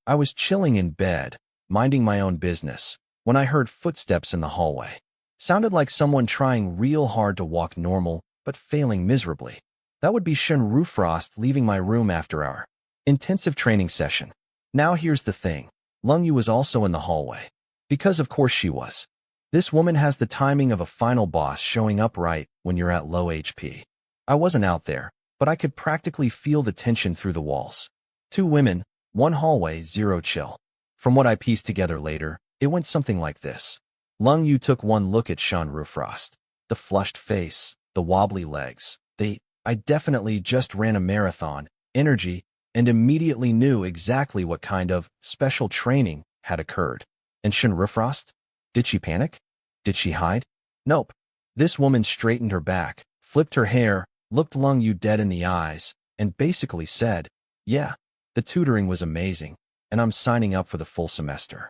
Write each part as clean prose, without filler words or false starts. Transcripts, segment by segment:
I was chilling in bed, minding my own business, when I heard footsteps in the hallway. Sounded like someone trying real hard to walk normal, but failing miserably. That would be Shun Rufrost leaving my room after our intensive training session. Now here's the thing. Lung Yu was also in the hallway. Because of course she was. This woman has the timing of a final boss showing up right when you're at low HP. I wasn't out there, but I could practically feel the tension through the walls. 2 women, 1 hallway, 0 chill. From what I pieced together later, it went something like this. Lung Yu took one look at Shun Rufrost. The flushed face, the wobbly legs. I definitely just ran a marathon, energy, and immediately knew exactly what kind of special training had occurred. And Shun Rufrost? Did she panic? Did she hide? Nope. This woman straightened her back, flipped her hair, looked Lung Yu dead in the eyes, and basically said, "Yeah, the tutoring was amazing, and I'm signing up for the full semester.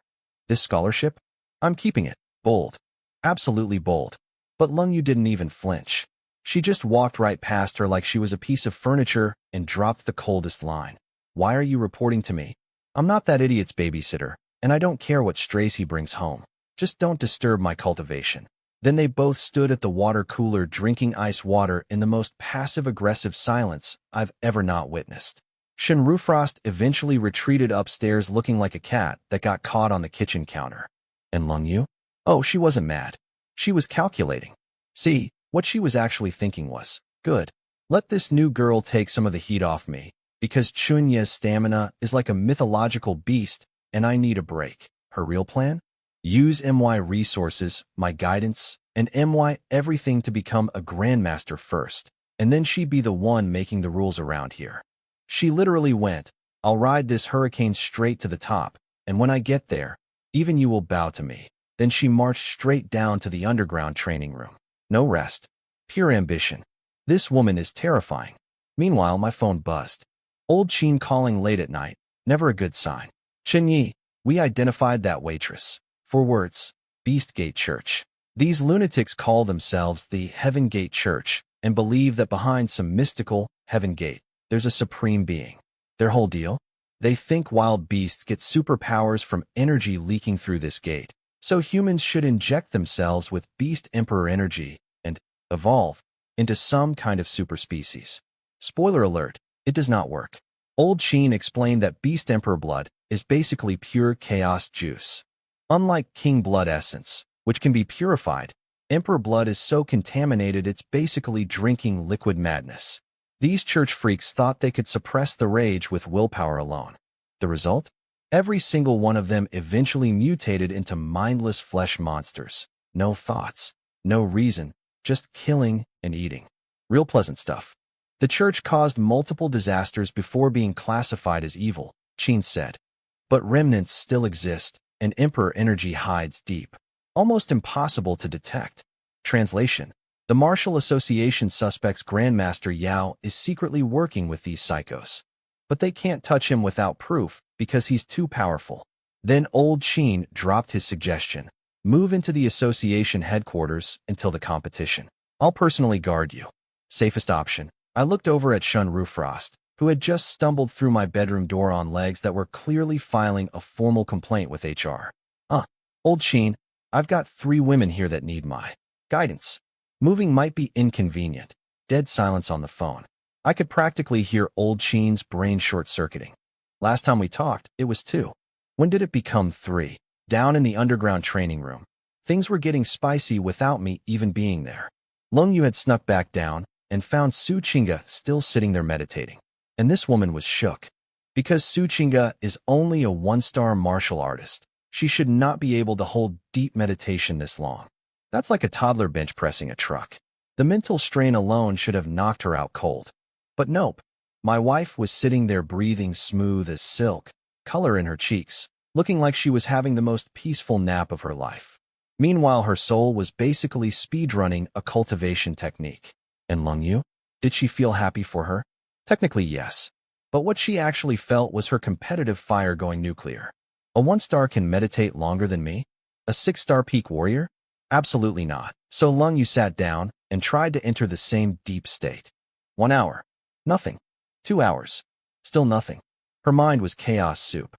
This scholarship? I'm keeping it." Bold. Absolutely bold. But Lung Yu didn't even flinch. She just walked right past her like she was a piece of furniture and dropped the coldest line. "Why are you reporting to me? I'm not that idiot's babysitter, and I don't care what strays he brings home. Just don't disturb my cultivation." Then they both stood at the water cooler drinking ice water in the most passive-aggressive silence I've ever not witnessed. Shun Rufrost eventually retreated upstairs looking like a cat that got caught on the kitchen counter. And Lung Yu? Oh, she wasn't mad. She was calculating. See, what she was actually thinking was, good. Let this new girl take some of the heat off me, because Chunya's stamina is like a mythological beast, and I need a break. Her real plan? Use MY resources, my guidance, and MY everything to become a grandmaster first, and then she'd be the one making the rules around here. She literally went, "I'll ride this hurricane straight to the top, and when I get there, even you will bow to me." Then she marched straight down to the underground training room. No rest. Pure ambition. This woman is terrifying. Meanwhile, my phone buzzed. Old Chin calling late at night. Never a good sign. "Chen Yi, we identified that waitress. 4 words. Beast Gate Church. These lunatics call themselves the Heaven Gate Church and believe that behind some mystical Heaven Gate, there's a supreme being. Their whole deal? They think wild beasts get superpowers from energy leaking through this gate. So humans should inject themselves with Beast Emperor energy and evolve into some kind of superspecies. Spoiler alert, it does not work. Old Chin explained that Beast Emperor blood is basically pure chaos juice. Unlike King blood essence, which can be purified, Emperor blood is so contaminated it's basically drinking liquid madness. These church freaks thought they could suppress the rage with willpower alone. The result? Every single one of them eventually mutated into mindless flesh monsters. No thoughts, no reason, just killing and eating. Real pleasant stuff. The church caused multiple disasters before being classified as evil, Chin said. But remnants still exist, and Emperor energy hides deep. Almost impossible to detect. Translation: the Martial Association suspect's Grandmaster Yao is secretly working with these psychos. But they can't touch him without proof, because he's too powerful. Then Old Chin dropped his suggestion. Move into the association headquarters until the competition. I'll personally guard you. Safest option. I looked over at Shun Rufrost, who had just stumbled through my bedroom door on legs that were clearly filing a formal complaint with HR. Old Chin, I've got 3 women here that need my guidance. Moving might be inconvenient. Dead silence on the phone. I could practically hear Old Chin's brain short-circuiting. Last time we talked, it was 2. When did it become 3? Down in the underground training room. Things were getting spicy without me even being there. Lung Yu had snuck back down and found Su Qingge still sitting there meditating. And this woman was shook. Because Su Qingge is only a 1-star martial artist, she should not be able to hold deep meditation this long. That's like a toddler bench pressing a truck. The mental strain alone should have knocked her out cold. But nope. My wife was sitting there breathing smooth as silk, color in her cheeks, looking like she was having the most peaceful nap of her life. Meanwhile, her soul was basically speedrunning a cultivation technique. And Lung Yu? Did she feel happy for her? Technically, yes. But what she actually felt was her competitive fire going nuclear. A 1-star can meditate longer than me? A 6-star peak warrior? Absolutely not. So Lung Yu sat down and tried to enter the same deep state. 1 hour. Nothing. 2 hours. Still nothing. Her mind was chaos soup.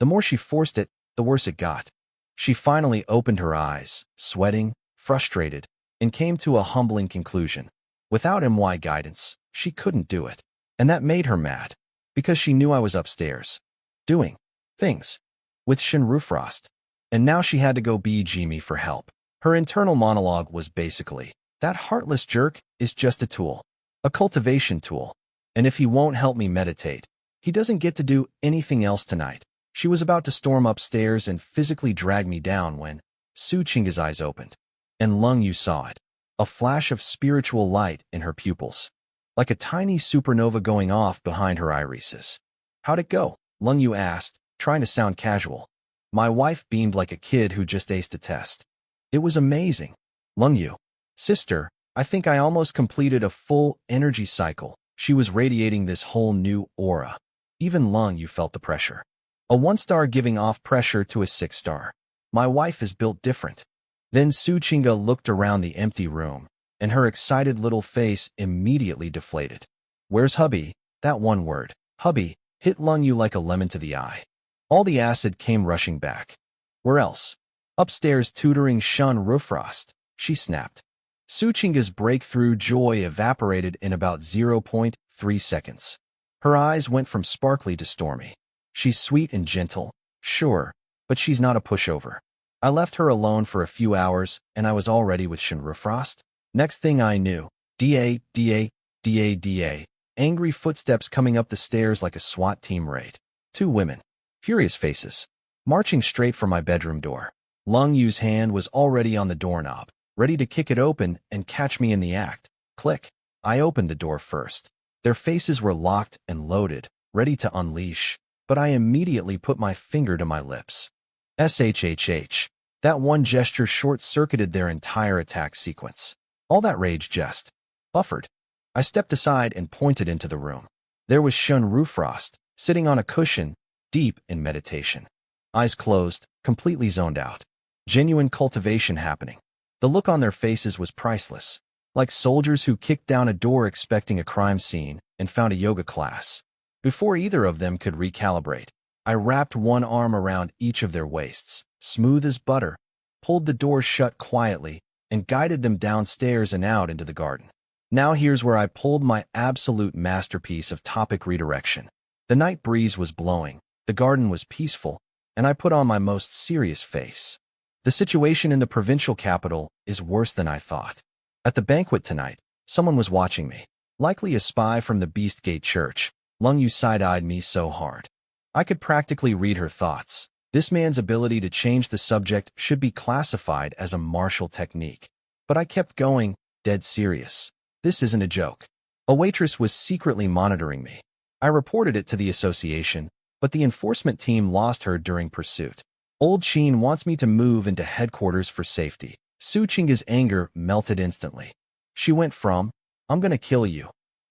The more she forced it, the worse it got. She finally opened her eyes, sweating, frustrated, and came to a humbling conclusion. Without MY guidance, she couldn't do it. And that made her mad, because she knew I was upstairs, doing things with Shinrufrost. And now she had to go beg me for help. Her internal monologue was basically, that heartless jerk is just a tool, a cultivation tool. And if he won't help me meditate, he doesn't get to do anything else tonight. She was about to storm upstairs and physically drag me down when Su Chinga's eyes opened. And Lung Yu saw it, a flash of spiritual light in her pupils, like a tiny supernova going off behind her irises. How'd it go? Lung Yu asked, trying to sound casual. My wife beamed like a kid who just aced a test. It was amazing. Lung Yu. Sister, I think I almost completed a full energy cycle. She was radiating this whole new aura. Even Lung Yu felt the pressure. A 1-star giving off pressure to a 6-star. My wife is built different. Then Su Chinga looked around the empty room, and her excited little face immediately deflated. Where's hubby? That one word, hubby, hit Lung Yu like a lemon to the eye. All the acid came rushing back. Where else? Upstairs tutoring Shinrufrost, she snapped. Su Chinga's breakthrough joy evaporated in about 0.3 seconds. Her eyes went from sparkly to stormy. She's sweet and gentle, sure, but she's not a pushover. I left her alone for a few hours, and I was already with Shinrufrost. Next thing I knew, da, angry footsteps coming up the stairs like a SWAT team raid. 2 women, furious faces, marching straight for my bedroom door. Lung Yu's hand was already on the doorknob, ready to kick it open and catch me in the act. Click. I opened the door first. Their faces were locked and loaded, ready to unleash, but I immediately put my finger to my lips. SHHH. That one gesture short-circuited their entire attack sequence. All that rage just buffered. I stepped aside and pointed into the room. There was Shinrufrost, sitting on a cushion, deep in meditation. Eyes closed, completely zoned out. Genuine cultivation happening. The look on their faces was priceless, like soldiers who kicked down a door expecting a crime scene and found a yoga class. Before either of them could recalibrate, I wrapped one arm around each of their waists, smooth as butter, pulled the door shut quietly, and guided them downstairs and out into the garden. Now here's where I pulled my absolute masterpiece of topic redirection. The night breeze was blowing, the garden was peaceful, and I put on my most serious face. The situation in the provincial capital is worse than I thought. At the banquet tonight, someone was watching me, likely a spy from the Beastgate Church. Lung Yu side-eyed me so hard. I could practically read her thoughts. This man's ability to change the subject should be classified as a martial technique. But I kept going, dead serious. This isn't a joke. A waitress was secretly monitoring me. I reported it to the association, but the enforcement team lost her during pursuit. Old Sheen wants me to move into headquarters for safety. Su Chinga's anger melted instantly. She went from, I'm gonna kill you,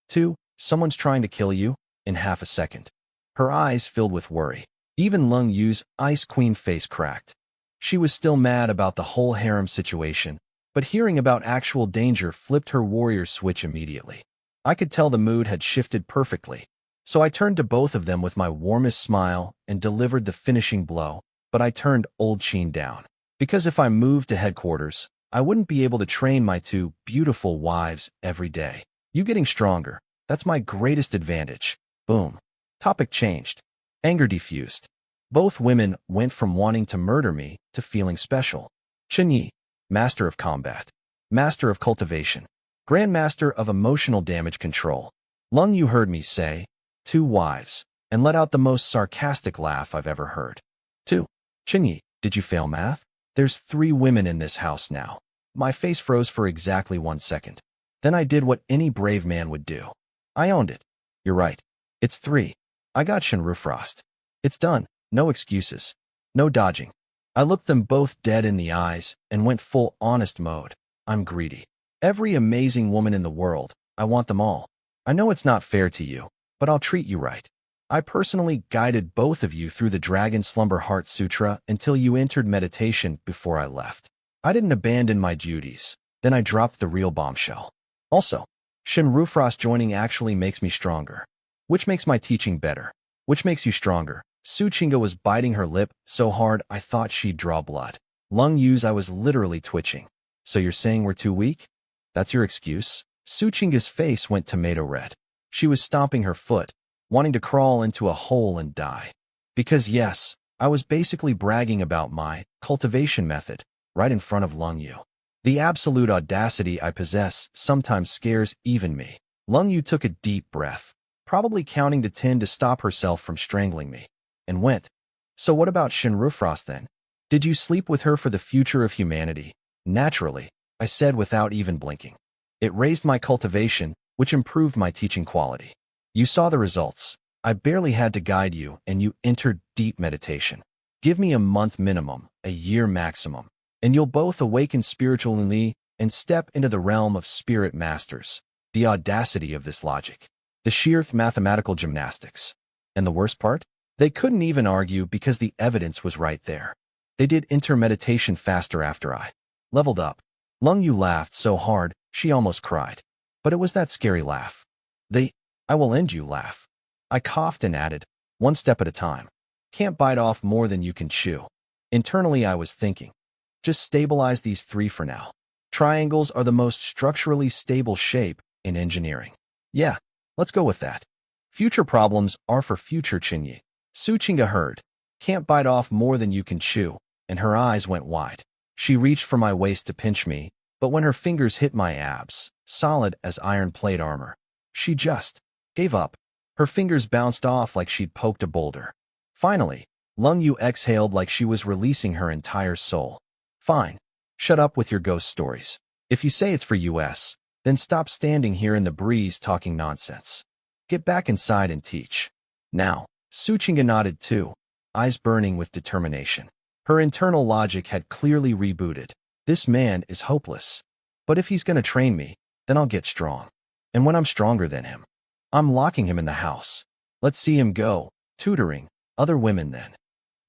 to, someone's trying to kill you, in half a second. Her eyes filled with worry. Even Lung Yu's Ice Queen face cracked. She was still mad about the whole harem situation, but hearing about actual danger flipped her warrior switch immediately. I could tell the mood had shifted perfectly. So I turned to both of them with my warmest smile and delivered the finishing blow, but I turned Old Sheen down. Because if I moved to headquarters, I wouldn't be able to train my 2 beautiful wives every day. You getting stronger, that's my greatest advantage. Boom. Topic changed. Anger diffused. Both women went from wanting to murder me to feeling special. Chen Yi, Master of Combat, Master of Cultivation, Grandmaster of Emotional Damage Control. Lung Yu heard me say, 2 wives, and let out the most sarcastic laugh I've ever heard. 2. Chen Yi, did you fail math? There's 3 women in this house now. My face froze for exactly 1 second. Then I did what any brave man would do. I owned it. You're right. It's 3. I got Shinrufrost. It's done. No excuses. No dodging. I looked them both dead in the eyes and went full honest mode. I'm greedy. Every amazing woman in the world, I want them all. I know it's not fair to you, but I'll treat you right. I personally guided both of you through the Dragon Slumber Heart Sutra until you entered meditation before I left. I didn't abandon my duties. Then I dropped the real bombshell. Also, Shinrufrost joining actually makes me stronger. Which makes my teaching better. Which makes you stronger. Su Chinga was biting her lip so hard I thought she'd draw blood. Lung Yu's I was literally twitching. So you're saying we're too weak? That's your excuse? Su Chinga's face went tomato red. She was stomping her foot, wanting to crawl into a hole and die. Because yes, I was basically bragging about my cultivation method right in front of Lung Yu. The absolute audacity I possess sometimes scares even me. Lung Yu took a deep breath, probably counting to 10 to stop herself from strangling me, and went, "So what about Shinrufrost then? Did you sleep with her for the future of humanity?" "Naturally," I said without even blinking. "It raised my cultivation, which improved my teaching quality. You saw the results. I barely had to guide you, and you entered deep meditation. Give me a month minimum, a year maximum, and you'll both awaken spiritually and step into the realm of spirit masters." The audacity of this logic. The sheer mathematical gymnastics. And the worst part? They couldn't even argue because the evidence was right there. They did intermeditation faster after I leveled up. Lung Yu laughed so hard, she almost cried. But it was that scary laugh. The "I will end you" laugh. I coughed and added, "One step at a time. Can't bite off more than you can chew." Internally I was thinking, just stabilize these three for now. Triangles are the most structurally stable shape in engineering. Yeah, let's go with that. Future problems are for future Chinyi. Su Chinga heard, "Can't bite off more than you can chew," and her eyes went wide. She reached for my waist to pinch me, but when her fingers hit my abs, solid as iron plate armor, she just gave up. Her fingers bounced off like she'd poked a boulder. Finally, Lung Yu exhaled like she was releasing her entire soul. "Fine. Shut up with your ghost stories. If you say it's for US, then stop standing here in the breeze talking nonsense. Get back inside and teach." Now, Su Chinga nodded too, eyes burning with determination. Her internal logic had clearly rebooted. This man is hopeless. But if he's gonna train me, then I'll get strong. And when I'm stronger than him, I'm locking him in the house. Let's see him go, tutoring other women then.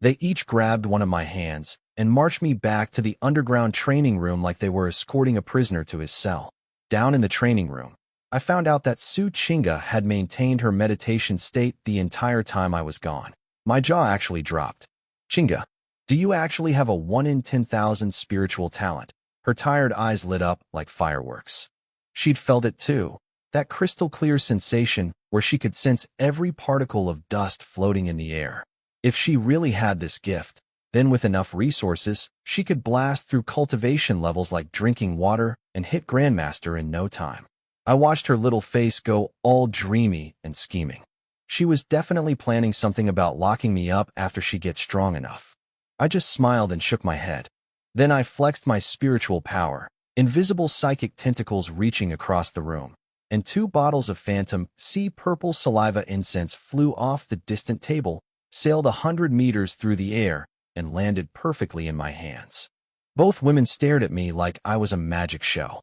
They each grabbed one of my hands and marched me back to the underground training room like they were escorting a prisoner to his cell. Down in the training room, I found out that Su Chinga had maintained her meditation state the entire time I was gone. My jaw actually dropped. "Chinga, do you actually have a 1 in 10,000 spiritual talent?" Her tired eyes lit up like fireworks. She'd felt it too, that crystal clear sensation where she could sense every particle of dust floating in the air. If she really had this gift, then with enough resources, she could blast through cultivation levels like drinking water and hit Grandmaster in no time. I watched her little face go all dreamy and scheming. She was definitely planning something about locking me up after she gets strong enough. I just smiled and shook my head. Then I flexed my spiritual power, invisible psychic tentacles reaching across the room, and 2 bottles of phantom sea purple saliva incense flew off the distant table, sailed 100 meters through the air, and landed perfectly in my hands. Both women stared at me like I was a magic show.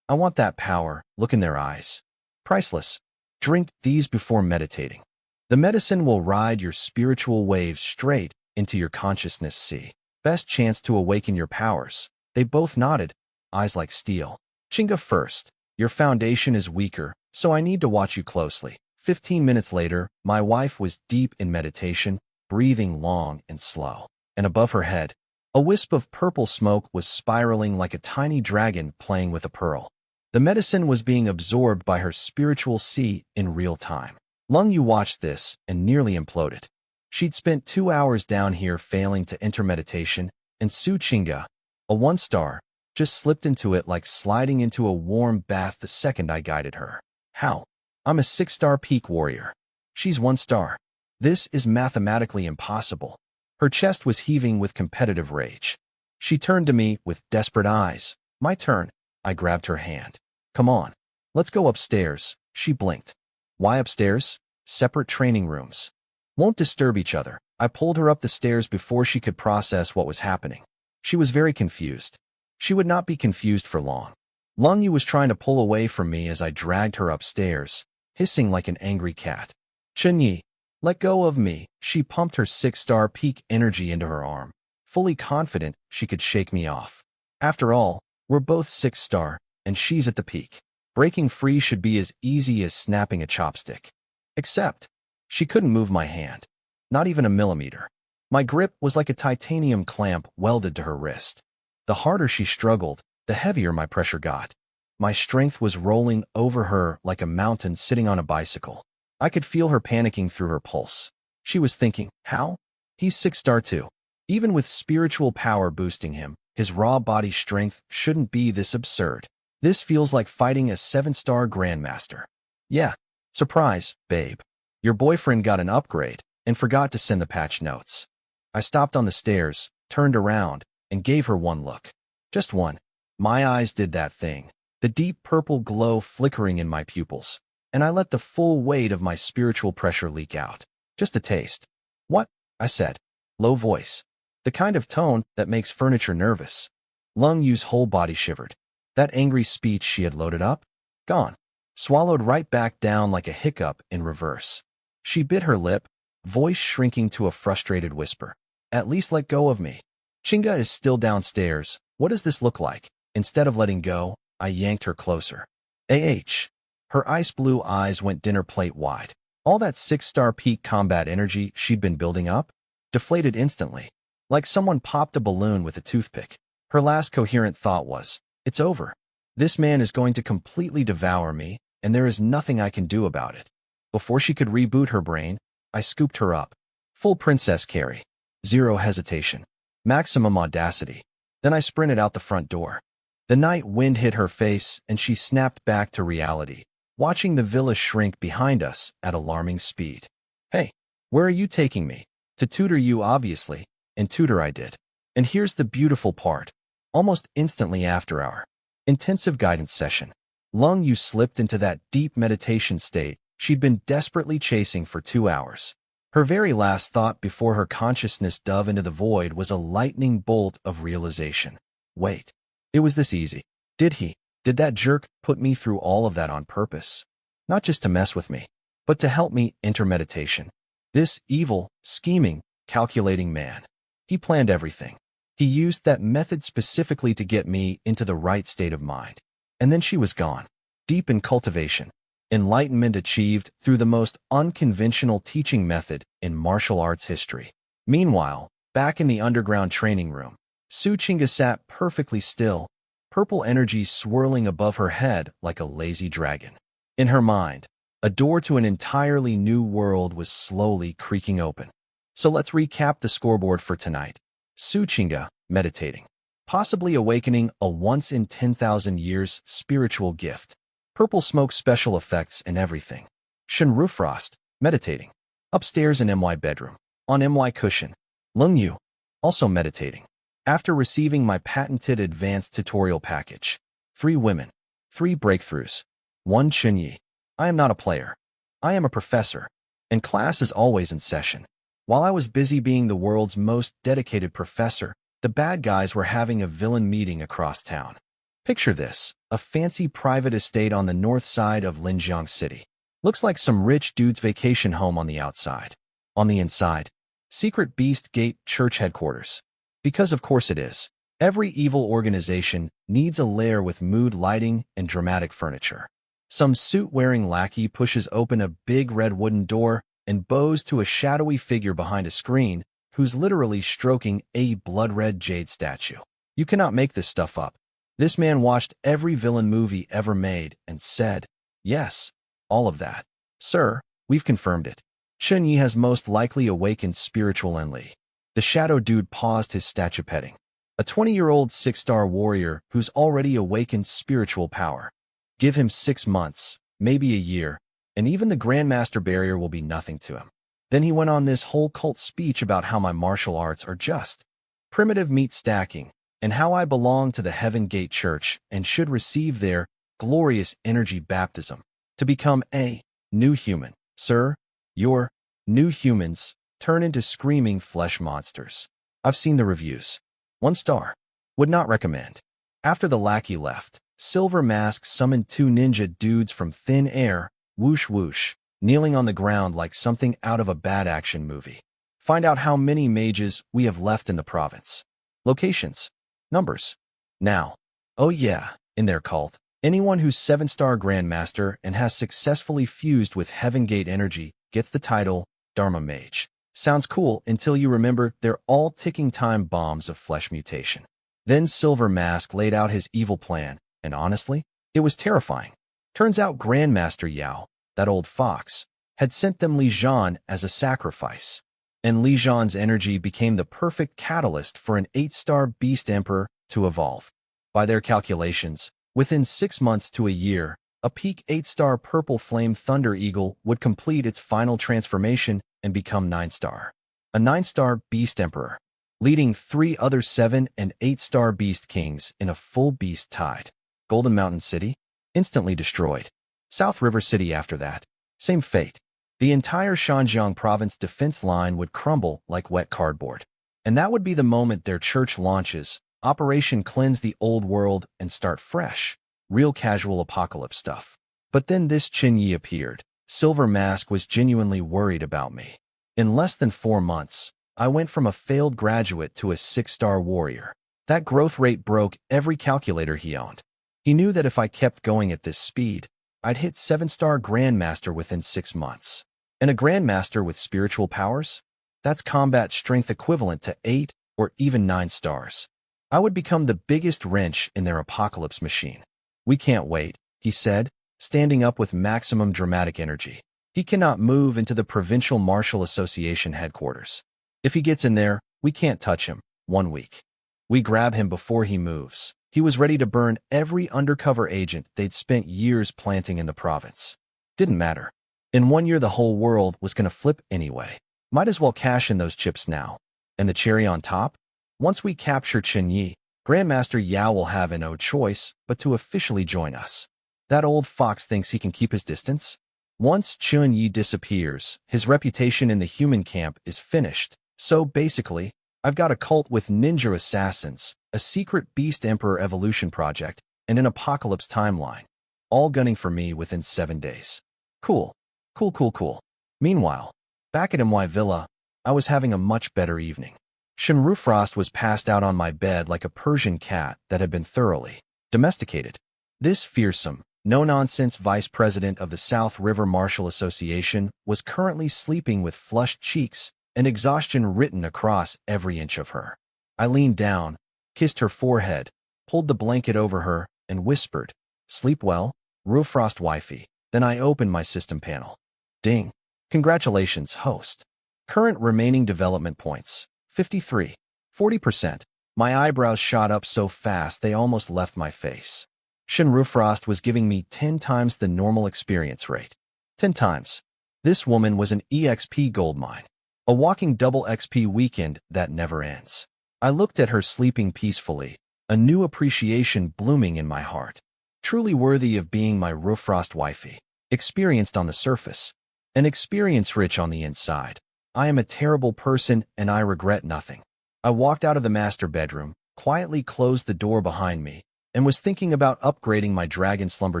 I want that power, look in their eyes. Priceless. Drink these before meditating. The medicine will ride your spiritual waves straight into your consciousness sea. Best chance to awaken your powers. They both nodded, eyes like steel. "Chinga first. Your foundation is weaker, so I need to watch you closely." 15 minutes later, my wife was deep in meditation, breathing long and slow. And above her head, a wisp of purple smoke was spiraling like a tiny dragon playing with a pearl. The medicine was being absorbed by her spiritual sea in real time. Lung Yu watched this and nearly imploded. She'd spent 2 hours down here failing to enter meditation, and Su Chinga, a 1-star, just slipped into it like sliding into a warm bath the second I guided her. How? I'm a 6-star peak warrior. She's 1 star. This is mathematically impossible. Her chest was heaving with competitive rage. She turned to me with desperate eyes. "My turn." I grabbed her hand. "Come on. Let's go upstairs." She blinked. "Why upstairs?" "Separate training rooms. Won't disturb each other." I pulled her up the stairs before she could process what was happening. She was very confused. She would not be confused for long. Lung Yu was trying to pull away from me as I dragged her upstairs, hissing like an angry cat. "Chenyi, let go of me." She pumped her 6-star peak energy into her arm, fully confident she could shake me off. After all, we're both 6-star, and she's at the peak. Breaking free should be as easy as snapping a chopstick. Except, she couldn't move my hand. Not even a millimeter. My grip was like a titanium clamp welded to her wrist. The harder she struggled, the heavier my pressure got. My strength was rolling over her like a mountain sitting on a bicycle. I could feel her panicking through her pulse. She was thinking, how? He's 6-star too. Even with spiritual power boosting him, his raw body strength shouldn't be this absurd. This feels like fighting a 7-star grandmaster. Yeah, surprise, babe. Your boyfriend got an upgrade and forgot to send the patch notes. I stopped on the stairs, turned around, and gave her one look. Just one. My eyes did that thing, the deep purple glow flickering in my pupils, and I let the full weight of my spiritual pressure leak out. Just a taste. What? I said. Low voice. The kind of tone that makes furniture nervous. Lung Yu's whole body shivered. That angry speech she had loaded up? Gone. Swallowed right back down like a hiccup in reverse. She bit her lip, voice shrinking to a frustrated whisper. At least let go of me. Chinga is still downstairs. What does this look like? Instead of letting go, I yanked her closer. Her ice blue eyes went dinner plate wide. All that 6-star peak combat energy she'd been building up deflated instantly, like someone popped a balloon with a toothpick. Her last coherent thought was, it's over. This man is going to completely devour me, and there is nothing I can do about it. Before she could reboot her brain, I scooped her up. Full princess carry. Zero hesitation. Maximum audacity. Then I sprinted out the front door. The night wind hit her face, and she snapped back to reality, watching the villa shrink behind us at alarming speed. Hey, where are you taking me? To tutor you, obviously, and tutor I did. And here's the beautiful part. Almost instantly after our intensive guidance session, Lung Yu slipped into that deep meditation state she'd been desperately chasing for 2 hours. Her very last thought before her consciousness dove into the void was a lightning bolt of realization. Wait, it was this easy. Did that jerk put me through all of that on purpose? Not just to mess with me, but to help me enter meditation. This evil, scheming, calculating man. He planned everything. He used that method specifically to get me into the right state of mind. And then she was gone. Deep in cultivation. Enlightenment achieved through the most unconventional teaching method in martial arts history. Meanwhile, back in the underground training room, Su Chinga sat perfectly still, purple energy swirling above her head like a lazy dragon. In her mind, a door to an entirely new world was slowly creaking open. So let's recap the scoreboard for tonight. Su Chinga, meditating. Possibly awakening a once-in-10,000 years spiritual gift. Purple smoke special effects and everything. Shen Rufrost, meditating. Upstairs in MY bedroom. On MY cushion. Lung Yu, also meditating. After receiving my patented advanced tutorial package. 3 women. 3 breakthroughs. 1 Chunyi. I am not a player. I am a professor. And class is always in session. While I was busy being the world's most dedicated professor, the bad guys were having a villain meeting across town. Picture this, a fancy private estate on the north side of Linjiang City. Looks like some rich dude's vacation home on the outside. On the inside, secret Beast Gate church headquarters. Because of course it is. Every evil organization needs a lair with mood lighting and dramatic furniture. Some suit-wearing lackey pushes open a big red wooden door and bows to a shadowy figure behind a screen who's literally stroking a blood-red jade statue. You cannot make this stuff up. This man watched every villain movie ever made and said, yes, all of that. Sir, we've confirmed it. Chun Yi has most likely awakened spiritual Enli. The shadow dude paused his statue petting. A 20-year-old 6-star warrior who's already awakened spiritual power. Give him 6 months, maybe a year, and even the Grandmaster barrier will be nothing to him. Then he went on this whole cult speech about how my martial arts are just primitive meat stacking, and how I belong to the Heaven Gate Church and should receive their glorious energy baptism to become a new human. Sir, your new humans turn into screaming flesh monsters. I've seen the reviews. 1 star. Would not recommend. After the lackey left, Silver Mask summoned 2 ninja dudes from thin air, whoosh whoosh, kneeling on the ground like something out of a bad action movie. Find out how many mages we have left in the province. Locations. Numbers. Now. Oh yeah, in their cult, anyone who's 7-star Grandmaster and has successfully fused with Heaven Gate energy gets the title Dharma Mage. Sounds cool until you remember they're all ticking time bombs of flesh mutation. Then Silver Mask laid out his evil plan, and honestly, it was terrifying. Turns out Grandmaster Yao, that old fox, had sent them Li Zhan as a sacrifice. And Li Zhan's energy became the perfect catalyst for an 8-star Beast Emperor to evolve. By their calculations, within 6 months to a year, a peak 8-star Purple Flame Thunder Eagle would complete its final transformation and become 9-star. A 9-star Beast Emperor, leading 3 other 7 and 8-star Beast Kings in a full beast tide. Golden Mountain City? Instantly destroyed. South River City after that. Same fate. The entire Xinjiang province defense line would crumble like wet cardboard. And that would be the moment their church launches, Operation Cleanse the Old World and Start Fresh. Real casual apocalypse stuff. But then this Qin Yi appeared. Silver Mask was genuinely worried about me. In less than 4 months, I went from a failed graduate to a 6-star warrior. That growth rate broke every calculator he owned. He knew that if I kept going at this speed, I'd hit 7-star Grandmaster within 6 months. And a Grandmaster with spiritual powers? That's combat strength equivalent to 8 or even 9 stars. I would become the biggest wrench in their apocalypse machine. We can't wait, he said, standing up with maximum dramatic energy. He cannot move into the Provincial Martial Association headquarters. If he gets in there, we can't touch him. 1 week. We grab him before he moves. He was ready to burn every undercover agent they'd spent years planting in the province. Didn't matter. In 1 year, the whole world was going to flip anyway. Might as well cash in those chips now. And the cherry on top? Once we capture Qin Yi, Grandmaster Yao will have no choice but to officially join us. That old fox thinks he can keep his distance? Once Qin Yi disappears, his reputation in the human camp is finished. So basically, I've got a cult with ninja assassins, a secret Beast Emperor evolution project, and an apocalypse timeline. All gunning for me within 7 days. Cool. Cool. Meanwhile, back at MY Villa, I was having a much better evening. Shenrufrost was passed out on my bed like a Persian cat that had been thoroughly domesticated. This fearsome, no-nonsense vice president of the South River Martial Association was currently sleeping with flushed cheeks and exhaustion written across every inch of her. I leaned down, kissed her forehead, pulled the blanket over her, and whispered, "Sleep well, Rufrost wifey." Then I opened my system panel. Ding. Congratulations, host. Current remaining development points, 53. 40%. My eyebrows shot up so fast they almost left my face. Shenrufrost was giving me 10 times the normal experience rate. 10 times. This woman was an EXP goldmine. A walking double XP weekend that never ends. I looked at her sleeping peacefully, a new appreciation blooming in my heart. Truly worthy of being my Rufrost wifey. Experienced on the surface, and experience-rich on the inside. I am a terrible person and I regret nothing. I walked out of the master bedroom, quietly closed the door behind me, and was thinking about upgrading my dragon slumber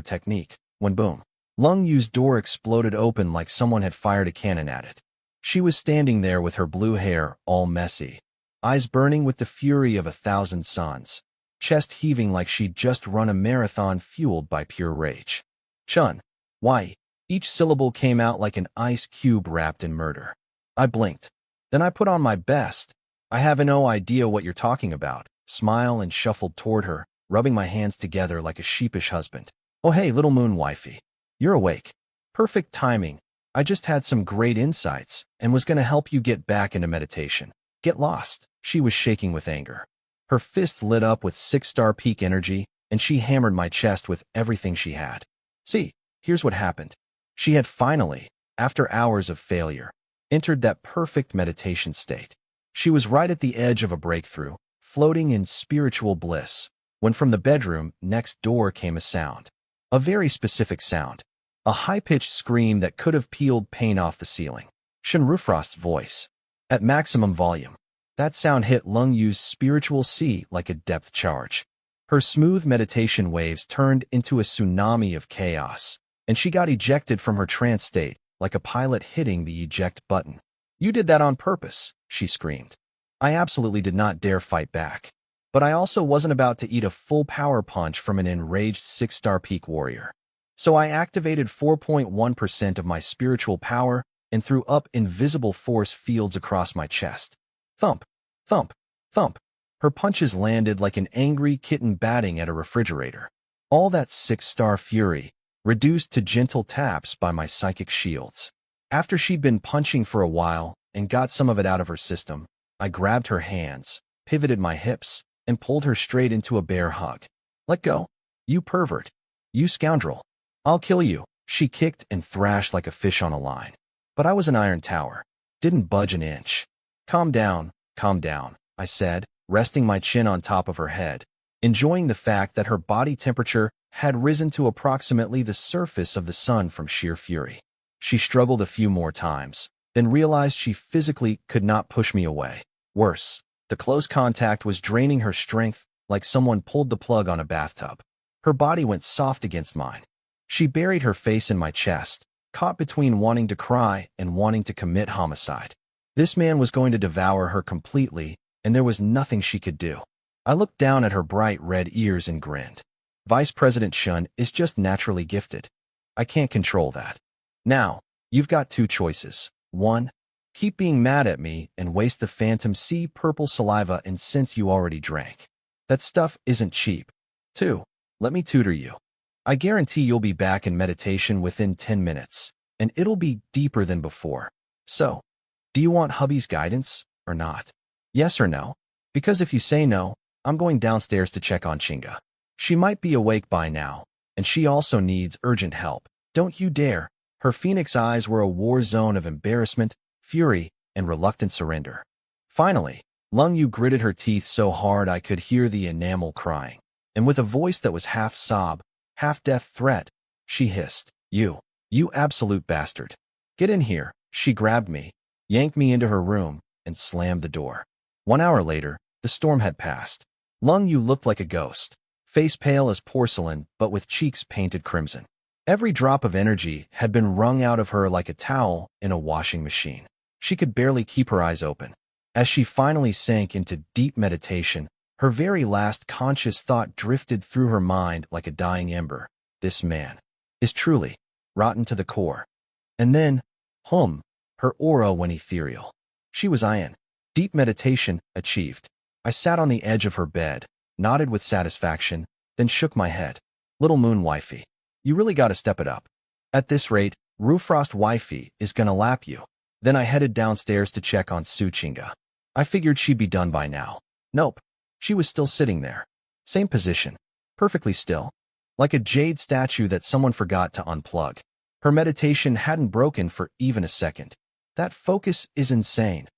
technique, when boom. Lung Yu's door exploded open like someone had fired a cannon at it. She was standing there with her blue hair all messy, eyes burning with the fury of 1,000 suns, chest heaving like she'd just run a marathon fueled by pure rage. Chun. Why? Each syllable came out like an ice cube wrapped in murder. I blinked. Then I put on my best. I have no idea what you're talking about. Smile and shuffled toward her, rubbing my hands together like a sheepish husband. Oh hey, little moon wifey. You're awake. Perfect timing. I just had some great insights and was going to help you get back into meditation. Get lost. She was shaking with anger. Her fists lit up with 6-star peak energy, and she hammered my chest with everything she had. See, here's what happened. She had finally, after hours of failure, entered that perfect meditation state. She was right at the edge of a breakthrough, floating in spiritual bliss, when from the bedroom next door came a sound. A very specific sound. A high-pitched scream that could have peeled paint off the ceiling. Shenrufrost's voice. At maximum volume. That sound hit Lung Yu's spiritual sea like a depth charge. Her smooth meditation waves turned into a tsunami of chaos, and she got ejected from her trance state like a pilot hitting the eject button. You did that on purpose, she screamed. I absolutely did not dare fight back. But I also wasn't about to eat a full power punch from an enraged 6-star peak warrior. So I activated 4.1% of my spiritual power and threw up invisible force fields across my chest. Thump, thump, thump. Her punches landed like an angry kitten batting at a refrigerator. All that six-star fury, reduced to gentle taps by my psychic shields. After she'd been punching for a while and got some of it out of her system, I grabbed her hands, pivoted my hips, and pulled her straight into a bear hug. Let go, you pervert. You scoundrel. I'll kill you. She kicked and thrashed like a fish on a line. But I was an iron tower. Didn't budge an inch. Calm down, I said, resting my chin on top of her head, enjoying the fact that her body temperature had risen to approximately the surface of the sun from sheer fury. She struggled a few more times, then realized she physically could not push me away. Worse, the close contact was draining her strength like someone pulled the plug on a bathtub. Her body went soft against mine. She buried her face in my chest, caught between wanting to cry and wanting to commit homicide. This man was going to devour her completely, and there was nothing she could do. I looked down at her bright red ears and grinned. Vice President Shun is just naturally gifted. I can't control that. Now, you've got two choices. 1. Keep being mad at me and waste the phantom sea purple saliva and sense you already drank. That stuff isn't cheap. 2. Let me tutor you. I guarantee you'll be back in meditation within 10 minutes, and it'll be deeper than before. So, do you want hubby's guidance or not? Yes or no? Because if you say no, I'm going downstairs to check on Chinga. She might be awake by now, and she also needs urgent help. Don't you dare. Her phoenix eyes were a war zone of embarrassment, fury, and reluctant surrender. Finally, Lung Yu gritted her teeth so hard I could hear the enamel crying, and with a voice that was half sob, half death threat, she hissed, You absolute bastard. Get in here. She grabbed me, yanked me into her room, and slammed the door. 1 hour later, the storm had passed. Lung Yu looked like a ghost, face pale as porcelain but with cheeks painted crimson. Every drop of energy had been wrung out of her like a towel in a washing machine. She could barely keep her eyes open. As she finally sank into deep meditation, her very last conscious thought drifted through her mind like a dying ember. This man is truly rotten to the core. And then, her aura went ethereal. She was iron. Deep meditation achieved. I sat on the edge of her bed, nodded with satisfaction, then shook my head. Little moon wifey, you really gotta step it up. At this rate, Rufrost wifey is gonna lap you. Then I headed downstairs to check on Su Chinga. I figured she'd be done by now. Nope. She was still sitting there. Same position. Perfectly still. Like a jade statue that someone forgot to unplug. Her meditation hadn't broken for even a second. That focus is insane.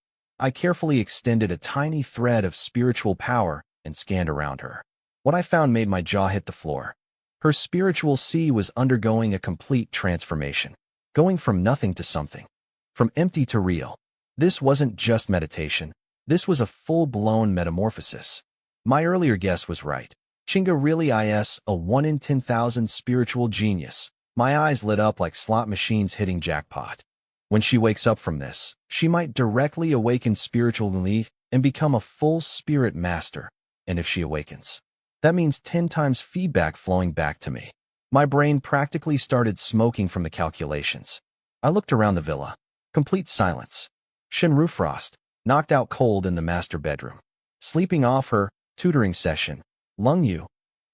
I carefully extended a tiny thread of spiritual power and scanned around her. What I found made my jaw hit the floor. Her spiritual sea was undergoing a complete transformation. Going from nothing to something. From empty to real. This wasn't just meditation. This was a full-blown metamorphosis. My earlier guess was right. Chinga really is a 1 in 10,000 spiritual genius. My eyes lit up like slot machines hitting jackpot. When she wakes up from this, she might directly awaken spiritually and become a full spirit master. And if she awakens, that means 10 times feedback flowing back to me. My brain practically started smoking from the calculations. I looked around the villa. Complete silence. Shinru Frost, knocked out cold in the master bedroom. Sleeping off her tutoring session. Lung Yu,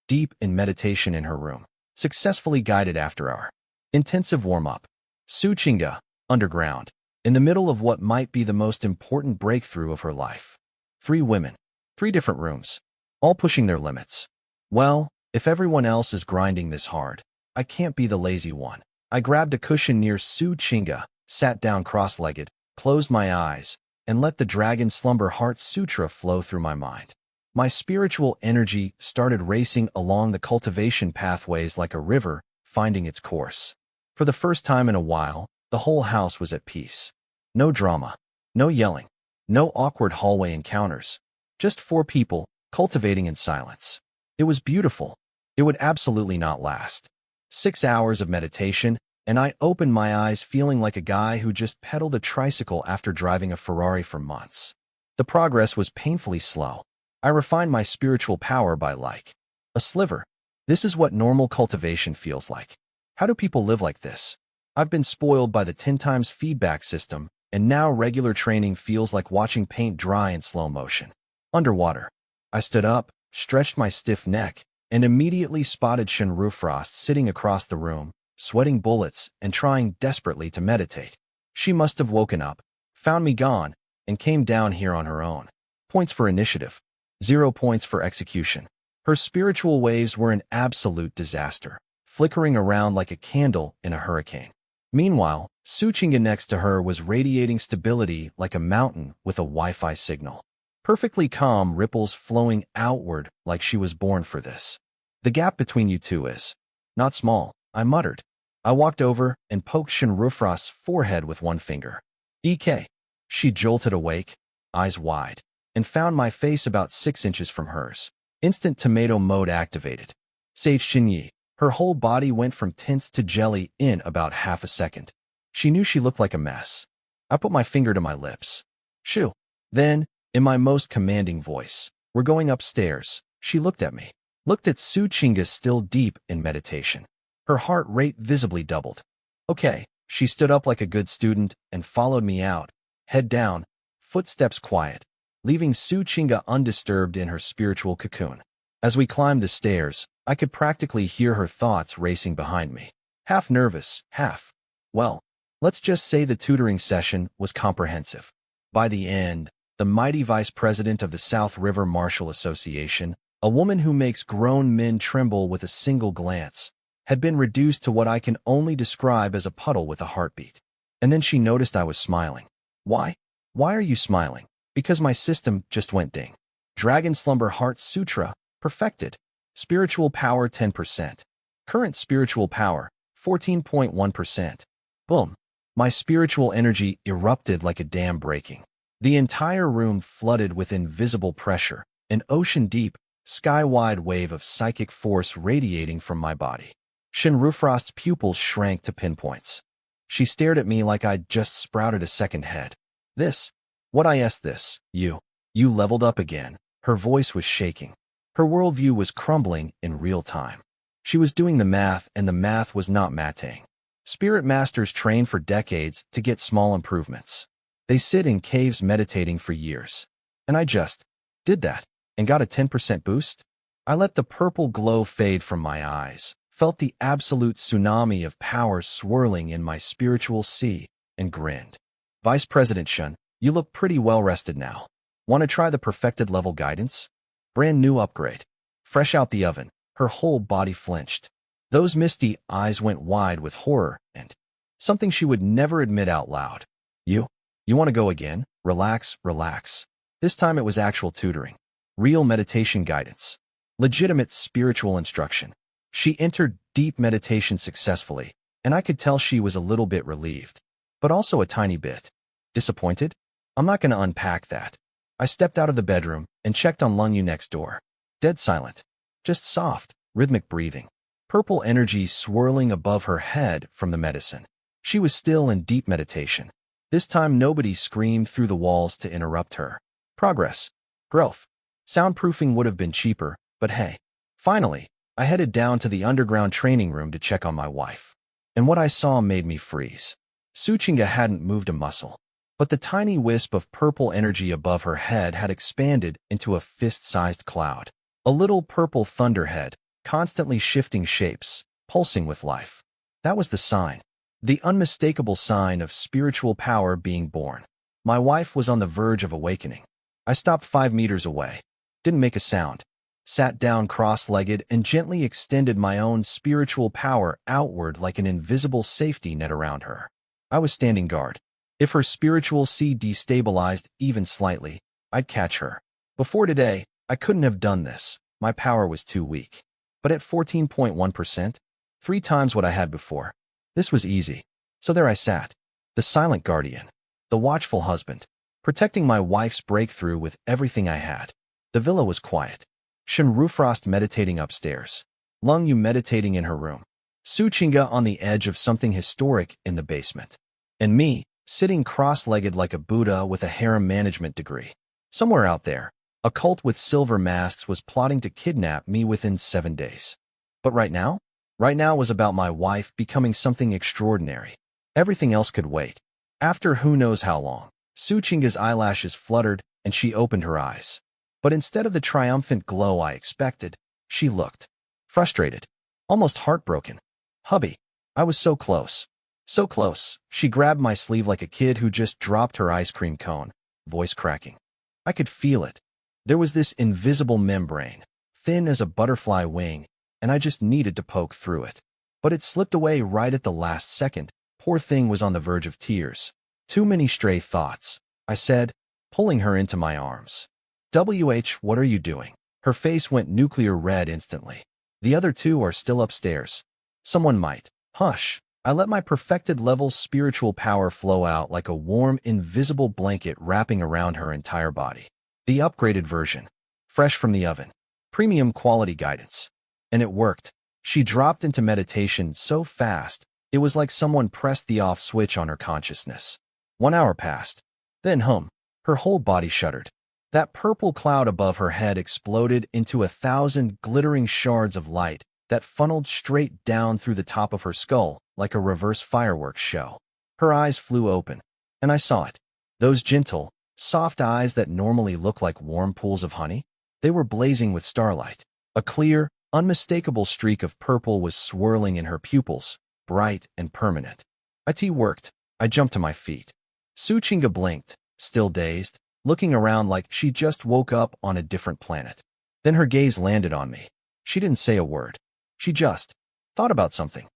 deep in meditation in her room. Successfully guided after our intensive warm-up. Su Chinga, underground, in the middle of what might be the most important breakthrough of her life. 3 women, 3 different rooms, all pushing their limits. Well, if everyone else is grinding this hard, I can't be the lazy one. I grabbed a cushion near Su Chinga, sat down cross-legged, closed my eyes, and let the Dragon Slumber Heart Sutra flow through my mind. My spiritual energy started racing along the cultivation pathways like a river, finding its course. For the first time in a while, the whole house was at peace. No drama, no yelling, no awkward hallway encounters. Just 4 people, cultivating in silence. It was beautiful. It would absolutely not last. 6 hours of meditation, and I opened my eyes feeling like a guy who just pedaled a tricycle after driving a Ferrari for months. The progress was painfully slow. I refined my spiritual power by like a sliver. This is what normal cultivation feels like. How do people live like this? I've been spoiled by the 10 times feedback system, and now regular training feels like watching paint dry in slow motion. Underwater. I stood up, stretched my stiff neck, and immediately spotted Shinrufrost sitting across the room, sweating bullets and trying desperately to meditate. She must have woken up, found me gone, and came down here on her own. Points for initiative. 0 points for execution. Her spiritual waves were an absolute disaster, flickering around like a candle in a hurricane. Meanwhile, Suchinga next to her was radiating stability like a mountain with a Wi-Fi signal. Perfectly calm ripples flowing outward like she was born for this. The gap between you two is not small, I muttered. I walked over and poked Shinrufrost's forehead with one finger. EK. She jolted awake, eyes wide, and found my face about 6 inches from hers. Instant tomato mode activated. Sage Shinyi. Her whole body went from tense to jelly in about half a second. She knew she looked like a mess. I put my finger to my lips. Shoo. Then, in my most commanding voice, "We're going upstairs." She looked at me. Looked at Suchinga still deep in meditation. Her heart rate visibly doubled. Okay, she stood up like a good student and followed me out, head down, footsteps quiet, leaving Suchinga undisturbed in her spiritual cocoon. As we climbed the stairs, I could practically hear her thoughts racing behind me. Half nervous, half. Well, let's just say the tutoring session was comprehensive. By the end, the mighty vice president of the South River Martial Association, a woman who makes grown men tremble with a single glance, had been reduced to what I can only describe as a puddle with a heartbeat. And then she noticed I was smiling. Why? Why are you smiling? Because my system just went ding. Dragon Slumber Heart Sutra, perfected. Spiritual power 10%. Current spiritual power, 14.1%. Boom. My spiritual energy erupted like a dam breaking. The entire room flooded with invisible pressure, an ocean-deep, sky-wide wave of psychic force radiating from my body. Shinrufrost's pupils shrank to pinpoints. She stared at me like I'd just sprouted a second head. This? What I asked this? You leveled up again. Her voice was shaking. Her worldview was crumbling in real time. She was doing the math, and the math was not mating. Spirit masters train for decades to get small improvements. They sit in caves meditating for years. And I just did that and got a 10% boost. I let the purple glow fade from my eyes, felt the absolute tsunami of power swirling in my spiritual sea, and grinned. Vice President Shun, you look pretty well rested now. Want to try the perfected level guidance? Brand new upgrade. Fresh out the oven, her whole body flinched. Those misty eyes went wide with horror and something she would never admit out loud. You want to go again? Relax, relax. This time it was actual tutoring. Real meditation guidance. Legitimate spiritual instruction. She entered deep meditation successfully, and I could tell she was a little bit relieved, but also a tiny bit disappointed. I'm not going to unpack that. I stepped out of the bedroom and checked on Lung Yu next door. Dead silent. Just soft, rhythmic breathing. Purple energy swirling above her head from the medicine. She was still in deep meditation. This time nobody screamed through the walls to interrupt her. Progress. Growth. Soundproofing would have been cheaper, but hey. Finally, I headed down to the underground training room to check on my wife. And what I saw made me freeze. Suchinga hadn't moved a muscle, but the tiny wisp of purple energy above her head had expanded into a fist-sized cloud. A little purple thunderhead, constantly shifting shapes, pulsing with life. That was the sign. The unmistakable sign of spiritual power being born. My wife was on the verge of awakening. I stopped 5 meters away. Didn't make a sound. Sat down cross-legged and gently extended my own spiritual power outward like an invisible safety net around her. I was standing guard. If her spiritual sea destabilized even slightly, I'd catch her. Before today, I couldn't have done this. My power was too weak. But at 14.1%, 3 times what I had before, this was easy. So there I sat, the silent guardian, the watchful husband, protecting my wife's breakthrough with everything I had. The villa was quiet. Shinrufrost meditating upstairs. Lung Yu meditating in her room. Suchinga on the edge of something historic in the basement. And me, sitting cross-legged like a Buddha with a harem management degree. Somewhere out there, a cult with silver masks was plotting to kidnap me within 7 days. But right now? Right now was about my wife becoming something extraordinary. Everything else could wait. After who knows how long, Su Chinga's eyelashes fluttered and she opened her eyes. But instead of the triumphant glow I expected, she looked frustrated, almost heartbroken. Hubby, I was so close. So close. She grabbed my sleeve like a kid who just dropped her ice cream cone, voice cracking. I could feel it. There was this invisible membrane, thin as a butterfly wing, and I just needed to poke through it. But it slipped away right at the last second. Poor thing was on the verge of tears. Too many stray thoughts, I said, pulling her into my arms. What are you doing? Her face went nuclear red instantly. The other two are still upstairs. Someone might. Hush. I let my perfected level spiritual power flow out like a warm, invisible blanket wrapping around her entire body. The upgraded version. Fresh from the oven. Premium quality guidance. And it worked. She dropped into meditation so fast, it was like someone pressed the off switch on her consciousness. 1 hour passed. Then her whole body shuddered. That purple cloud above her head exploded into 1,000 glittering shards of light that funneled straight down through the top of her skull like a reverse fireworks show. Her eyes flew open, and I saw it. Those gentle, soft eyes that normally look like warm pools of honey, they were blazing with starlight. A clear, unmistakable streak of purple was swirling in her pupils, bright and permanent. IT worked. I jumped to my feet. Su Chinga blinked, still dazed, looking around like she just woke up on a different planet. Then her gaze landed on me. She didn't say a word. She just thought about something.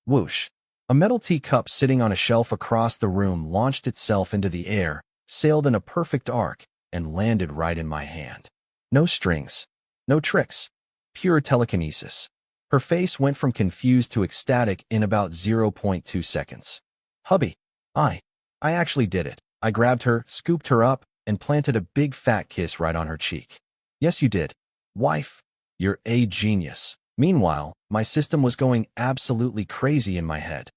Whoosh. A metal teacup sitting on a shelf across the room launched itself into the air, sailed in a perfect arc, and landed right in my hand. No strings. No tricks. Pure telekinesis. Her face went from confused to ecstatic in about 0.2 seconds. Hubby, I actually did it. I grabbed her, scooped her up, and planted a big fat kiss right on her cheek. Yes, you did. Wife, you're a genius. Meanwhile, my system was going absolutely crazy in my head.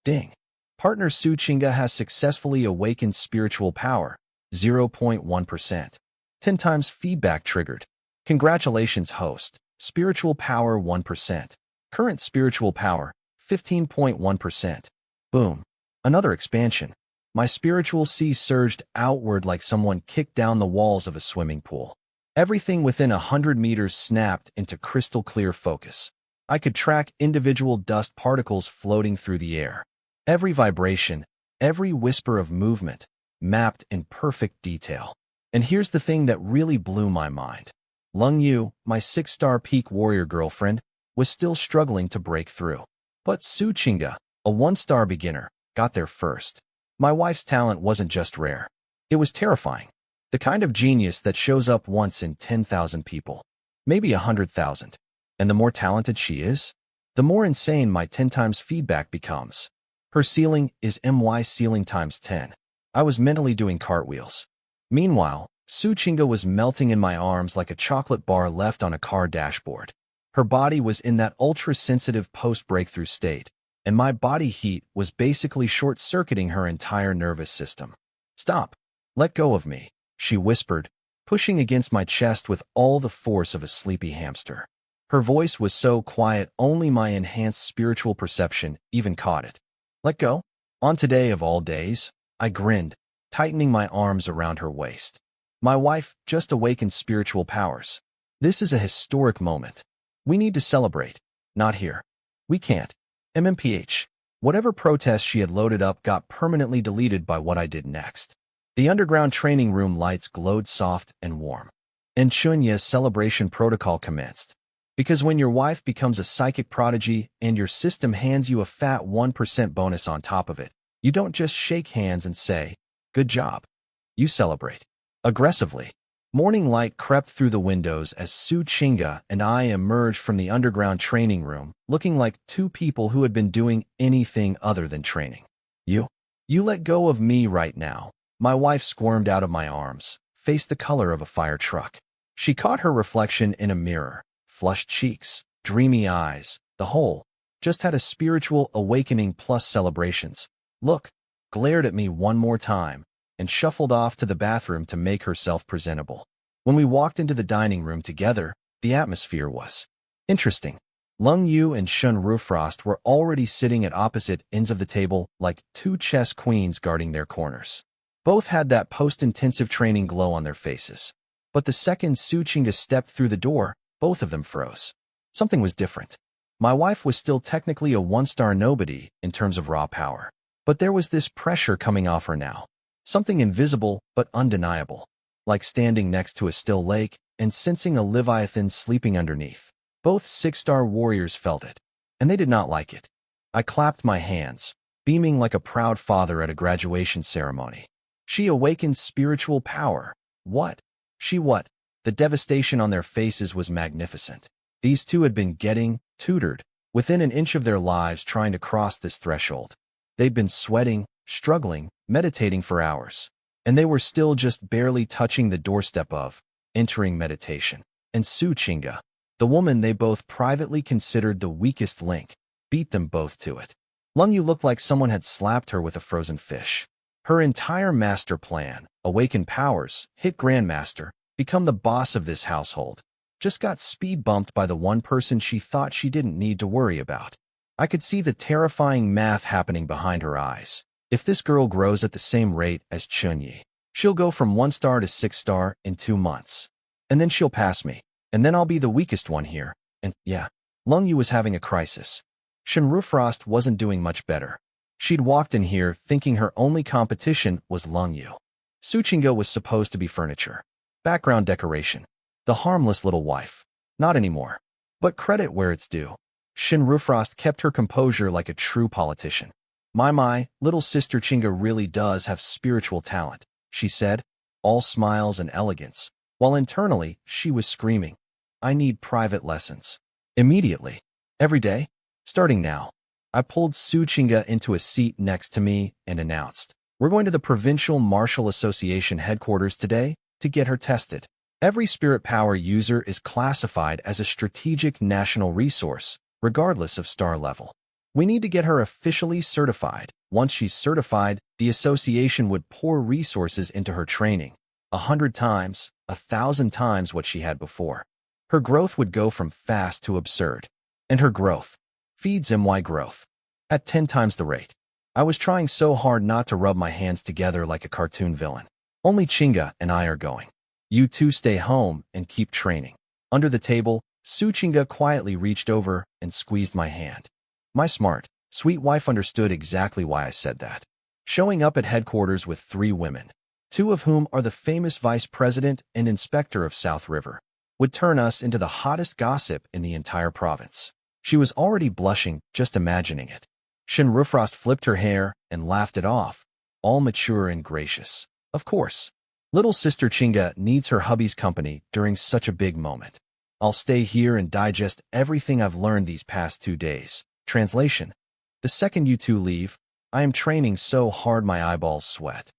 Ding. Partner Su Chinga has successfully awakened spiritual power, 0.1%. 10 times feedback triggered. Congratulations, host. Spiritual power 1%. Current spiritual power, 15.1%. Boom. Another expansion. My spiritual sea surged outward like someone kicked down the walls of a swimming pool. Everything within 100 meters snapped into crystal clear focus. I could track individual dust particles floating through the air. Every vibration, every whisper of movement, mapped in perfect detail. And here's the thing that really blew my mind. Lung Yu, my 6-star peak warrior girlfriend, was still struggling to break through. But Su Chinga, a 1-star beginner, got there first. My wife's talent wasn't just rare. It was terrifying. The kind of genius that shows up once in 10,000 people. Maybe 100,000. And the more talented she is, the more insane my 10 times feedback becomes. Her ceiling is my ceiling times 10. I was mentally doing cartwheels. Meanwhile, Su Chinga was melting in my arms like a chocolate bar left on a car dashboard. Her body was in that ultra-sensitive post-breakthrough state, and my body heat was basically short-circuiting her entire nervous system. Stop. Let go of me, she whispered, pushing against my chest with all the force of a sleepy hamster. Her voice was so quiet only my enhanced spiritual perception even caught it. Let go? On today of all days? I grinned, tightening my arms around her waist. My wife just awakened spiritual powers. This is a historic moment. We need to celebrate. Not here. We can't. MMPH. Whatever protest she had loaded up got permanently deleted by what I did next. The underground training room lights glowed soft and warm. And Chunya's celebration protocol commenced. Because when your wife becomes a psychic prodigy and your system hands you a fat 1% bonus on top of it, you don't just shake hands and say, "Good job." You celebrate. Aggressively. Morning light crept through the windows as Su Chinga and I emerged from the underground training room, looking like two people who had been doing anything other than training. You let go of me right now. My wife squirmed out of my arms, face the color of a fire truck. She caught her reflection in a mirror, flushed cheeks, dreamy eyes, the whole. Just had a spiritual awakening plus celebrations. Look, glared at me one more time, and shuffled off to the bathroom to make herself presentable. When we walked into the dining room together, the atmosphere was interesting. Lung Yu and Shun Rufrost were already sitting at opposite ends of the table like two chess queens guarding their corners. Both had that post-intensive training glow on their faces. But the second Su Chinga stepped through the door, both of them froze. Something was different. My wife was still technically a one-star nobody in terms of raw power. But there was this pressure coming off her now. Something invisible but undeniable. Like standing next to a still lake and sensing a leviathan sleeping underneath. Both six-star warriors felt it, and they did not like it. I clapped my hands, beaming like a proud father at a graduation ceremony. She awakened spiritual power. What? What? The devastation on their faces was magnificent. These two had been getting tutored within an inch of their lives trying to cross this threshold. They'd been sweating, struggling, meditating for hours, and they were still just barely touching the doorstep of entering meditation. And Su Chinga, the woman they both privately considered the weakest link, beat them both to it. Lung Yu looked like someone had slapped her with a frozen fish. Her entire master plan, awaken powers, hit grandmaster, become the boss of this household, just got speed bumped by the one person she thought she didn't need to worry about. I could see the terrifying math happening behind her eyes. If this girl grows at the same rate as Chunyi, she'll go from 1-star to 6-star in 2 months. And then she'll pass me. And then I'll be the weakest one here. And, yeah, Lung Yu was having a crisis. Shenrufrost wasn't doing much better. She'd walked in here thinking her only competition was Lung Yu. Su Chinga was supposed to be furniture. Background decoration. The harmless little wife. Not anymore. But credit where it's due. Shenrufrost kept her composure like a true politician. My, little sister Chinga really does have spiritual talent, she said, all smiles and elegance, while internally she was screaming, I need private lessons. Immediately. Every day. Starting now. I pulled Su Chinga into a seat next to me and announced, we're going to the Provincial Martial Association headquarters today to get her tested. Every spirit power user is classified as a strategic national resource, regardless of star level. We need to get her officially certified. Once she's certified, the association would pour resources into her training, 100 times, 1,000 times what she had before. Her growth would go from fast to absurd. And her growth feeds my growth at 10 times the rate. I was trying so hard not to rub my hands together like a cartoon villain. Only Chinga and I are going. You two stay home and keep training. Under the table, Su Chinga quietly reached over and squeezed my hand. My smart, sweet wife understood exactly why I said that. Showing up at headquarters with 3 women, 2 of whom are the famous vice president and inspector of South River, would turn us into the hottest gossip in the entire province. She was already blushing just imagining it. Shenrufrost flipped her hair and laughed it off, all mature and gracious. Of course. Little sister Chinga needs her hubby's company during such a big moment. I'll stay here and digest everything I've learned these past 2 days. Translation. The second you two leave, I am training so hard my eyeballs sweat.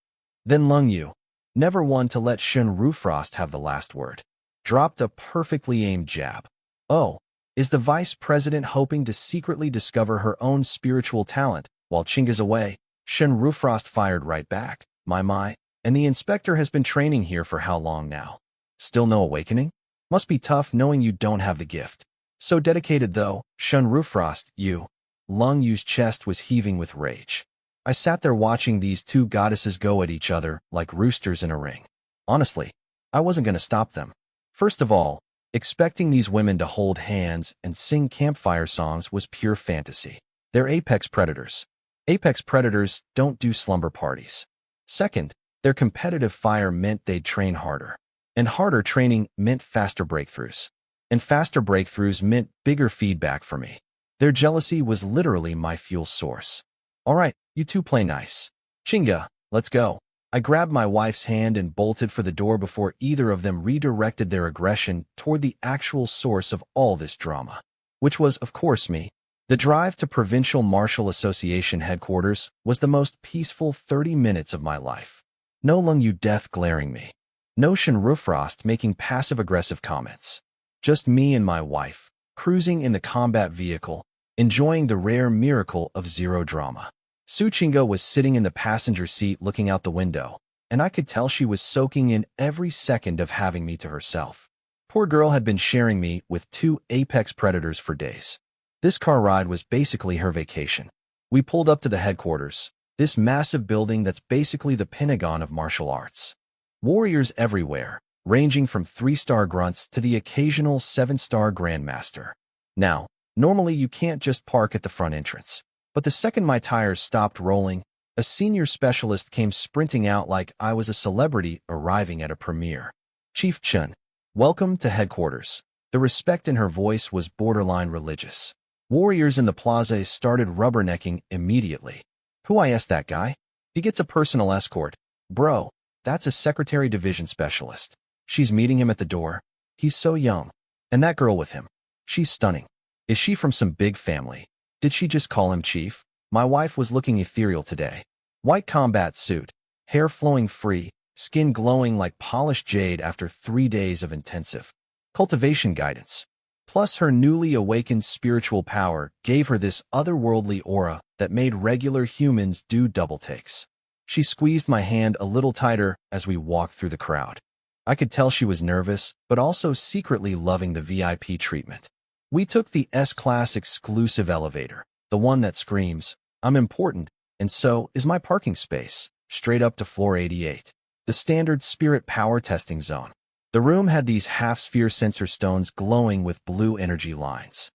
Then Lung Yu, never one to let Shenrufrost have the last word, dropped a perfectly aimed jab. Oh, is the vice president hoping to secretly discover her own spiritual talent while Chinga's away? Shenrufrost fired right back. My, and the inspector has been training here for how long now? Still no awakening? Must be tough knowing you don't have the gift. So dedicated though, Shenrufrost, you. Lung Yu's chest was heaving with rage. I sat there watching these 2 goddesses go at each other like roosters in a ring. Honestly, I wasn't going to stop them. First of all, expecting these women to hold hands and sing campfire songs was pure fantasy. They're apex predators. Apex predators don't do slumber parties. Second, their competitive fire meant they'd train harder. And harder training meant faster breakthroughs. And faster breakthroughs meant bigger feedback for me. Their jealousy was literally my fuel source. All right, you two play nice. Chinga, let's go. I grabbed my wife's hand and bolted for the door before either of them redirected their aggression toward the actual source of all this drama, which was, of course, me. The drive to Provincial Martial Association headquarters was the most peaceful 30 minutes of my life. No Lung Yu death glaring me. No Shenrufrost making passive-aggressive comments. Just me and my wife, cruising in the combat vehicle, enjoying the rare miracle of zero drama. Su Chinga was sitting in the passenger seat looking out the window, and I could tell she was soaking in every second of having me to herself. Poor girl had been sharing me with 2 apex predators for days. This car ride was basically her vacation. We pulled up to the headquarters, this massive building that's basically the Pentagon of martial arts. Warriors everywhere, ranging from 3-star grunts to the occasional 7-star grandmaster. Now, normally you can't just park at the front entrance. But the second my tires stopped rolling, a senior specialist came sprinting out like I was a celebrity arriving at a premiere. Chief Chun, welcome to headquarters. The respect in her voice was borderline religious. Warriors in the plaza started rubbernecking immediately. Who I asked that guy? He gets a personal escort. Bro, that's a secretary division specialist. She's meeting him at the door. He's so young. And that girl with him. She's stunning. Is she from some big family? Did she just call him chief? My wife was looking ethereal today. White combat suit, hair flowing free, skin glowing like polished jade after 3 days of intensive cultivation guidance. Plus her newly awakened spiritual power gave her this otherworldly aura that made regular humans do double takes. She squeezed my hand a little tighter as we walked through the crowd. I could tell she was nervous, but also secretly loving the VIP treatment. We took the S-Class exclusive elevator, the one that screams, I'm important, and so is my parking space, straight up to floor 88, the standard spirit power testing zone. The room had these half-sphere sensor stones glowing with blue energy lines.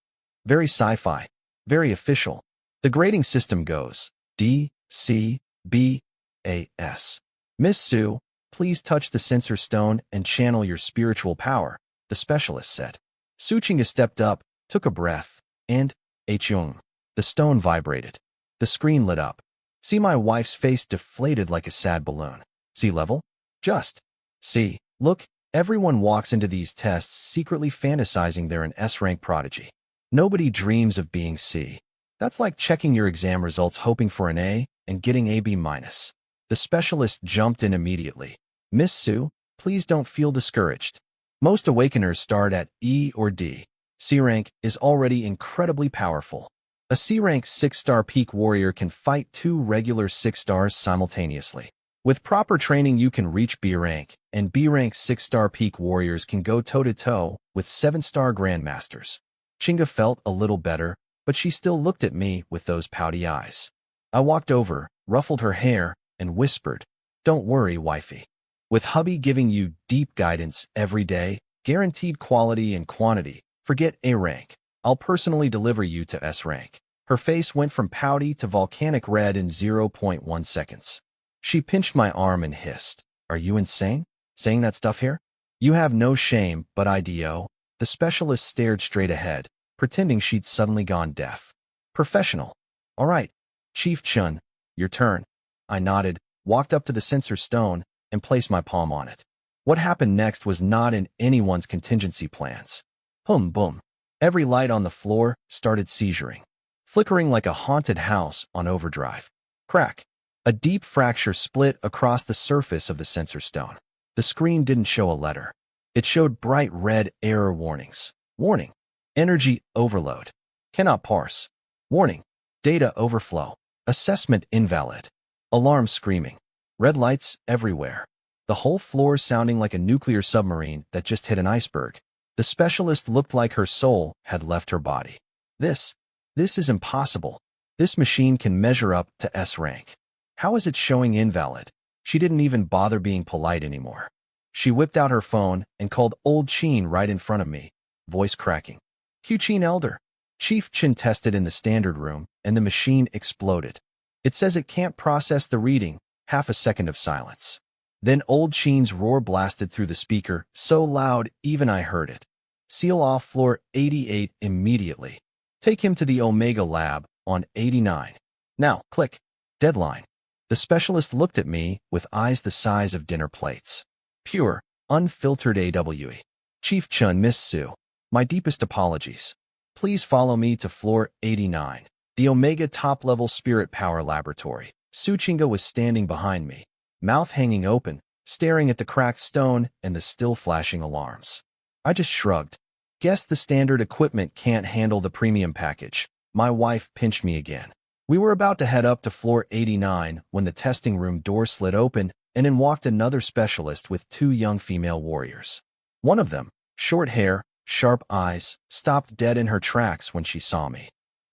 Very sci-fi, very official. The grading system goes D, C, B, A, S. Miss Sue, please touch the sensor stone and channel your spiritual power, the specialist said. Suchinga stepped up, took a breath, and, Chung. The stone vibrated. The screen lit up. See my wife's face deflated like a sad balloon. Sea level? Just. See, look, everyone walks into these tests secretly fantasizing they're an S-rank prodigy. Nobody dreams of being C. That's like checking your exam results hoping for an A and getting a B-. The specialist jumped in immediately. Miss Sue, please don't feel discouraged. Most awakeners start at E or D. C rank is already incredibly powerful. A C rank 6-star peak warrior can fight 2 regular 6 stars simultaneously. With proper training you can reach B rank, and B rank 6-star peak warriors can go toe-to-toe with 7-star grandmasters. Chinga felt a little better, but she still looked at me with those pouty eyes. I walked over, ruffled her hair, and whispered, Don't worry, wifey. With hubby giving you deep guidance every day, guaranteed quality and quantity, forget A rank. I'll personally deliver you to S rank. Her face went from pouty to volcanic red in 0.1 seconds. She pinched my arm and hissed, Are you insane? Saying that stuff here? You have no shame, but IDO. The specialist stared straight ahead, pretending she'd suddenly gone deaf. Professional. All right, Chief Chun, your turn. I nodded, walked up to the sensor stone, and placed my palm on it. What happened next was not in anyone's contingency plans. Boom. Every light on the floor started seizuring, flickering like a haunted house on overdrive. Crack. A deep fracture split across the surface of the sensor stone. The screen didn't show a letter. It showed bright red error warnings. Warning. Energy overload. Cannot parse. Warning. Data overflow. Assessment invalid. Alarm screaming. Red lights everywhere. The whole floor sounding like a nuclear submarine that just hit an iceberg. The specialist looked like her soul had left her body. This is impossible. This machine can measure up to S rank. How is it showing invalid? She didn't even bother being polite anymore. She whipped out her phone and called Old Chin right in front of me, voice cracking. Q Chin Elder. Chief Chin tested in the standard room, and the machine exploded. It says it can't process the reading. Half a second of silence. Then Old Chin's roar blasted through the speaker, so loud even I heard it. Seal off floor 88 immediately. Take him to the Omega lab on 89. Now, click. Deadline. The specialist looked at me with eyes the size of dinner plates. Pure, unfiltered AWE. Chief Chun, Miss Sue. My deepest apologies. Please follow me to floor 89, the Omega top-level spirit power laboratory. Suchinga was standing behind me, mouth hanging open, staring at the cracked stone and the still flashing alarms. I just shrugged. Guess the standard equipment can't handle the premium package. My wife pinched me again. We were about to head up to floor 89 when the testing room door slid open and in walked another specialist with 2 young female warriors. One of them, short hair, sharp eyes, stopped dead in her tracks when she saw me.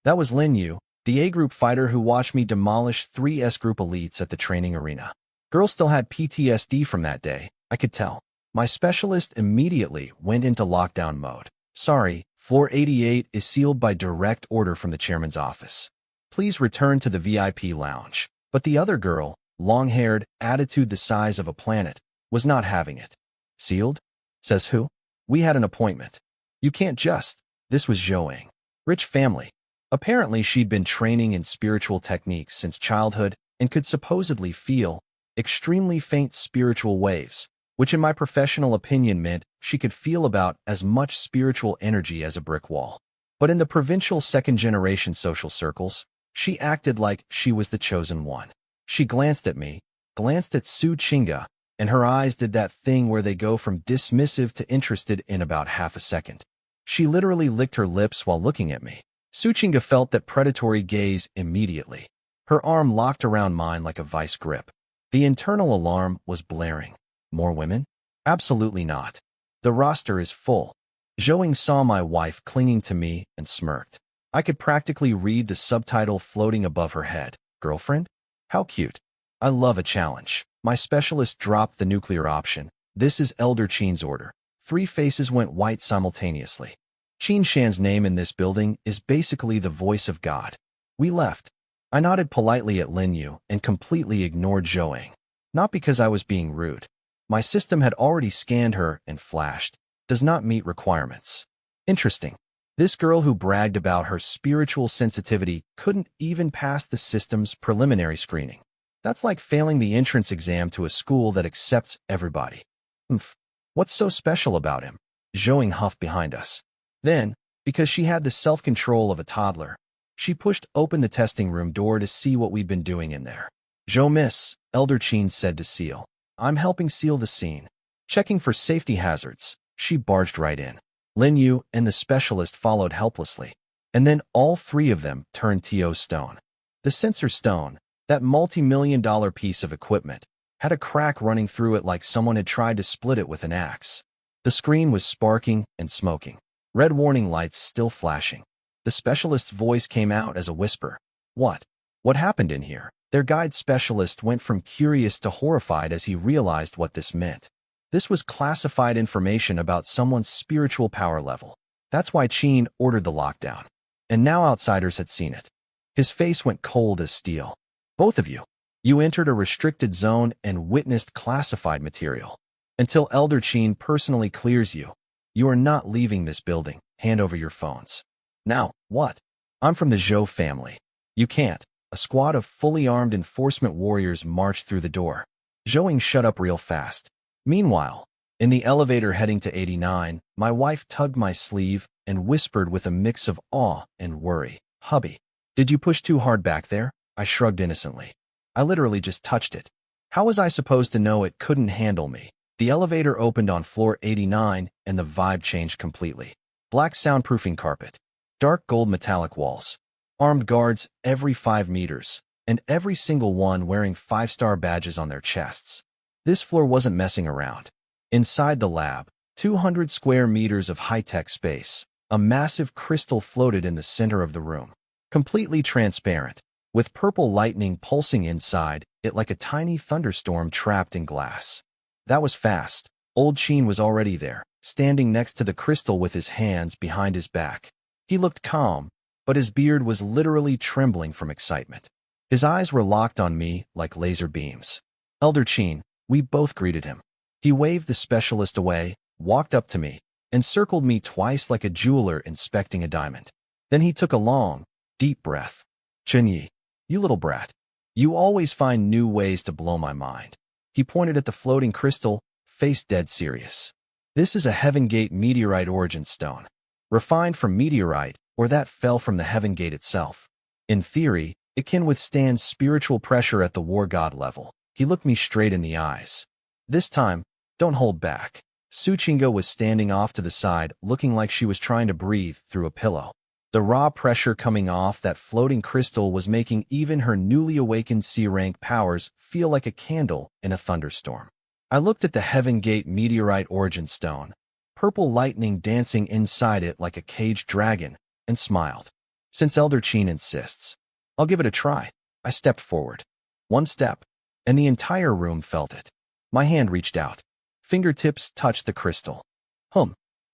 That was Lin Yu, the A-group fighter who watched me demolish 3 S-group elites at the training arena. Girl still had PTSD from that day, I could tell. My specialist immediately went into lockdown mode. Sorry, floor 88 is sealed by direct order from the chairman's office. Please return to the VIP lounge. But the other girl, long-haired, attitude the size of a planet, was not having it. Sealed? Says who? We had an appointment. You can't just. This was Zhouang. Rich family. Apparently she'd been training in spiritual techniques since childhood and could supposedly feel extremely faint spiritual waves, which in my professional opinion meant she could feel about as much spiritual energy as a brick wall. But in the provincial second-generation social circles, she acted like she was the chosen one. She glanced at me, glanced at Su Chinga, and her eyes did that thing where they go from dismissive to interested in about half a second. She literally licked her lips while looking at me. Su Chinga felt that predatory gaze immediately. Her arm locked around mine like a vice grip. The internal alarm was blaring. More women? Absolutely not. The roster is full. Zhouang saw my wife clinging to me and smirked. I could practically read the subtitle floating above her head. Girlfriend? How cute. I love a challenge. My specialist dropped the nuclear option. This is Elder Qin's order. 3 faces went white simultaneously. Qin Shan's name in this building is basically the voice of God. We left. I nodded politely at Lin Yu and completely ignored Zhouang. Not because I was being rude. My system had already scanned her and flashed. Does not meet requirements. Interesting. This girl who bragged about her spiritual sensitivity couldn't even pass the system's preliminary screening. That's like failing the entrance exam to a school that accepts everybody. What's so special about him? Zhouang huffed behind us. Then, because she had the self-control of a toddler, she pushed open the testing room door to see what we'd been doing in there. "Zhou miss," Elder Qin said to Seal. "I'm helping seal the scene. Checking for safety hazards." She barged right in. Lin Yu and the specialist followed helplessly. And then all 3 of them turned to stone. The sensor stone, that multi-million-dollar piece of equipment, had a crack running through it like someone had tried to split it with an axe. The screen was sparking and smoking. Red warning lights still flashing. The specialist's voice came out as a whisper. What? What happened in here? Their guide specialist went from curious to horrified as he realized what this meant. This was classified information about someone's spiritual power level. That's why Qin ordered the lockdown. And now outsiders had seen it. His face went cold as steel. Both of you. You entered a restricted zone and witnessed classified material. Until Elder Qin personally clears you, you are not leaving this building. Hand over your phones. Now, what? I'm from the Zhou family. You can't. A squad of fully armed enforcement warriors marched through the door. Zhouang shut up real fast. Meanwhile, in the elevator heading to 89, my wife tugged my sleeve and whispered with a mix of awe and worry. "Hubby, did you push too hard back there?" I shrugged innocently. I literally just touched it. How was I supposed to know it couldn't handle me? The elevator opened on floor 89 and the vibe changed completely. Black soundproofing carpet. Dark gold metallic walls. Armed guards every 5 meters, and every single one wearing 5-star badges on their chests. This floor wasn't messing around. Inside the lab, 200 square meters of high-tech space, a massive crystal floated in the center of the room. Completely transparent, with purple lightning pulsing inside it like a tiny thunderstorm trapped in glass. That was fast. Old Qin was already there, standing next to the crystal with his hands behind his back. He looked calm, but his beard was literally trembling from excitement. His eyes were locked on me like laser beams. Elder Qin, we both greeted him. He waved the specialist away, walked up to me, and circled me twice like a jeweler inspecting a diamond. Then he took a long, deep breath. "Chunyi, you little brat. You always find new ways to blow my mind." He pointed at the floating crystal, face dead serious. "This is a Heaven Gate meteorite origin stone. Refined from meteorite, or that fell from the Heaven Gate itself. In theory, it can withstand spiritual pressure at the war god level." He looked me straight in the eyes. "This time, don't hold back." Su Chinga was standing off to the side, looking like she was trying to breathe through a pillow. The raw pressure coming off that floating crystal was making even her newly awakened C-rank powers feel like a candle in a thunderstorm. I looked at the Heaven Gate meteorite origin stone, purple lightning dancing inside it like a caged dragon, and smiled. Since Elder Qin insists, I'll give it a try. I stepped forward. One step, and the entire room felt it. My hand reached out. Fingertips touched the crystal.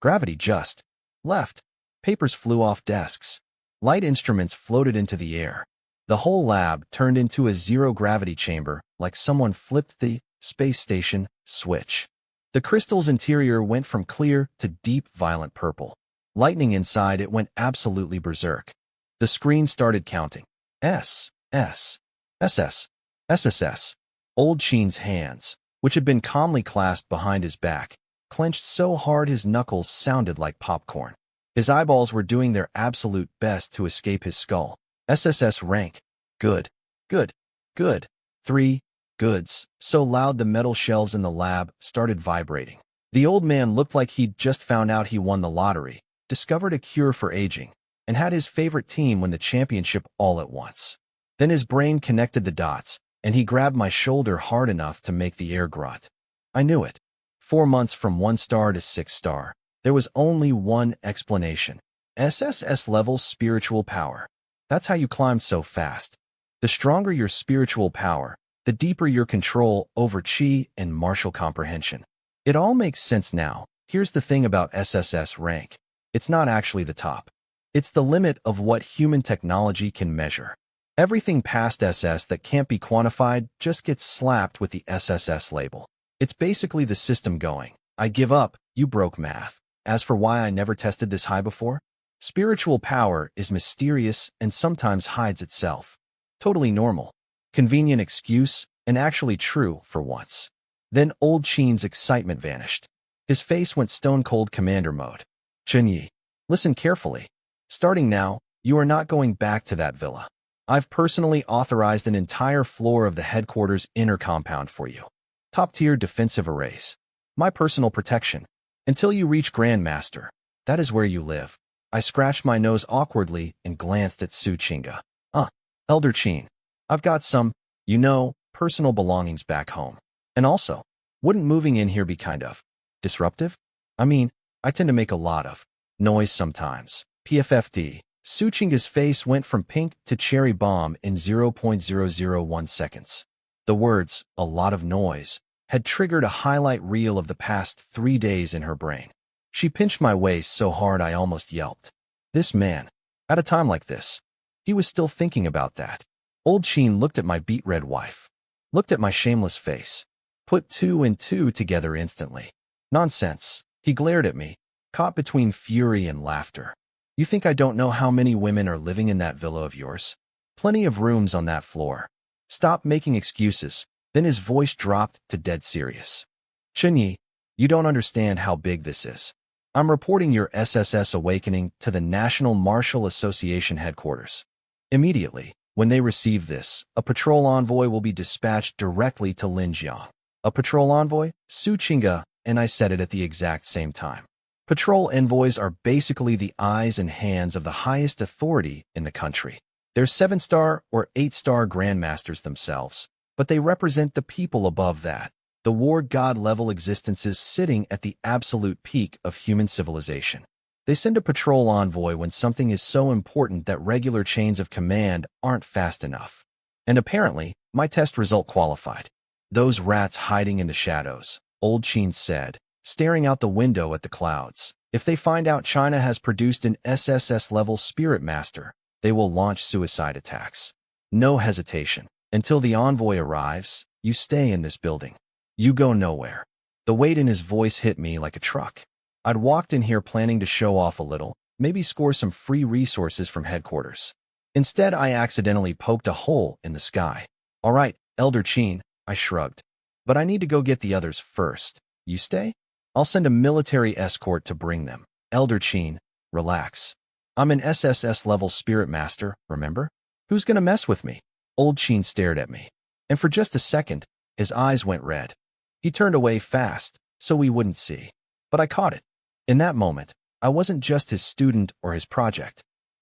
Gravity just left. Papers flew off desks. Light instruments floated into the air. The whole lab turned into a zero-gravity chamber, like someone flipped the space station switch. The crystal's interior went from clear to deep violet purple. Lightning inside it went absolutely berserk. The screen started counting. S, S, SS, SSS. Old Qin's hands, which had been calmly clasped behind his back, clenched so hard his knuckles sounded like popcorn. His eyeballs were doing their absolute best to escape his skull. SSS rank. Good. Good. Good. 3 goods. So loud the metal shelves in the lab started vibrating. The old man looked like he'd just found out he won the lottery, discovered a cure for aging, and had his favorite team win the championship all at once. Then his brain connected the dots, and he grabbed my shoulder hard enough to make the air grunt. I knew it. 4 months from 1 star to 6 star. There was only one explanation. SSS level spiritual power. That's how you climbed so fast. The stronger your spiritual power, the deeper your control over chi and martial comprehension. It all makes sense now. Here's the thing about SSS rank. It's not actually the top. It's the limit of what human technology can measure. Everything past SS that can't be quantified just gets slapped with the SSS label. It's basically the system going, I give up, you broke math. As for why I never tested this high before, spiritual power is mysterious and sometimes hides itself. Totally normal. Convenient excuse, and actually true for once. Then Old Qin's excitement vanished. His face went stone-cold commander mode. Chunyi, listen carefully. Starting now, you are not going back to that villa. I've personally authorized an entire floor of the headquarters inner compound for you. Top-tier defensive arrays. My personal protection. Until you reach Grandmaster, that is where you live. I scratched my nose awkwardly and glanced at Su Qinga. Elder Qin, I've got some, personal belongings back home. And also, wouldn't moving in here be kind of disruptive? I mean, I tend to make a lot of noise sometimes. PFFD. Su Qinga's face went from pink to cherry bomb in 0.001 seconds. The words, a lot of noise, had triggered a highlight reel of the past 3 days in her brain. She pinched my waist so hard I almost yelped. This man, at a time like this, he was still thinking about that. Old Qin looked at my beet-red wife, looked at my shameless face, put 2 and 2 together instantly. Nonsense. He glared at me, caught between fury and laughter. You think I don't know how many women are living in that villa of yours? Plenty of rooms on that floor. Stop making excuses. Then his voice dropped to dead serious. Chunyi, you don't understand how big this is. I'm reporting your SSS awakening to the National Martial Association headquarters. Immediately, when they receive this, a patrol envoy will be dispatched directly to Linjiang. A patrol envoy? Su Qinga and I said it at the exact same time. Patrol envoys are basically the eyes and hands of the highest authority in the country. They're 7-star or 8-star grandmasters themselves, but they represent the people above that, the war god-level existences sitting at the absolute peak of human civilization. They send a patrol envoy when something is so important that regular chains of command aren't fast enough. And apparently, my test result qualified. Those rats hiding in the shadows, Old Qin said, staring out the window at the clouds. If they find out China has produced an SSS-level spirit master, they will launch suicide attacks. No hesitation. Until the envoy arrives, you stay in this building. You go nowhere. The weight in his voice hit me like a truck. I'd walked in here planning to show off a little, maybe score some free resources from headquarters. Instead, I accidentally poked a hole in the sky. All right, Elder Qin, I shrugged. But I need to go get the others first. You stay? I'll send a military escort to bring them. Elder Qin, relax. I'm an SSS-level spirit master, remember? Who's gonna mess with me? Old Qin stared at me. And for just a second, his eyes went red. He turned away fast, so we wouldn't see. But I caught it. In that moment, I wasn't just his student or his project.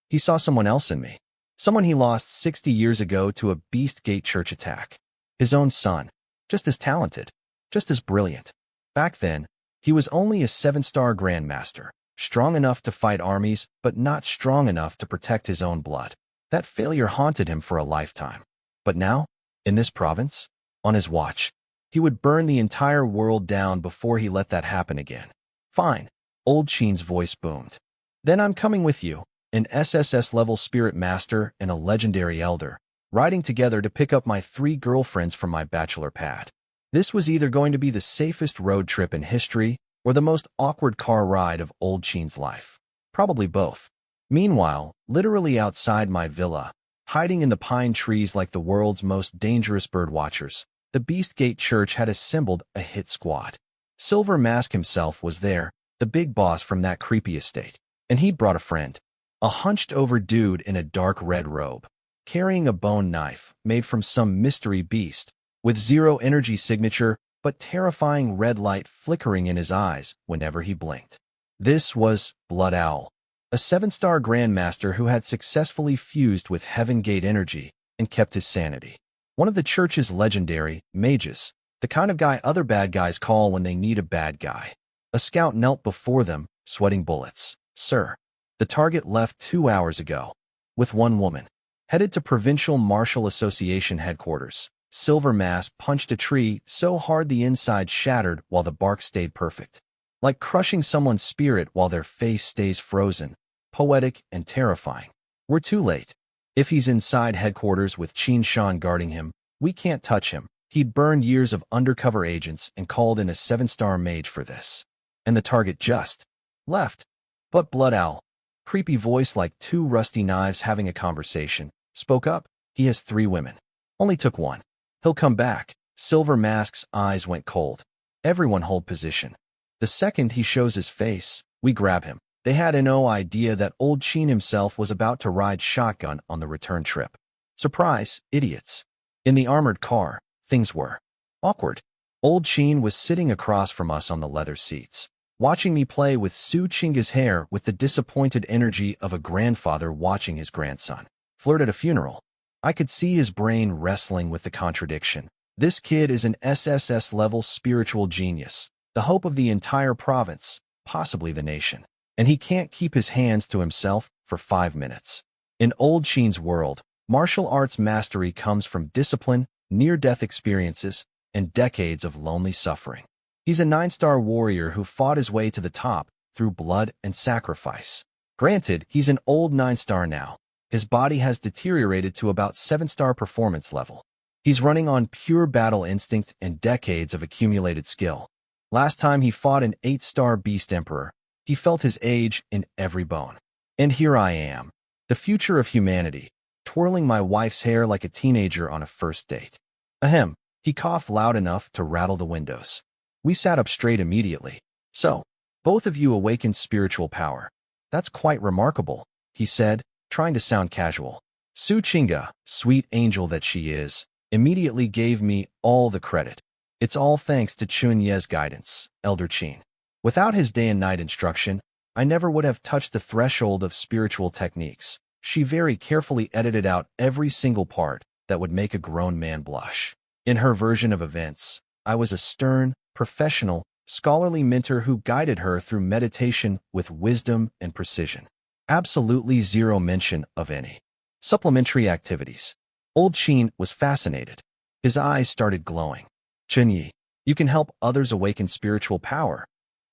He saw someone else in me. Someone he lost 60 years ago to a Beast Gate church attack. His own son. Just as talented. Just as brilliant. Back then, he was only a 7-star grandmaster. strong enough to fight armies, but not strong enough to protect his own blood. That failure haunted him for a lifetime. But now, in this province, on his watch, he would burn the entire world down before he let that happen again. Fine, old Sheen's voice boomed. Then I'm coming with you, an SSS-level spirit master and a legendary elder, riding together to pick up my 3 girlfriends from my bachelor pad. This was either going to be the safest road trip in history or the most awkward car ride of old Sheen's life. Probably both. Meanwhile, literally outside my villa, hiding in the pine trees like the world's most dangerous bird watchers, the Beastgate Church had assembled a hit squad. Silver Mask himself was there, the big boss from that creepy estate, and he'd brought a friend, a hunched-over dude in a dark red robe, carrying a bone knife made from some mystery beast, with 0 energy signature but terrifying red light flickering in his eyes whenever he blinked. This was Blood Owl, a 7-star grandmaster who had successfully fused with Heaven Gate energy and kept his sanity. One of the church's legendary mages, the kind of guy other bad guys call when they need a bad guy. A scout knelt before them, sweating bullets. Sir, the target left 2 hours ago, with 1 woman. Headed to Provincial Martial Association headquarters. Silver Mask punched a tree so hard the inside shattered while the bark stayed perfect. Like crushing someone's spirit while their face stays frozen. Poetic and terrifying. We're too late. If he's inside headquarters with Qin Shan guarding him, we can't touch him. He'd burned years of undercover agents and called in a 7-star mage for this. And the target just left. But Blood Owl, creepy voice like 2 rusty knives having a conversation, spoke up. He has 3 women. Only took 1. He'll come back. Silver Mask's eyes went cold. Everyone hold position. The second he shows his face, we grab him. They had no idea that old Qin himself was about to ride shotgun on the return trip. Surprise, idiots. In the armored car, things were awkward. Old Qin was sitting across from us on the leather seats, watching me play with Su Chinga's hair with the disappointed energy of a grandfather watching his grandson flirt at a funeral. I could see his brain wrestling with the contradiction. This kid is an SSS-level spiritual genius, the hope of the entire province, possibly the nation. And he can't keep his hands to himself for 5 minutes. In old Qin's world, martial arts mastery comes from discipline, near-death experiences, and decades of lonely suffering. He's a 9-star warrior who fought his way to the top through blood and sacrifice. Granted, he's an old 9-star now. His body has deteriorated to about 7-star performance level. He's running on pure battle instinct and decades of accumulated skill. Last time he fought an 8-star beast emperor, he felt his age in every bone. And here I am, the future of humanity, twirling my wife's hair like a teenager on a first date. Ahem, he coughed loud enough to rattle the windows. We sat up straight immediately. So, both of you awakened spiritual power. That's quite remarkable, he said, trying to sound casual. Su Chinga, sweet angel that she is, immediately gave me all the credit. It's all thanks to Chun Ye's guidance, Elder Qin. Without his day and night instruction, I never would have touched the threshold of spiritual techniques. She very carefully edited out every single part that would make a grown man blush. In her version of events, I was a stern, professional, scholarly mentor who guided her through meditation with wisdom and precision. Absolutely 0 mention of any supplementary activities. Old Qin was fascinated. His eyes started glowing. Chunyi, you can help others awaken spiritual power.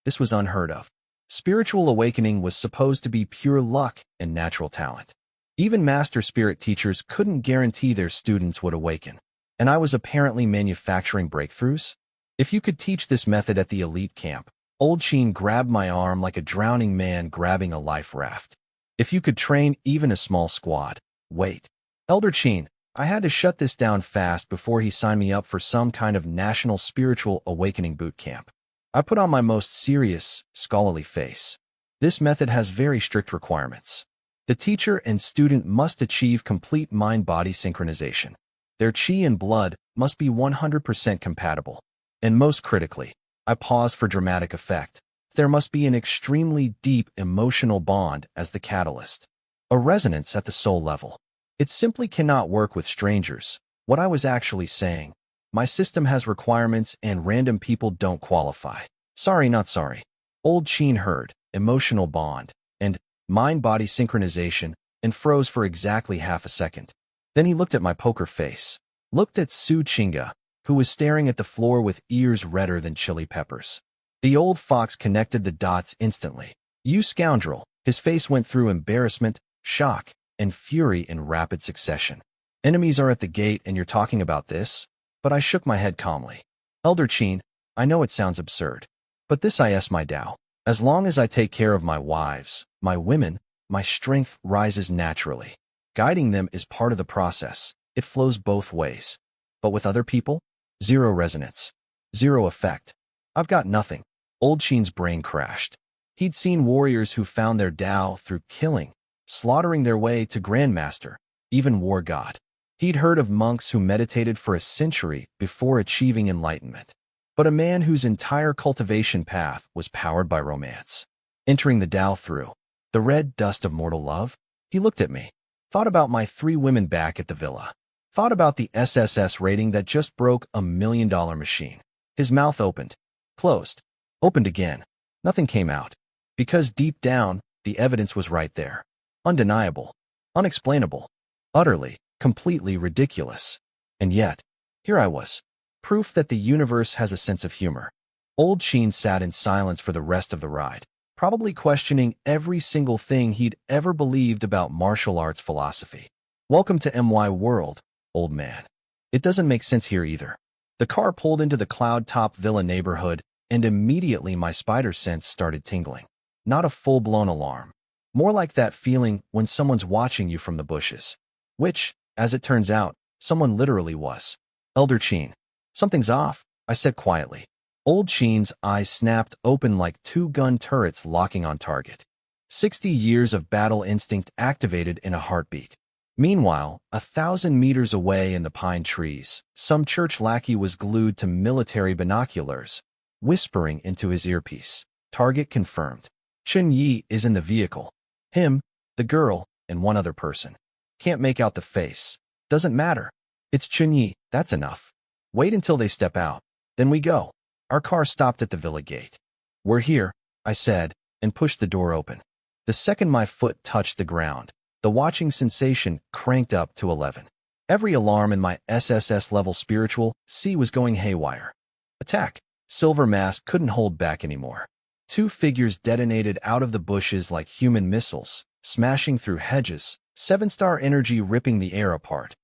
This was unheard of. Spiritual awakening was supposed to be pure luck and natural talent. Even master spirit teachers couldn't guarantee their students would awaken. And I was apparently manufacturing breakthroughs? If you could teach this method at the elite camp, Old Qin grabbed my arm like a drowning man grabbing a life raft. If you could train even a small squad. Wait. Elder Qin, I had to shut this down fast before he signed me up for some kind of national spiritual awakening boot camp. I put on my most serious, scholarly face. This method has very strict requirements. The teacher and student must achieve complete mind-body synchronization. Their qi and blood must be 100% compatible. And most critically, I paused for dramatic effect. There must be an extremely deep emotional bond as the catalyst. A resonance at the soul level. It simply cannot work with strangers. What I was actually saying. My system has requirements and random people don't qualify. Sorry, not sorry. Old Qin heard, emotional bond, and mind-body synchronization, and froze for exactly half a second. Then he looked at my poker face, looked at Su Chinga, who was staring at the floor with ears redder than chili peppers. The old fox connected the dots instantly. You scoundrel! His face went through embarrassment, shock, and fury in rapid succession. Enemies are at the gate and you're talking about this? But I shook my head calmly. Elder Qin, I know it sounds absurd, but this is my Tao. As long as I take care of my wives, my women, my strength rises naturally. Guiding them is part of the process. It flows both ways. But with other people? Zero resonance. Zero effect. I've got nothing. Old Qin's brain crashed. He'd seen warriors who found their Tao through killing, slaughtering their way to Grandmaster, even War God. He'd heard of monks who meditated for a century before achieving enlightenment. But a man whose entire cultivation path was powered by romance. Entering the Tao through the red dust of mortal love, he looked at me, thought about my 3 women back at the villa, thought about the SSS rating that just broke $1 million machine. His mouth opened, closed, opened again. Nothing came out. Because deep down, the evidence was right there. Undeniable, unexplainable, utterly, completely ridiculous. And yet, here I was, proof that the universe has a sense of humor. Old Qin sat in silence for the rest of the ride, probably questioning every single thing he'd ever believed about martial arts philosophy. Welcome to MY World, old man. It doesn't make sense here either. The car pulled into the cloud-top villa neighborhood, and immediately my spider sense started tingling. Not a full-blown alarm. More like that feeling when someone's watching you from the bushes. Which, as it turns out, someone literally was. Elder Qin. Something's off, I said quietly. Old Qin's eyes snapped open like 2 gun turrets locking on target. 60 years of battle instinct activated in a heartbeat. Meanwhile, 1,000 meters away in the pine trees, some church lackey was glued to military binoculars, whispering into his earpiece. Target confirmed. Chun Yi is in the vehicle. Him, the girl, and 1 other person. Can't make out the face. Doesn't matter. It's Chun Yi, that's enough. Wait until they step out. Then we go. Our car stopped at the villa gate. We're here, I said, and pushed the door open. The second my foot touched the ground, the watching sensation cranked up to 11. Every alarm in my SSS level spiritual C was going haywire. Attack. Silver Mask couldn't hold back anymore. 2 figures detonated out of the bushes like human missiles, smashing through hedges, 7-star energy ripping the air apart,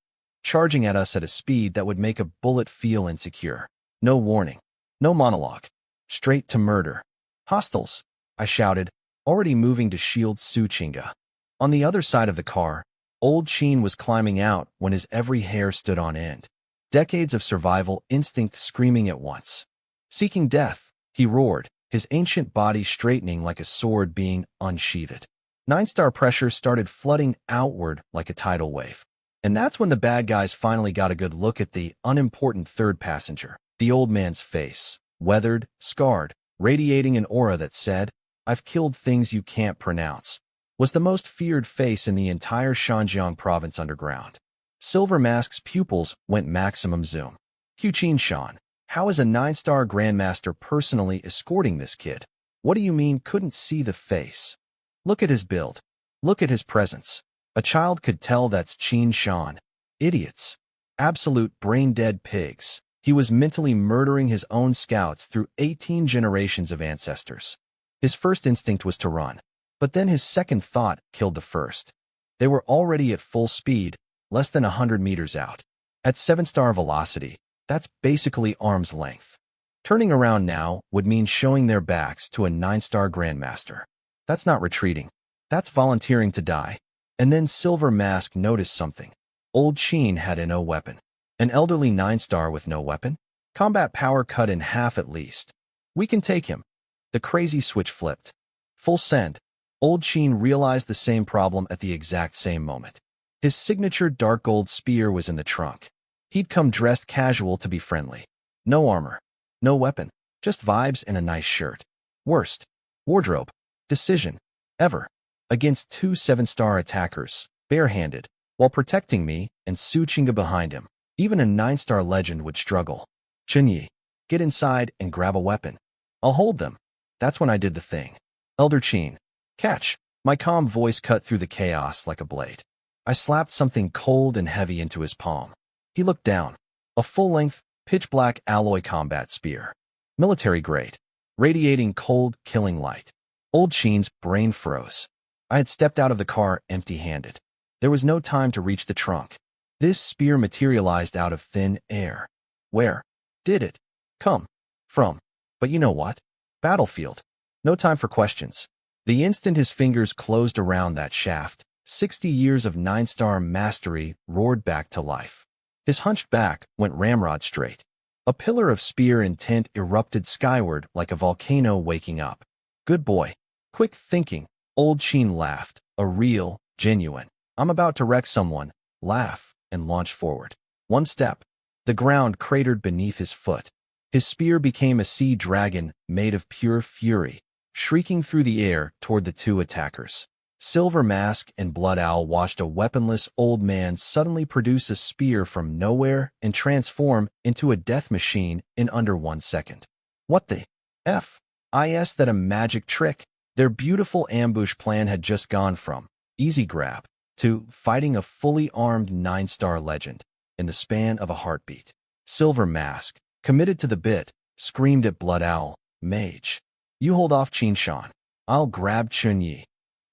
charging at us at a speed that would make a bullet feel insecure. No warning. No monologue. Straight to murder. Hostiles, I shouted, already moving to shield Su Chinga. On the other side of the car, Old Qin was climbing out when his every hair stood on end. Decades of survival instinct screaming at once. Seeking death, he roared, his ancient body straightening like a sword being unsheathed. 9-star pressure started flooding outward like a tidal wave. And that's when the bad guys finally got a good look at the unimportant third passenger. The old man's face, weathered, scarred, radiating an aura that said, "I've killed things you can't pronounce," was the most feared face in the entire Xinjiang province underground. Silver Mask's pupils went maximum zoom. Qin Shan, how is a 9-star Grandmaster personally escorting this kid? What do you mean couldn't see the face? Look at his build. Look at his presence. A child could tell that's Qin Shan. Idiots. Absolute brain-dead pigs. He was mentally murdering his own scouts through 18 generations of ancestors. His first instinct was to run, but then his second thought killed the first. They were already at full speed, less than 100 meters out. At 7-star velocity, that's basically arm's length. Turning around now would mean showing their backs to a 9-star Grandmaster. That's not retreating. That's volunteering to die. And then Silver Mask noticed something. Old Qin had no weapon. An elderly 9-star with no weapon? Combat power cut in half at least. We can take him. The crazy switch flipped. Full send. Old Qin realized the same problem at the exact same moment. His signature dark gold spear was in the trunk. He'd come dressed casual to be friendly. No armor. No weapon. Just vibes and a nice shirt. Worst. Wardrobe. Decision. Ever. Against 2 7-star attackers, barehanded, while protecting me and Su Chinga behind him. Even a 9-star legend would struggle. Chun Yi, get inside and grab a weapon. I'll hold them. That's when I did the thing. Elder Chin. Catch. My calm voice cut through the chaos like a blade. I slapped something cold and heavy into his palm. He looked down. A full-length, pitch-black alloy combat spear. Military grade. Radiating cold, killing light. Old Chin's brain froze. I had stepped out of the car empty-handed. There was no time to reach the trunk. This spear materialized out of thin air. Where did it come from? But you know what? Battlefield. No time for questions. The instant his fingers closed around that shaft, 60 years of 9-star mastery roared back to life. His hunched back went ramrod straight. A pillar of spear intent erupted skyward like a volcano waking up. Good boy. Quick thinking. Old Chin laughed. A real, genuine, I'm about to wreck someone, laugh, and launch forward. One step. The ground cratered beneath his foot. His spear became a sea dragon made of pure fury, shrieking through the air toward the two attackers. Silver Mask and Blood Owl watched a weaponless old man suddenly produce a spear from nowhere and transform into a death machine in under 1 second. What the F? Is that a magic trick? Their beautiful ambush plan had just gone from easy grab to fighting a fully armed 9-star legend in the span of a heartbeat. Silver Mask, committed to the bit, screamed at Blood Owl, Mage. You hold off Chin Shan. I'll grab Chun Yi.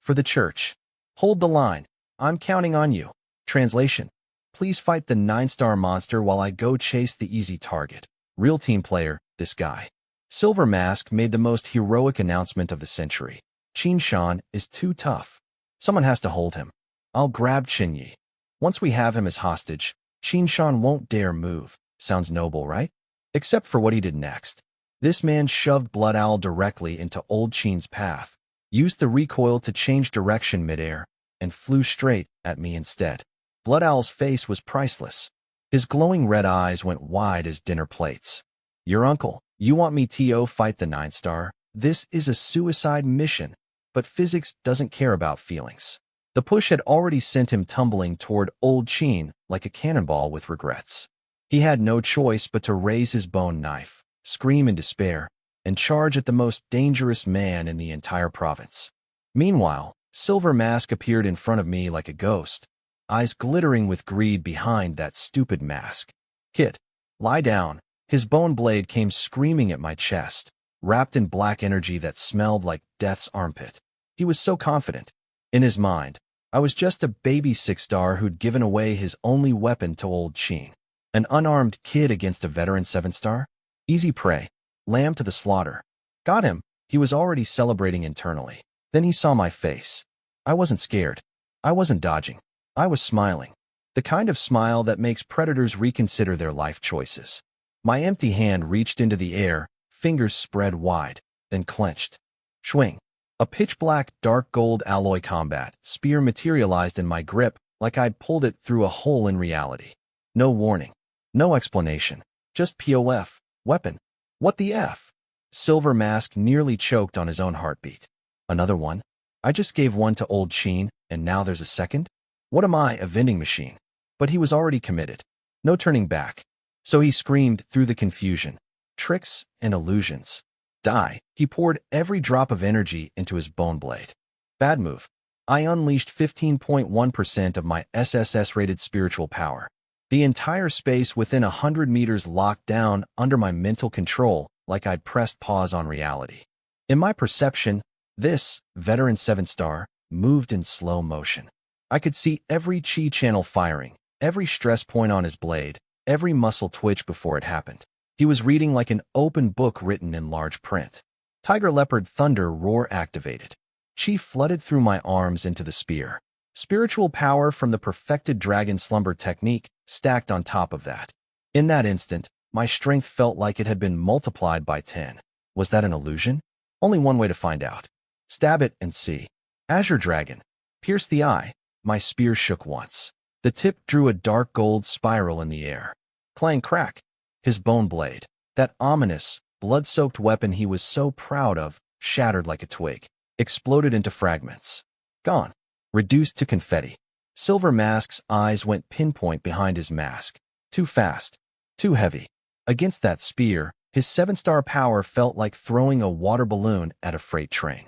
For the church. Hold the line. I'm counting on you. Translation. Please fight the 9-star monster while I go chase the easy target. Real team player, this guy. Silver Mask made the most heroic announcement of the century. Chin Shan is too tough. Someone has to hold him. I'll grab Chun Yi. Once we have him as hostage, Chin Shan won't dare move. Sounds noble, right? Except for what he did next. This man shoved Blood Owl directly into Old Chin's path, used the recoil to change direction midair, and flew straight at me instead. Blood Owl's face was priceless. His glowing red eyes went wide as dinner plates. Your uncle, you want me to fight the 9-star? This is a suicide mission, but physics doesn't care about feelings. The push had already sent him tumbling toward Old Chin like a cannonball with regrets. He had no choice but to raise his bone knife, scream in despair, and charge at the most dangerous man in the entire province. Meanwhile, Silver Mask appeared in front of me like a ghost, eyes glittering with greed behind that stupid mask. Kit, lie down. His bone blade came screaming at my chest, wrapped in black energy that smelled like death's armpit. He was so confident. In his mind, I was just a baby 6-star who'd given away his only weapon to Old Chin. An unarmed kid against a veteran 7-star? Easy prey. Lamb to the slaughter. Got him. He was already celebrating internally. Then he saw my face. I wasn't scared. I wasn't dodging. I was smiling. The kind of smile that makes predators reconsider their life choices. My empty hand reached into the air, fingers spread wide, then clenched. Swing. A pitch-black, dark gold alloy combat spear materialized in my grip like I'd pulled it through a hole in reality. No warning. No explanation. Just POF. Weapon. What the F? Silver Mask nearly choked on his own heartbeat. Another one? I just gave one to Old Chin, and now there's a second? What am I, a vending machine? But he was already committed. No turning back. So he screamed through the confusion. Tricks and illusions. Die. He poured every drop of energy into his bone blade. Bad move. I unleashed 15.1% of my SSS-rated spiritual power. The entire space within 100 meters locked down under my mental control like I'd pressed pause on reality. In my perception, this, veteran 7-star, moved in slow motion. I could see every chi channel firing, every stress point on his blade, every muscle twitch before it happened. He was reading like an open book written in large print. Tiger Leopard Thunder Roar activated. Chi flooded through my arms into the spear. Spiritual power from the perfected dragon slumber technique stacked on top of that. In that instant, my strength felt like it had been multiplied by 10. Was that an illusion? Only one way to find out. Stab it and see. Azure Dragon. Pierce the eye. My spear shook once. The tip drew a dark gold spiral in the air. Clang crack. His bone blade, that ominous, blood-soaked weapon he was so proud of, shattered like a twig, exploded into fragments. Gone. Reduced to confetti. Silver Mask's eyes went pinpoint behind his mask. Too fast. Too heavy. Against that spear, his 7-star power felt like throwing a water balloon at a freight train.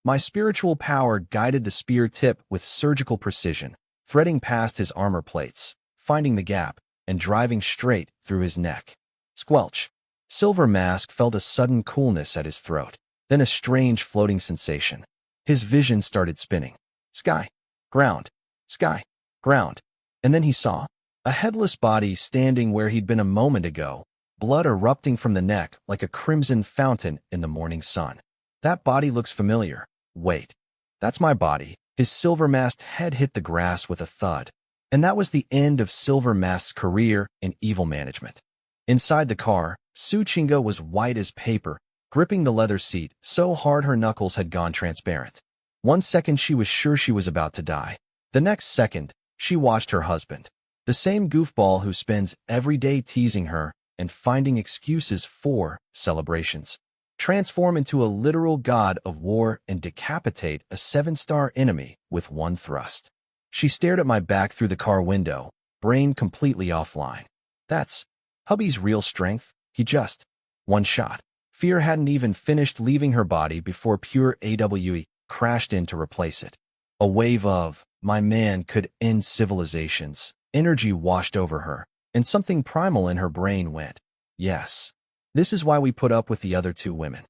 My spiritual power guided the spear tip with surgical precision, threading past his armor plates, finding the gap, and driving straight through his neck. Squelch. Silver Mask felt a sudden coolness at his throat, then a strange floating sensation. His vision started spinning. Sky. Ground. Sky. Ground. And then he saw a headless body standing where he'd been a moment ago, blood erupting from the neck like a crimson fountain in the morning sun. That body looks familiar. Wait. That's my body. His Silver Masked head hit the grass with a thud. And that was the end of Silver Mask's career in evil management. Inside the car, Su Chinga was white as paper, gripping the leather seat so hard her knuckles had gone transparent. 1 second she was sure she was about to die. The next second, she watched her husband, the same goofball who spends every day teasing her and finding excuses for celebrations, transform into a literal god of war and decapitate a 7-star enemy with one thrust. She stared at my back through the car window, brain completely offline. That's hubby's real strength. He just one shot. Fear hadn't even finished leaving her body before pure AWE crashed in to replace it. A wave of, my man could end civilizations. Energy washed over her, and something primal in her brain went, yes. This is why we put up with the other 2 women.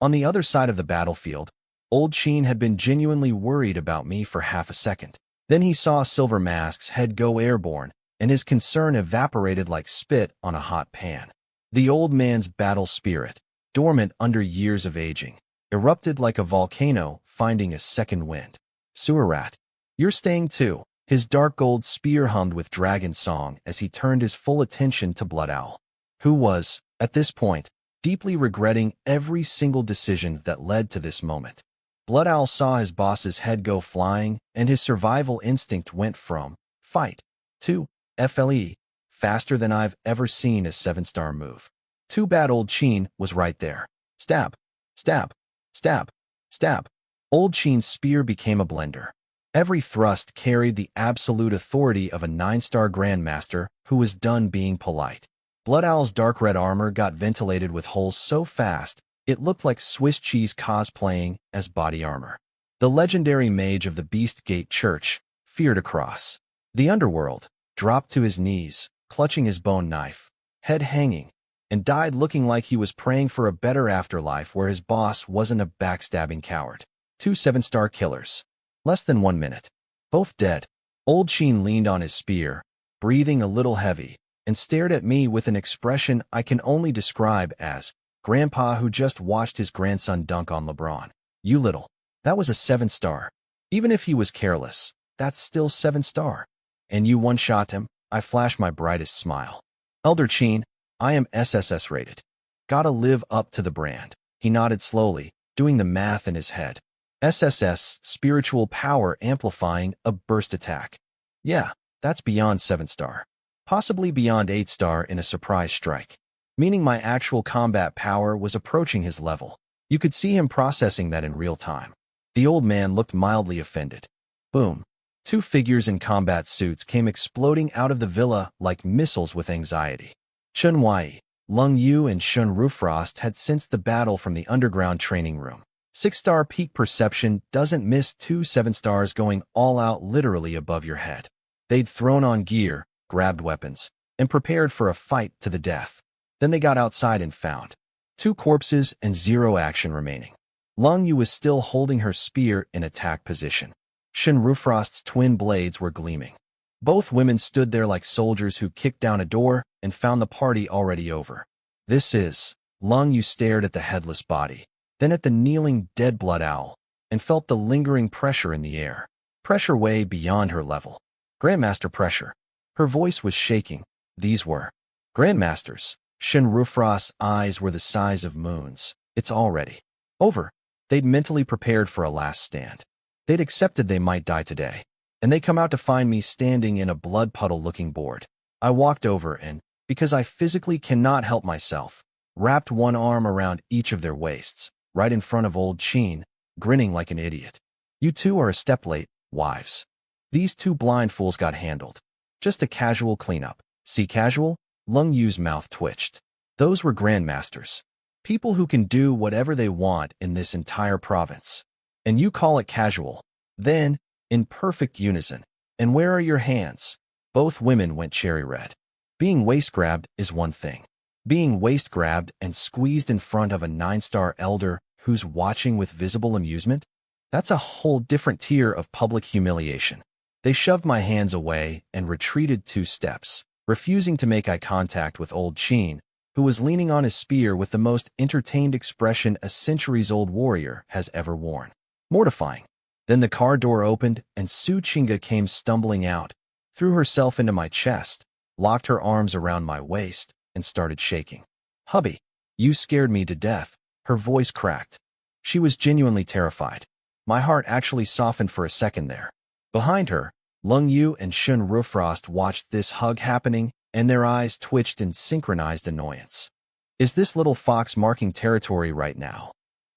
On the other side of the battlefield, old Sheen had been genuinely worried about me for half a second. Then he saw Silver Mask's head go airborne, and his concern evaporated like spit on a hot pan. The old man's battle spirit, dormant under years of aging, erupted like a volcano finding a second wind. Suarat, you're staying too. His dark gold spear hummed with dragon song as he turned his full attention to Blood Owl, who was, at this point, deeply regretting every single decision that led to this moment. Blood Owl saw his boss's head go flying, and his survival instinct went from fight to FLE, faster than I've ever seen a 7-star move. Too bad old Sheen was right there. Stab, stab, stab, stab. Old Sheen's spear became a blender. Every thrust carried the absolute authority of a 9-star grandmaster who was done being polite. Blood Owl's dark red armor got ventilated with holes so fast, it looked like Swiss cheese cosplaying as body armor. The legendary mage of the Beast Gate Church, feared across the underworld, dropped to his knees, clutching his bone knife, head hanging, and died looking like he was praying for a better afterlife where his boss wasn't a backstabbing coward. 2 7-star killers. Less than 1 minute. Both dead. Old Sheen leaned on his spear, breathing a little heavy, and stared at me with an expression I can only describe as Grandpa who just watched his grandson dunk on LeBron. You little. That was a 7-star. Even if he was careless, that's still 7-star. And you one-shot him? I flashed my brightest smile. Elder Sheen, I am SSS rated. Gotta live up to the brand. He nodded slowly, doing the math in his head. SSS, spiritual power amplifying a burst attack. Yeah, that's beyond 7-star. Possibly beyond 8-star in a surprise strike. Meaning my actual combat power was approaching his level. You could see him processing that in real time. The old man looked mildly offended. Boom. 2 figures in combat suits came exploding out of the villa like missiles with anxiety. Chun Wei, Lung Yu, and Shun Rufrost had sensed the battle from the underground training room. 6-star peak perception doesn't miss 2 7-stars going all out literally above your head. They'd thrown on gear, grabbed weapons, and prepared for a fight to the death. Then they got outside and found 2 corpses and 0 action remaining. Lung Yu was still holding her spear in attack position. Shun Rufrost's twin blades were gleaming. Both women stood there like soldiers who kicked down a door and found the party already over. This is. Lung Yu stared at the headless body, then at the kneeling dead Blood Owl, and felt the lingering pressure in the air. Pressure way beyond her level. Grandmaster pressure. Her voice was shaking. These were Grandmasters. Shun Rufrost's eyes were the size of moons. It's already over. They'd mentally prepared for a last stand. They'd accepted they might die today. And they come out to find me standing in a blood puddle-looking board. I walked over and, because I physically cannot help myself, wrapped one arm around each of their waists, right in front of old Sheen, grinning like an idiot. You 2 are a step late, wives. These 2 blind fools got handled. Just a casual cleanup. See casual? Lung Yu's mouth twitched. Those were grandmasters. People who can do whatever they want in this entire province. And you call it casual. Then, in perfect unison, and where are your hands? Both women went cherry red. Being waist-grabbed is one thing. Being waist-grabbed and squeezed in front of a 9-star elder who's watching with visible amusement? That's a whole different tier of public humiliation. They shoved my hands away and retreated 2 steps, refusing to make eye contact with old Chin, who was leaning on his spear with the most entertained expression a centuries-old warrior has ever worn. Mortifying. Then the car door opened and Su Chinga came stumbling out, threw herself into my chest, locked her arms around my waist, and started shaking. Hubby, you scared me to death. Her voice cracked. She was genuinely terrified. My heart actually softened for a second there. Behind her, Lung Yu and Shun Rufrost watched this hug happening, and their eyes twitched in synchronized annoyance. Is this little fox marking territory right now?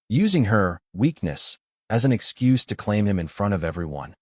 Using her weakness as an excuse to claim him in front of everyone.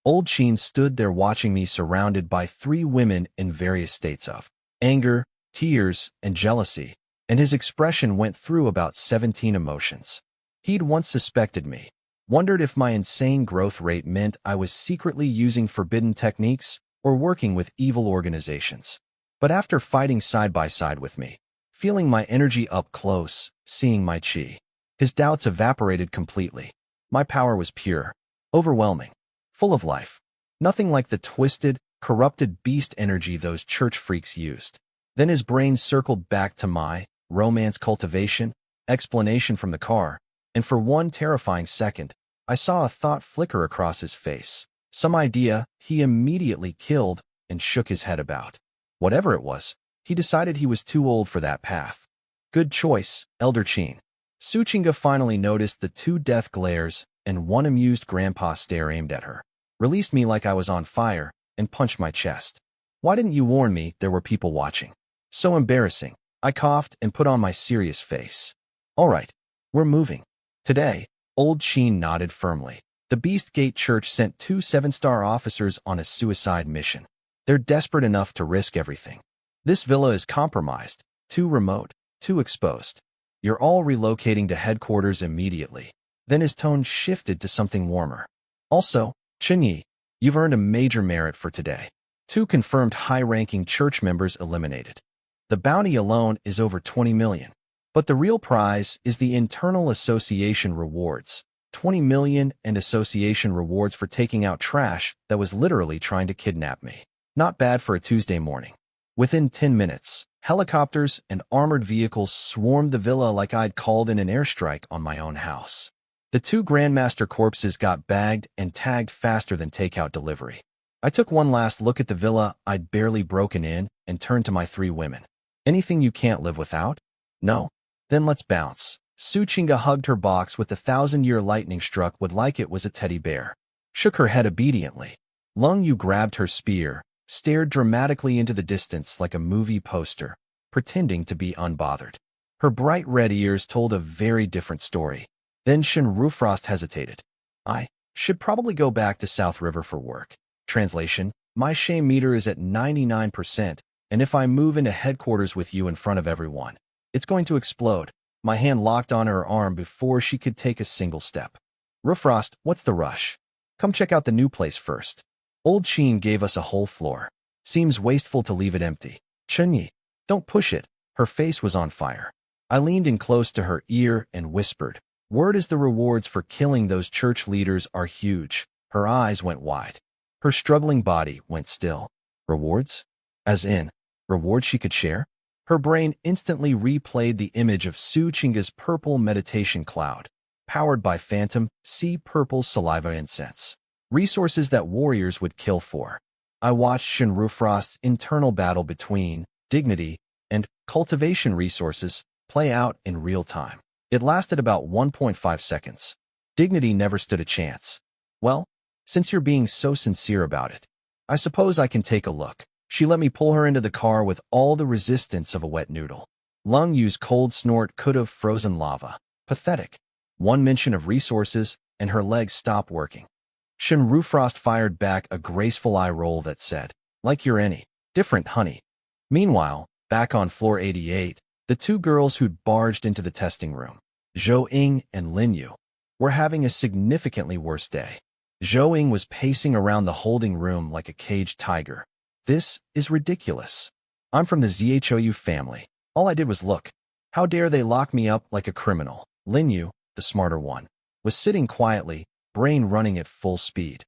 Old Chin stood there watching me surrounded by 3 women in various states of anger, tears, and jealousy, and his expression went through about 17 emotions. He'd once suspected me, wondered if my insane growth rate meant I was secretly using forbidden techniques or working with evil organizations. But after fighting side by side with me, feeling my energy up close, seeing my chi, his doubts evaporated completely. My power was pure, overwhelming, full of life. Nothing like the twisted, corrupted beast energy those church freaks used. Then his brain circled back to my romance cultivation explanation from the car, and for one terrifying second, I saw a thought flicker across his face. Some idea he immediately killed and shook his head about. Whatever it was, he decided he was too old for that path. Good choice, Elder Chin. Su Chinga finally noticed the 2 death glares and one amused grandpa stare aimed at her, released me like I was on fire, and punched my chest. Why didn't you warn me there were people watching? So embarrassing. I coughed and put on my serious face. All right, we're moving. Today, Old Chin nodded firmly. The Beast Gate Church sent 2 7-star officers on a suicide mission. They're desperate enough to risk everything. This villa is compromised, too remote, too exposed. You're all relocating to headquarters immediately. Then his tone shifted to something warmer. Also, Chinyi, you've earned a major merit for today. 2 confirmed high-ranking church members eliminated. The bounty alone is over 20 million. But the real prize is the internal association rewards. 20 million and association rewards for taking out trash that was literally trying to kidnap me. Not bad for a Tuesday morning. Within 10 minutes, helicopters and armored vehicles swarmed the villa like I'd called in an airstrike on my own house. The 2 Grandmaster corpses got bagged and tagged faster than takeout delivery. I took one last look at the villa I'd barely broken in and turned to my 3 women. Anything you can't live without? No? Then let's bounce. Su Chinga hugged her box with the 1,000-year lightning struck would like it was a teddy bear. Shook her head obediently. Lung Yu grabbed her spear, stared dramatically into the distance like a movie poster, pretending to be unbothered. Her bright red ears told a very different story. Then Shin Rufrost hesitated. I should probably go back to South River for work. Translation, my shame meter is at 99%, and if I move into headquarters with you in front of everyone, it's going to explode. My hand locked on her arm before she could take a single step. Rufrost, what's the rush? Come check out the new place first. Old Chin gave us a whole floor. Seems wasteful to leave it empty. Chunyi, don't push it. Her face was on fire. I leaned in close to her ear and whispered, word is the rewards for killing those church leaders are huge. Her eyes went wide. Her struggling body went still. Rewards? As in, rewards she could share? Her brain instantly replayed the image of Su Chinga's purple meditation cloud, powered by phantom, sea purple saliva incense. Resources that warriors would kill for. I watched Shin Rufrost's internal battle between dignity and cultivation resources play out in real time. It lasted about 1.5 seconds. Dignity never stood a chance. Well, since you're being so sincere about it, I suppose I can take a look. She let me pull her into the car with all the resistance of a wet noodle. Lung Yu's cold snort could have frozen lava. Pathetic. One mention of resources, and her legs stopped working. Shin Rufrost fired back a graceful eye roll that said, like you're any different, honey. Meanwhile, back on floor 88, the 2 girls who'd barged into the testing room, Zhou Ying and Lin Yu, were having a significantly worse day. Zhou Ying was pacing around the holding room like a caged tiger. This is ridiculous. I'm from the Zhou family. All I did was look. How dare they lock me up like a criminal? Lin Yu, the smarter one, was sitting quietly, brain running at full speed.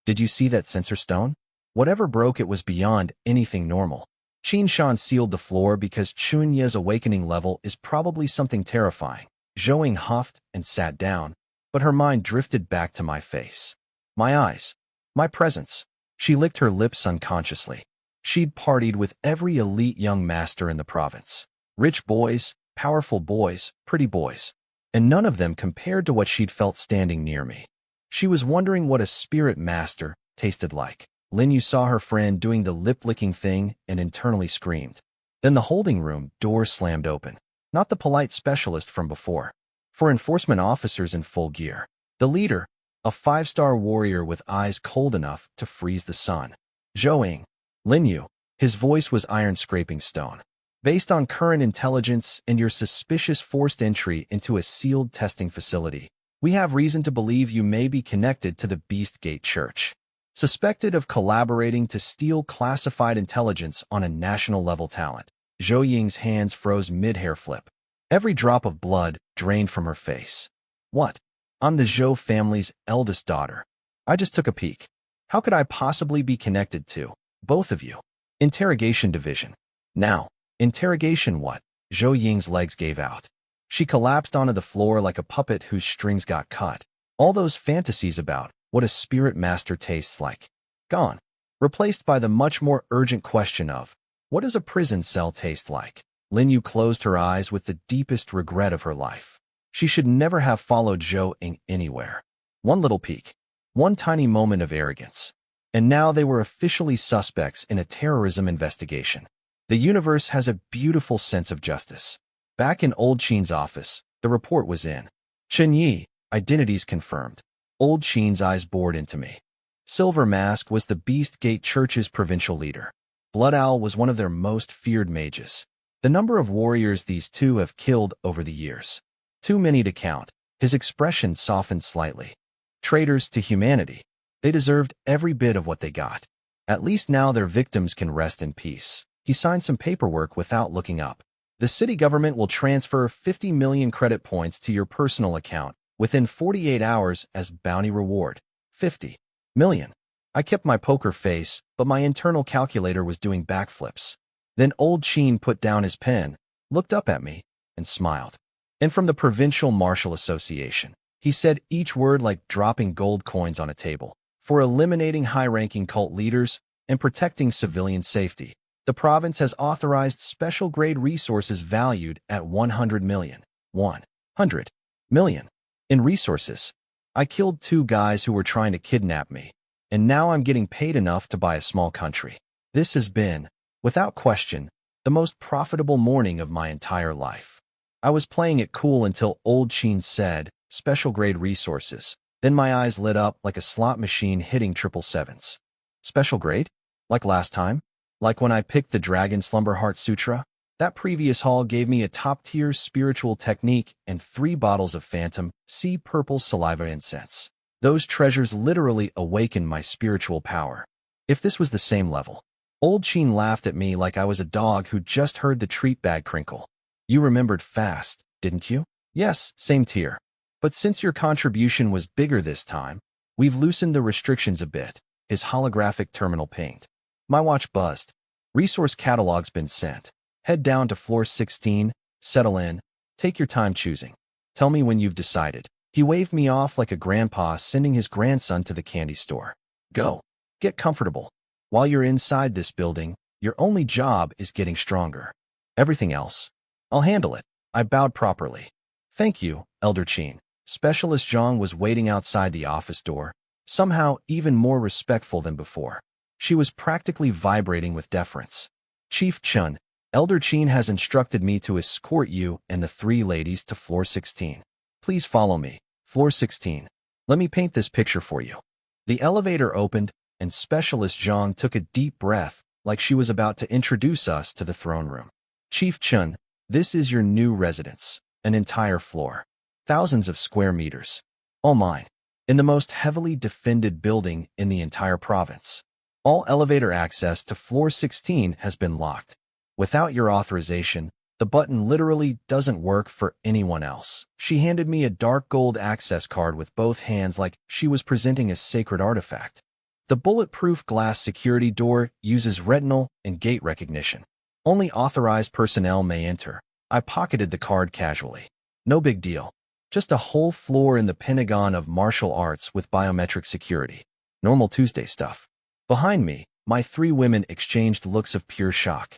Did you see that sensor stone? Whatever broke it was beyond anything normal. Qin Shan sealed the floor because Chunye's awakening level is probably something terrifying. Zhou Ying huffed and sat down, but her mind drifted back to my face. My eyes. My presence. She licked her lips unconsciously. She'd partied with every elite young master in the province. Rich boys, powerful boys, pretty boys. And none of them compared to what she'd felt standing near me. She was wondering what a spirit master tasted like. Lin Yu saw her friend doing the lip-licking thing and internally screamed. Then the holding room door slammed open. Not the polite specialist from before. For enforcement officers in full gear. The leader, a 5-star warrior with eyes cold enough to freeze the sun. Zhou Ying. Lin Yu. His voice was iron-scraping stone. Based on current intelligence and your suspicious forced entry into a sealed testing facility, we have reason to believe you may be connected to the Beast Gate Church. Suspected of collaborating to steal classified intelligence on a national-level talent. Zhou Ying's hands froze mid-hair flip. Every drop of blood drained from her face. What? I'm the Zhou family's eldest daughter. I just took a peek. How could I possibly be connected to both of you? Interrogation division. Now, interrogation what? Zhou Ying's legs gave out. She collapsed onto the floor like a puppet whose strings got cut. All those fantasies about what a spirit master tastes like. Gone. Replaced by the much more urgent question of, what does a prison cell taste like? Lin Yu closed her eyes with the deepest regret of her life. She should never have followed Zhou Ying anywhere. One little peek. One tiny moment of arrogance. And now they were officially suspects in a terrorism investigation. The universe has a beautiful sense of justice. Back in Old Qin's office, the report was in. Chen Yi, identities confirmed. Old Qin's eyes bored into me. Silver Mask was the Beast Gate Church's provincial leader. Blood Owl was one of their most feared mages. The number of warriors these two have killed over the years. Too many to count. His expression softened slightly. Traitors to humanity. They deserved every bit of what they got. At least now their victims can rest in peace. He signed some paperwork without looking up. The city government will transfer 50 million credit points to your personal account within 48 hours as bounty reward. 50 million. I kept my poker face, but my internal calculator was doing backflips. Then Old Qin put down his pen, looked up at me, and smiled. And from the Provincial Martial Association, he said each word like dropping gold coins on a table. For eliminating high-ranking cult leaders and protecting civilian safety, the province has authorized special-grade resources valued at 100 million. 100 million. In resources. I killed 2 guys who were trying to kidnap me, and now I'm getting paid enough to buy a small country. This has been, without question, the most profitable morning of my entire life. I was playing it cool until Old Qin said, special grade resources. Then my eyes lit up like a slot machine hitting 777s. Special grade? Like last time? Like when I picked the Dragon Slumber Heart Sutra? That previous haul gave me a top-tier spiritual technique and 3 bottles of Phantom, sea purple saliva incense. Those treasures literally awakened my spiritual power. If this was the same level. Old Qin laughed at me like I was a dog who just heard the treat bag crinkle. You remembered fast, didn't you? Yes, same tier. But since your contribution was bigger this time, we've loosened the restrictions a bit. His holographic terminal pinged. My watch buzzed. Resource catalog's been sent. Head down to floor 16, settle in, take your time choosing. Tell me when you've decided. He waved me off like a grandpa sending his grandson to the candy store. Go. Get comfortable. While you're inside this building, your only job is getting stronger. Everything else, I'll handle it. I bowed properly. Thank you, Elder Qin. Specialist Zhang was waiting outside the office door, somehow even more respectful than before. She was practically vibrating with deference. Chief Chun, Elder Qin has instructed me to escort you and the 3 ladies to floor 16. Please follow me. Floor 16. Let me paint this picture for you. The elevator opened, and Specialist Zhang took a deep breath, like she was about to introduce us to the throne room. Chief Chun, this is your new residence, an entire floor. thousands of square meters. All mine. In the most heavily defended building in the entire province. All elevator access to floor 16 has been locked. Without your authorization, the button literally doesn't work for anyone else. She handed me a dark gold access card with both hands like she was presenting a sacred artifact. The bulletproof glass security door uses retinal and gait recognition. Only authorized personnel may enter. I pocketed the card casually. No big deal. Just a whole floor in the Pentagon of martial arts with biometric security. Normal Tuesday stuff. Behind me, my 3 women exchanged looks of pure shock.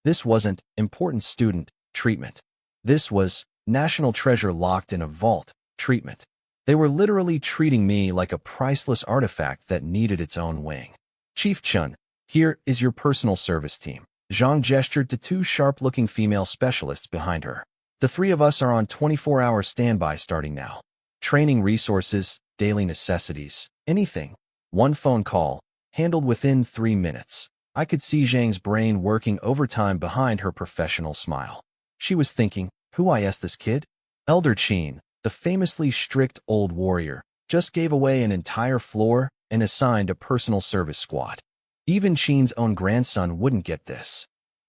This wasn't important student treatment. This was national treasure locked in a vault treatment. They were literally treating me like a priceless artifact that needed its own wing. Chief Chun, here is your personal service team. Zhang gestured to 2 sharp-looking female specialists behind her. The 3 of us are on 24-hour standby starting now. Training resources, daily necessities, anything. 1 phone call, handled within 3 minutes. I could see Zhang's brain working overtime behind her professional smile. She was thinking, who is this kid? Elder Qin, the famously strict old warrior, just gave away an entire floor and assigned a personal service squad. Even Qin's own grandson wouldn't get this.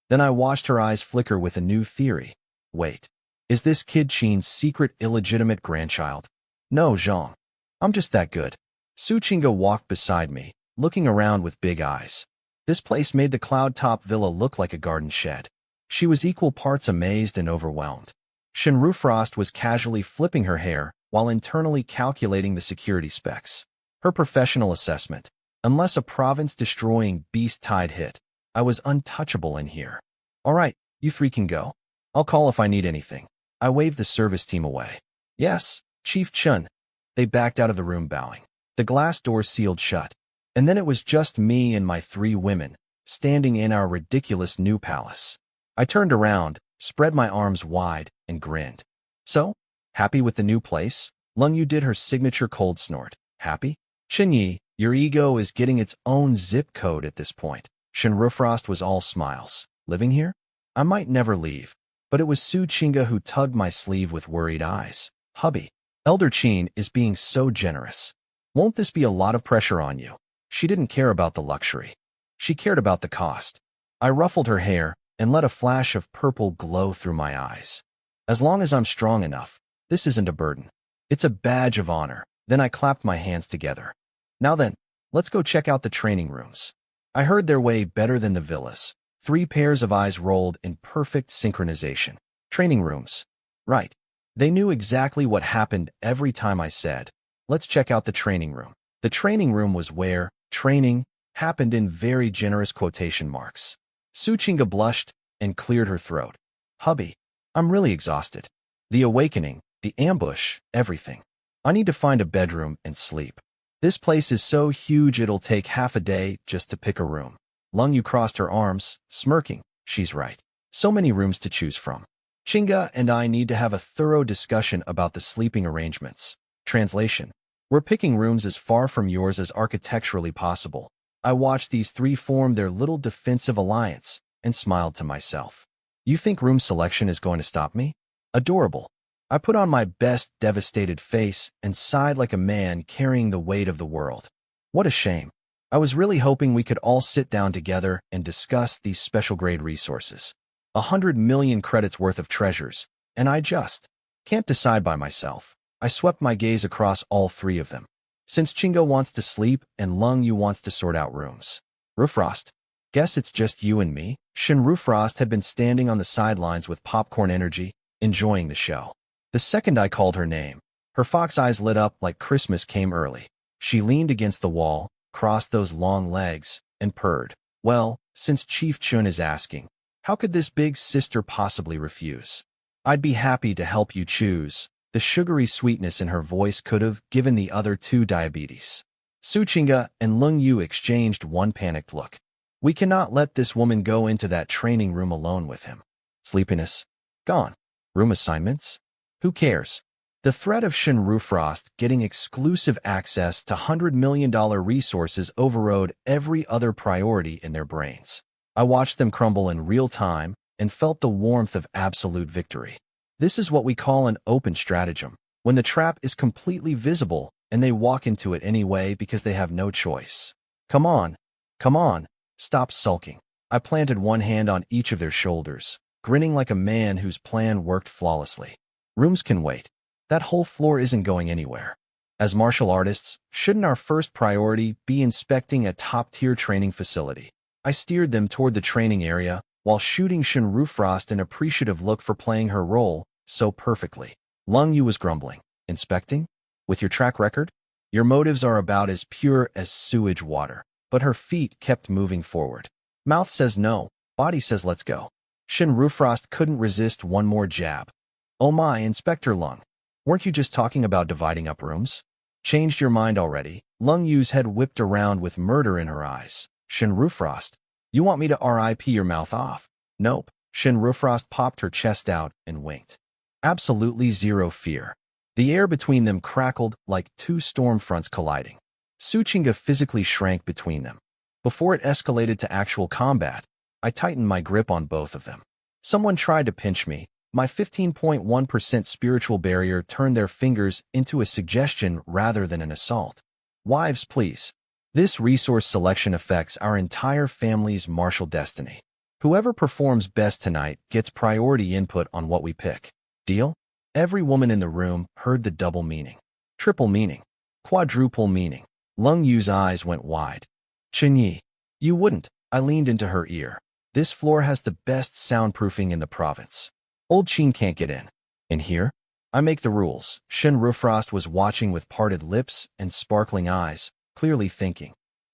Then I watched her eyes flicker with a new theory. Wait, is this kid Qin's secret illegitimate grandchild? No, Zhang. I'm just that good. Su Qingge walked beside me, looking around with big eyes. This place made the cloud-top villa look like a garden shed. She was equal parts amazed and overwhelmed. Shenru Frost was casually flipping her hair while internally calculating the security specs. Her professional assessment. Unless a province-destroying beast tide hit, I was untouchable in here. All right, you 3 can go. I'll call if I need anything. I waved the service team away. Yes, Chief Chun. They backed out of the room bowing. The glass door sealed shut. And then it was just me and my 3 women, standing in our ridiculous new palace. I turned around, spread my arms wide, and grinned. So, happy with the new place? Lung Yu did her signature cold snort. Happy? Chen Yi, your ego is getting its own zip code at this point. Shenru Frost was all smiles. Living here? I might never leave. But it was Su Qingge who tugged my sleeve with worried eyes. Hubby, Elder Qin is being so generous. Won't this be a lot of pressure on you? She didn't care about the luxury. She cared about the cost. I ruffled her hair and let a flash of purple glow through my eyes. As long as I'm strong enough, this isn't a burden. It's a badge of honor. Then I clapped my hands together. Now then, let's go check out the training rooms. I heard their way better than the villas. 3 pairs of eyes rolled in perfect synchronization. Training rooms. Right. They knew exactly what happened every time I said, let's check out the training room. The training room was where training happened in very generous quotation marks. Su Qingge blushed and cleared her throat. Hubby, I'm really exhausted. The awakening, the ambush, everything. I need to find a bedroom and sleep. This place is so huge it'll take half a day just to pick a room. Lung Yu crossed her arms, smirking. She's right. So many rooms to choose from. Qingge and I need to have a thorough discussion about the sleeping arrangements. Translation. We're picking rooms as far from yours as architecturally possible. I watched these 3 form their little defensive alliance and smiled to myself. You think room selection is going to stop me? Adorable. I put on my best devastated face and sighed like a man carrying the weight of the world. What a shame. I was really hoping we could all sit down together and discuss these special grade resources. 100 million credits worth of treasures, and I just can't decide by myself. I swept my gaze across all 3 of them. Since Qingge wants to sleep and Lung Yu wants to sort out rooms. Rufrost, guess it's just you and me? Shenru Frost had been standing on the sidelines with popcorn energy, enjoying the show. The second I called her name, her fox eyes lit up like Christmas came early. She leaned against the wall, crossed those long legs, and purred. Well, since Chief Chun is asking, how could this big sister possibly refuse? I'd be happy to help you choose. The sugary sweetness in her voice could have given the other 2 diabetes. Su Qingge and Lung Yu exchanged one panicked look. We cannot let this woman go into that training room alone with him. Sleepiness? Gone. Room assignments? Who cares? The threat of Shenru Frost getting exclusive access to $100 million resources overrode every other priority in their brains. I watched them crumble in real time and felt the warmth of absolute victory. This is what we call an open stratagem. when the trap is completely visible and they walk into it anyway because they have no choice. Come on, come on, stop sulking. I planted one hand on each of their shoulders, grinning like a man whose plan worked flawlessly. Rooms can wait. That whole floor isn't going anywhere. As martial artists, shouldn't our first priority be inspecting a top-tier training facility? I steered them toward the training area while shooting Shen Rufrost an appreciative look for playing her role so perfectly. Lung Yu was grumbling. Inspecting? With your track record? Your motives are about as pure as sewage water. But her feet kept moving forward. Mouth says no, body says let's go. Shen Rufrost couldn't resist one more jab. Oh my, Inspector Lung. Weren't you just talking about dividing up rooms? Changed your mind already? Lung Yu's head whipped around with murder in her eyes. Shen Rufrost, you want me to RIP your mouth off? Nope. Shen Rufrost popped her chest out and winked. Absolutely zero fear. The air between them crackled like two storm fronts colliding. Su Chinga physically shrank between them. Before it escalated to actual combat, I tightened my grip on both of them. Someone tried to pinch me. My 15.1% spiritual barrier turned their fingers into a suggestion rather than an assault. Wives, please. This resource selection affects our entire family's martial destiny. Whoever performs best tonight gets priority input on what we pick. Deal? Every woman in the room heard the double meaning. Triple meaning. Quadruple meaning. Lung Yu's eyes went wide. Chinyi, you wouldn't. I leaned into her ear. This floor has the best soundproofing in the province. Old Qin can't get in. In here? I make the rules. Shen Rufrost was watching with parted lips and sparkling eyes, clearly thinking.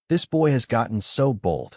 This boy has gotten so bold.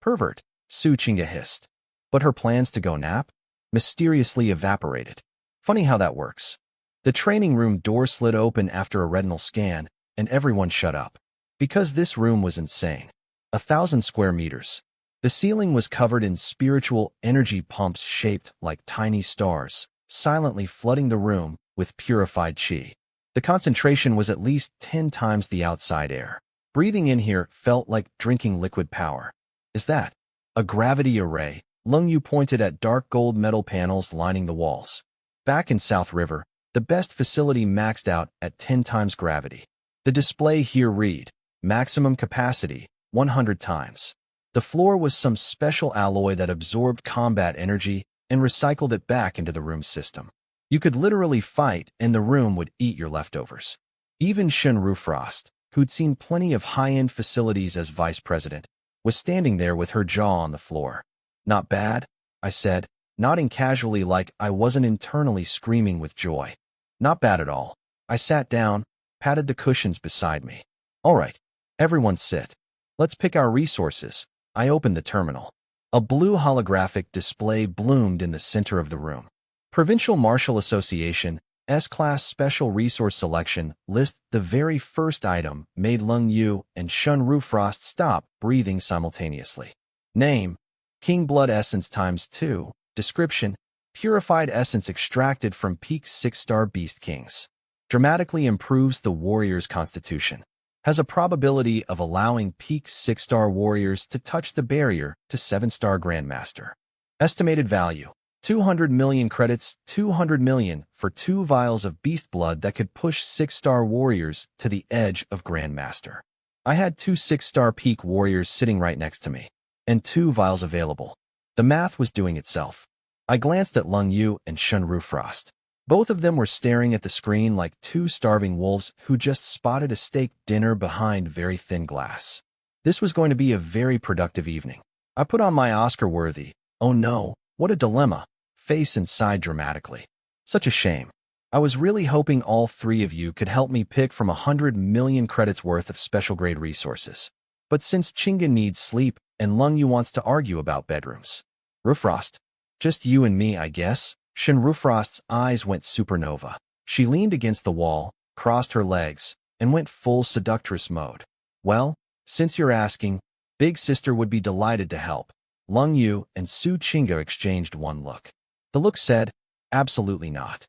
Pervert, Su Chinga hissed. But her plans to go nap? Mysteriously evaporated. Funny how that works. The training room door slid open after a retinal scan, and everyone shut up. Because this room was insane. 1,000 square meters. The ceiling was covered in spiritual energy pumps shaped like tiny stars, silently flooding the room with purified qi. The concentration was at least 10 times the outside air. Breathing in here felt like drinking liquid power. Is that a gravity array? Lung Yu pointed at dark gold metal panels lining the walls. Back in South River, the best facility maxed out at 10 times gravity. The display here read, maximum capacity, 100 times. The floor was some special alloy that absorbed combat energy and recycled it back into the room's system. You could literally fight and the room would eat your leftovers. Even Shen Rufrost, who'd seen plenty of high-end facilities as vice president, was standing there with her jaw on the floor. Not bad, I said, nodding casually like I wasn't internally screaming with joy. Not bad at all. I sat down, patted the cushions beside me. All right, everyone sit. Let's pick our resources. I opened the terminal. A blue holographic display bloomed in the center of the room. Provincial Martial Association, S-Class Special Resource Selection list. The very first item made Lung Yu and Shen Rufrost stop breathing simultaneously. Name, King Blood Essence ×2. Description, purified essence extracted from peak 6-star Beast Kings. Dramatically improves the warrior's constitution. Has a probability of allowing peak 6-star warriors to touch the barrier to 7-star Grandmaster. Estimated value, 200 million credits, 200 million for 2 vials of beast blood that could push 6-star warriors to the edge of Grandmaster. I had 2 6-star peak warriors sitting right next to me, and 2 vials available. The math was doing itself. I glanced at Lung Yu and Shen Rufrost. Both of them were staring at the screen like 2 starving wolves who just spotted a steak dinner behind very thin glass. This was going to be a very productive evening. I put on my Oscar-worthy, oh no, what a dilemma, face and sighed dramatically. Such a shame. I was really hoping all 3 of you could help me pick from 100 million credits worth of special grade resources. But since Chinga needs sleep and Lung Yu wants to argue about bedrooms. Rufrost, just you and me, I guess. Shen Rufrost's eyes went supernova. She leaned against the wall, crossed her legs, and went full seductress mode. Well, since you're asking, Big Sister would be delighted to help. Lung Yu and Su Chinga exchanged one look. The look said, absolutely not.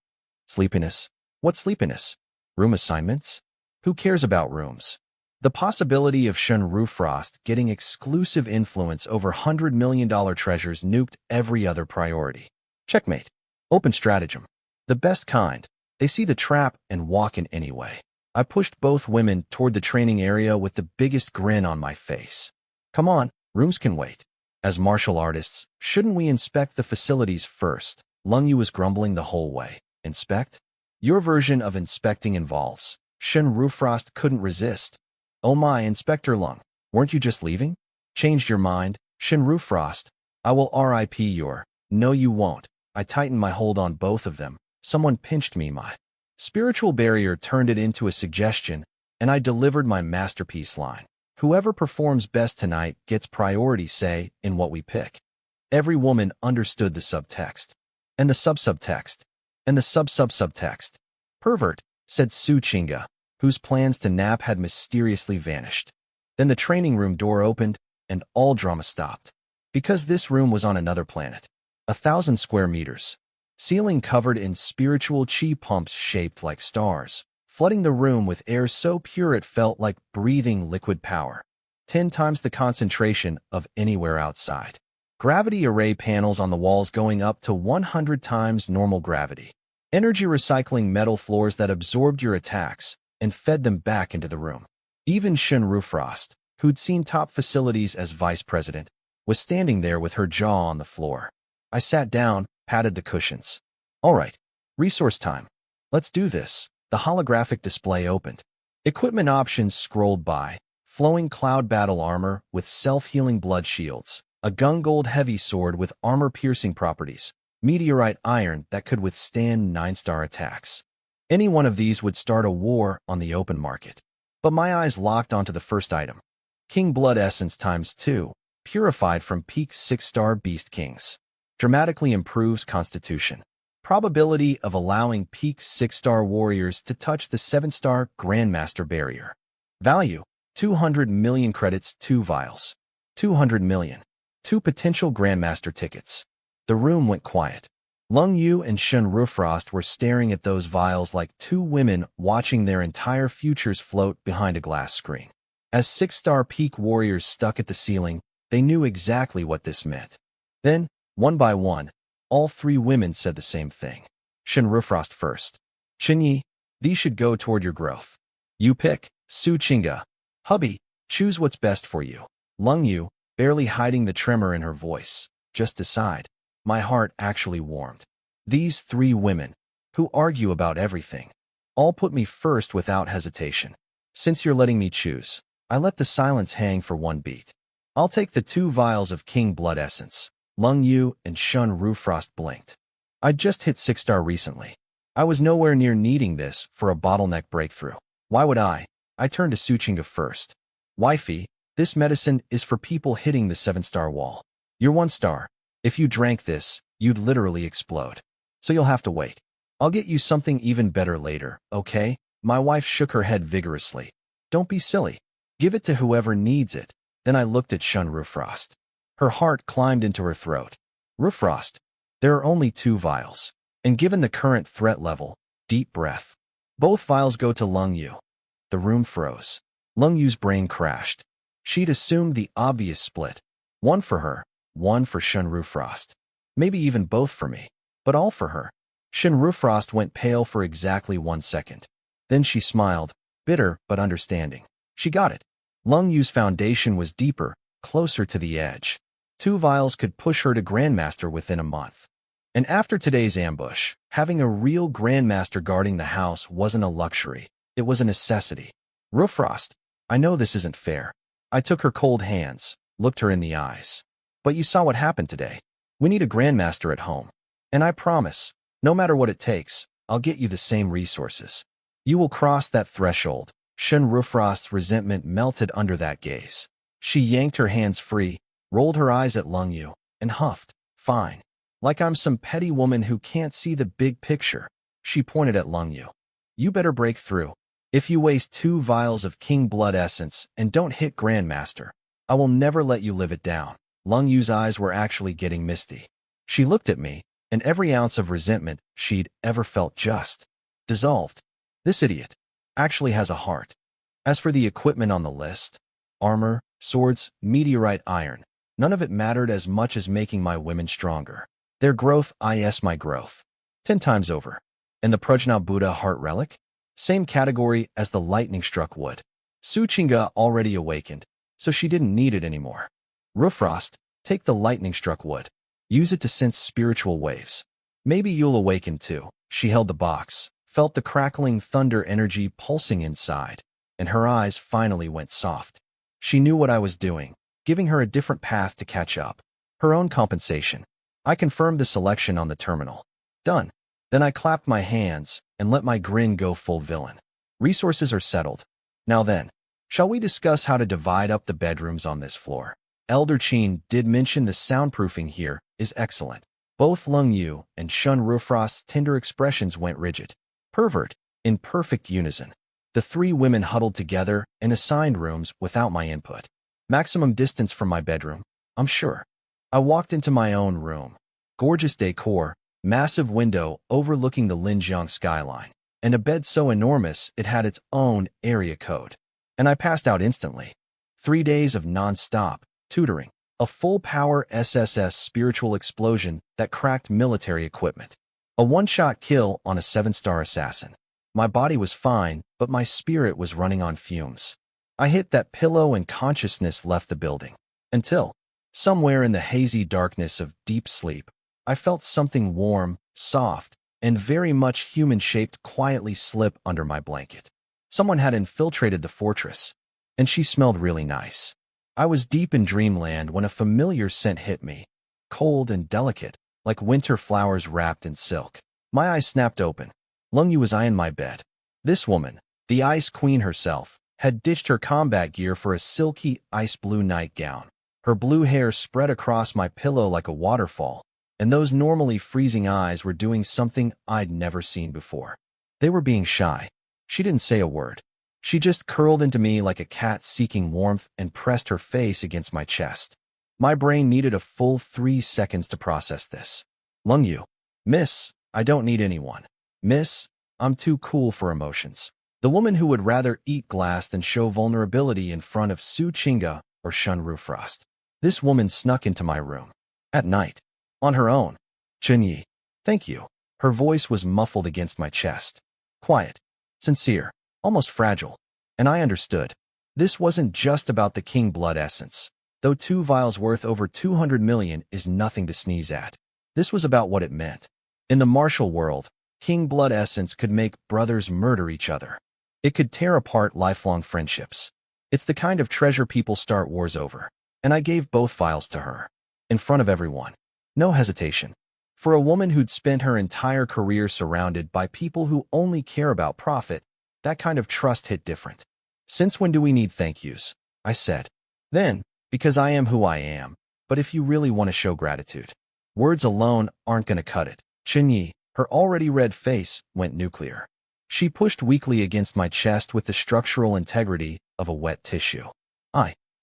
Sleepiness? What sleepiness? Room assignments? Who cares about rooms? The possibility of Shen Rufrost getting exclusive influence over $100 million treasures nuked every other priority. Checkmate. Open stratagem. The best kind. They see the trap and walk in anyway. I pushed both women toward the training area with the biggest grin on my face. Come on, rooms can wait. As martial artists, shouldn't we inspect the facilities first? Lung Yu was grumbling the whole way. Inspect? Your version of inspecting involves. Shen Rufrost couldn't resist. Oh my, Inspector Lung, weren't you just leaving? Changed your mind, Shen Rufrost. I will RIP your. No, you won't. I tightened my hold on both of them. Someone pinched me. My spiritual barrier turned it into a suggestion, and I delivered my masterpiece line. Whoever performs best tonight gets priority say in what we pick. Every woman understood the subtext. And the sub-subtext. And the sub-sub-subtext. Pervert, said Su Chinga, whose plans to nap had mysteriously vanished. Then the training room door opened, and all drama stopped. Because this room was on another planet. 1,000 square meters. Ceiling covered in spiritual chi pumps shaped like stars, flooding the room with air so pure it felt like breathing liquid power. 10 times the concentration of anywhere outside. Gravity array panels on the walls going up to 100 times normal gravity. Energy recycling metal floors that absorbed your attacks and fed them back into the room. Even Shen Rufrost, who'd seen top facilities as vice president, was standing there with her jaw on the floor. I sat down, patted the cushions. All right, resource time. Let's do this. The holographic display opened. Equipment options scrolled by. Flowing cloud battle armor with self-healing blood shields. A gun-gold heavy sword with armor-piercing properties. Meteorite iron that could withstand 9-star attacks. Any one of these would start a war on the open market. But my eyes locked onto the first item. King Blood Essence ×2, purified from peak 6-star Beast Kings. Dramatically improves constitution. Probability of allowing peak 6-star warriors to touch the 7-star Grandmaster barrier. Value, 200 million credits, 2 vials. 200 million. 2 potential Grandmaster tickets. The room went quiet. Lung Yu and Shen Rufrost were staring at those vials like 2 women watching their entire futures float behind a glass screen. As 6-star peak warriors stuck at the ceiling, they knew exactly what this meant. Then, one by one, all 3 women said the same thing. Shen Rufrost first. Shen Yi, these should go toward your growth. You pick, Su Chinga. Hubby, choose what's best for you. Lung Yu, barely hiding the tremor in her voice. Just decide. My heart actually warmed. These 3 women, who argue about everything, all put me first without hesitation. Since you're letting me choose, I let the silence hang for one beat. I'll take the 2 vials of King Blood Essence. Lung Yu and Shen Rufrost blinked. I'd just hit 6-star recently. I was nowhere near needing this for a bottleneck breakthrough. Why would I? I turned to Su Chinga first. Wifey, this medicine is for people hitting the 7-star wall. You're 1 star. If you drank this, you'd literally explode. So you'll have to wait. I'll get you something even better later, okay? My wife shook her head vigorously. Don't be silly. Give it to whoever needs it. Then I looked at Shen Rufrost. Her heart climbed into her throat. Rufrost, there are only 2 vials. And given the current threat level, deep breath. Both vials go to Lung Yu. The room froze. Lung Yu's brain crashed. She'd assumed the obvious split. 1 for her, 1 for Shen Rufrost. Maybe even both for me, but all for her. Shen Rufrost went pale for exactly 1 second. Then she smiled, bitter but understanding. She got it. Lung Yu's foundation was deeper, closer to the edge. 2 vials could push her to Grandmaster within a month. And after today's ambush, having a real Grandmaster guarding the house wasn't a luxury. It was a necessity. Rufrost, I know this isn't fair. I took her cold hands, looked her in the eyes. But you saw what happened today. We need a Grandmaster at home. And I promise, no matter what it takes, I'll get you the same resources. You will cross that threshold. Shen Rufrost's resentment melted under that gaze. She yanked her hands free, rolled her eyes at Lung Yu, and huffed. Fine. Like I'm some petty woman who can't see the big picture. She pointed at Lung Yu. You better break through. If you waste 2 vials of King Blood Essence and don't hit Grandmaster, I will never let you live it down. Lung Yu's eyes were actually getting misty. She looked at me, and every ounce of resentment she'd ever felt just dissolved. This idiot actually has a heart. As for the equipment on the list, armor, swords, meteorite iron, none of it mattered as much as making my women stronger. Their growth is my growth. 10 times over. And the Prajna Buddha heart relic? Same category as the lightning-struck wood. Su Qingge already awakened, so she didn't need it anymore. Rufrost, take the lightning-struck wood. Use it to sense spiritual waves. Maybe you'll awaken too. She held the box, felt the crackling thunder energy pulsing inside, and her eyes finally went soft. She knew what I was doing, giving her a different path to catch up. Her own compensation. I confirmed the selection on the terminal. Done. Then I clapped my hands and let my grin go full villain. Resources are settled. Now then, shall we discuss how to divide up the bedrooms on this floor? Elder Qin did mention the soundproofing here is excellent. Both Lung Yu and Shun Rufrost's tender expressions went rigid. Pervert, in perfect unison. The three women huddled together in assigned rooms without my input. Maximum distance from my bedroom, I'm sure. I walked into my own room. Gorgeous decor, massive window overlooking the Linjiang skyline, and a bed so enormous it had its own area code. And I passed out instantly. 3 days of non-stop tutoring. A full-power SSS spiritual explosion that cracked military equipment. A one-shot kill on a 7-star assassin. My body was fine, but my spirit was running on fumes. I hit that pillow and consciousness left the building. Until, somewhere in the hazy darkness of deep sleep, I felt something warm, soft, and very much human-shaped quietly slip under my blanket. Someone had infiltrated the fortress, and she smelled really nice. I was deep in dreamland when a familiar scent hit me, cold and delicate, like winter flowers wrapped in silk. My eyes snapped open. Lung Yu was in my bed. This woman, the Ice Queen herself, had ditched her combat gear for a silky ice blue nightgown. Her blue hair spread across my pillow like a waterfall, and those normally freezing eyes were doing something I'd never seen before. They were being shy. She didn't say a word. She just curled into me like a cat seeking warmth and pressed her face against my chest. My brain needed a full 3 seconds to process this. Lung Yu. Miss, I don't need anyone. Miss, I'm too cool for emotions. The woman who would rather eat glass than show vulnerability in front of Su Qingge or Shun Rufrost. This woman snuck into my room. At night. On her own. Chunyi. Thank you. Her voice was muffled against my chest. Quiet. Sincere. Almost fragile. And I understood. This wasn't just about the king blood essence. Though 2 vials worth over 200 million is nothing to sneeze at. This was about what it meant. In the martial world, king blood essence could make brothers murder each other. It could tear apart lifelong friendships. It's the kind of treasure people start wars over. And I gave both vials to her. In front of everyone. No hesitation. For a woman who'd spent her entire career surrounded by people who only care about profit, that kind of trust hit different. Since when do we need thank yous? I said. Then, because I am who I am, but if you really want to show gratitude, words alone aren't going to cut it. Chunyi, her already red face, went nuclear. She pushed weakly against my chest with the structural integrity of a wet tissue.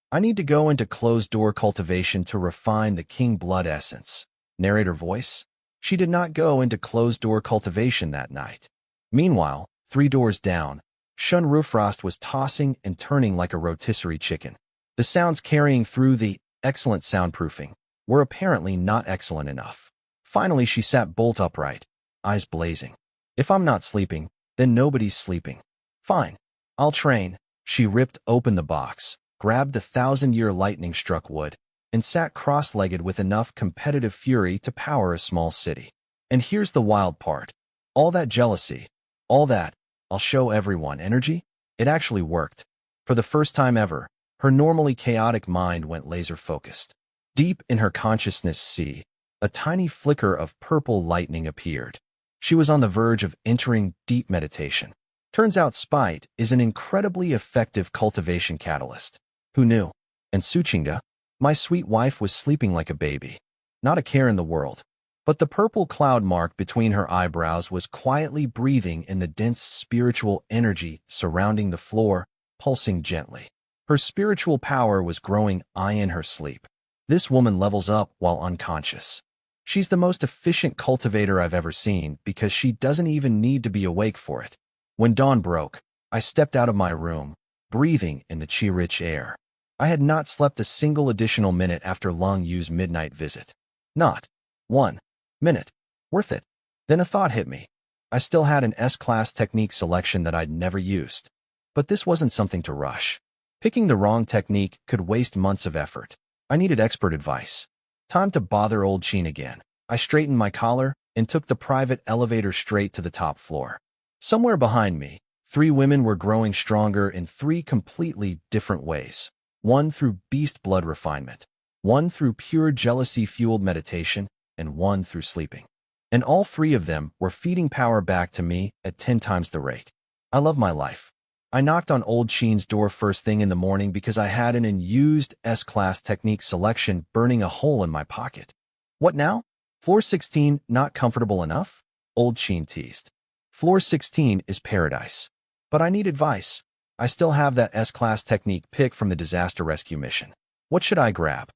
I need to go into closed-door cultivation to refine the king blood essence. Narrator voice. She did not go into closed-door cultivation that night. Meanwhile, 3 doors down, Shun Rufrost was tossing and turning like a rotisserie chicken. The sounds carrying through the excellent soundproofing were apparently not excellent enough. Finally, she sat bolt upright, eyes blazing. If I'm not sleeping, then nobody's sleeping. Fine. I'll train. She ripped open the box, grabbed the 1,000-year lightning-struck wood, and sat cross-legged with enough competitive fury to power a small city. And here's the wild part. All that jealousy, all that, I'll show everyone, energy, it actually worked. For the first time ever, her normally chaotic mind went laser-focused. Deep in her consciousness sea, a tiny flicker of purple lightning appeared. She was on the verge of entering deep meditation. Turns out spite is an incredibly effective cultivation catalyst. Who knew? And Su Qingge, my sweet wife, was sleeping like a baby. Not a care in the world. But the purple cloud mark between her eyebrows was quietly breathing in the dense spiritual energy surrounding the floor, pulsing gently. Her spiritual power was growing in her sleep. This woman levels up while unconscious. She's the most efficient cultivator I've ever seen because she doesn't even need to be awake for it. When dawn broke, I stepped out of my room, breathing in the chi-rich air. I had not slept a single additional minute after Lung Yu's midnight visit. Not 1 minute. Worth it. Then a thought hit me. I still had an S-class technique selection that I'd never used. But this wasn't something to rush. Picking the wrong technique could waste months of effort. I needed expert advice. Time to bother old Chin again. I straightened my collar and took the private elevator straight to the top floor. Somewhere behind me, 3 women were growing stronger in 3 completely different ways. One through beast blood refinement, one through pure jealousy-fueled meditation, and one through sleeping. And all 3 of them were feeding power back to me at 10 times the rate. I love my life. I knocked on old Chin's door first thing in the morning because I had an unused S-class technique selection burning a hole in my pocket. What now? Floor 16 not comfortable enough? Old Chin teased. Floor 16 is paradise. But I need advice. I still have that S-class technique pick from the disaster rescue mission. What should I grab?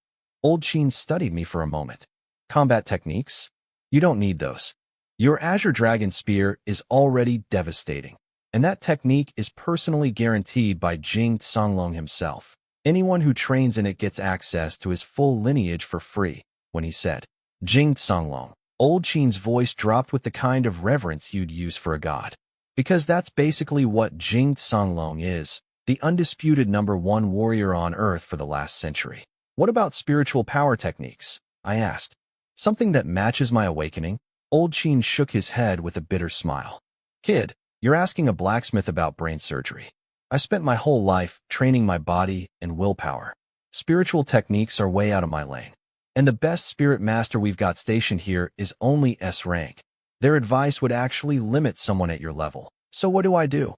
Old Chin studied me for a moment. Combat techniques? You don't need those. Your Azure Dragon Spear is already devastating. And that technique is personally guaranteed by Jing Songlong himself. Anyone who trains in it gets access to his full lineage for free. When he said, Jing Songlong, old Chin's voice dropped with the kind of reverence you'd use for a god. Because that's basically what Jing Songlong is, the undisputed #1 warrior on Earth for the last century. What about spiritual power techniques? I asked. Something that matches my awakening? Old Chin shook his head with a bitter smile. Kid, you're asking a blacksmith about brain surgery. I spent my whole life training my body and willpower. Spiritual techniques are way out of my lane. And the best spirit master we've got stationed here is only S rank. Their advice would actually limit someone at your level. So what do?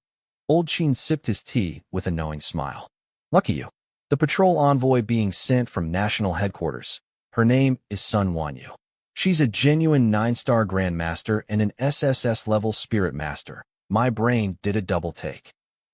Old Chin sipped his tea with a knowing smile. Lucky you. The patrol envoy being sent from national headquarters. Her name is Sun Wanyu. She's a genuine 9-star Grandmaster and an SSS-level Spirit Master. My brain did a double take.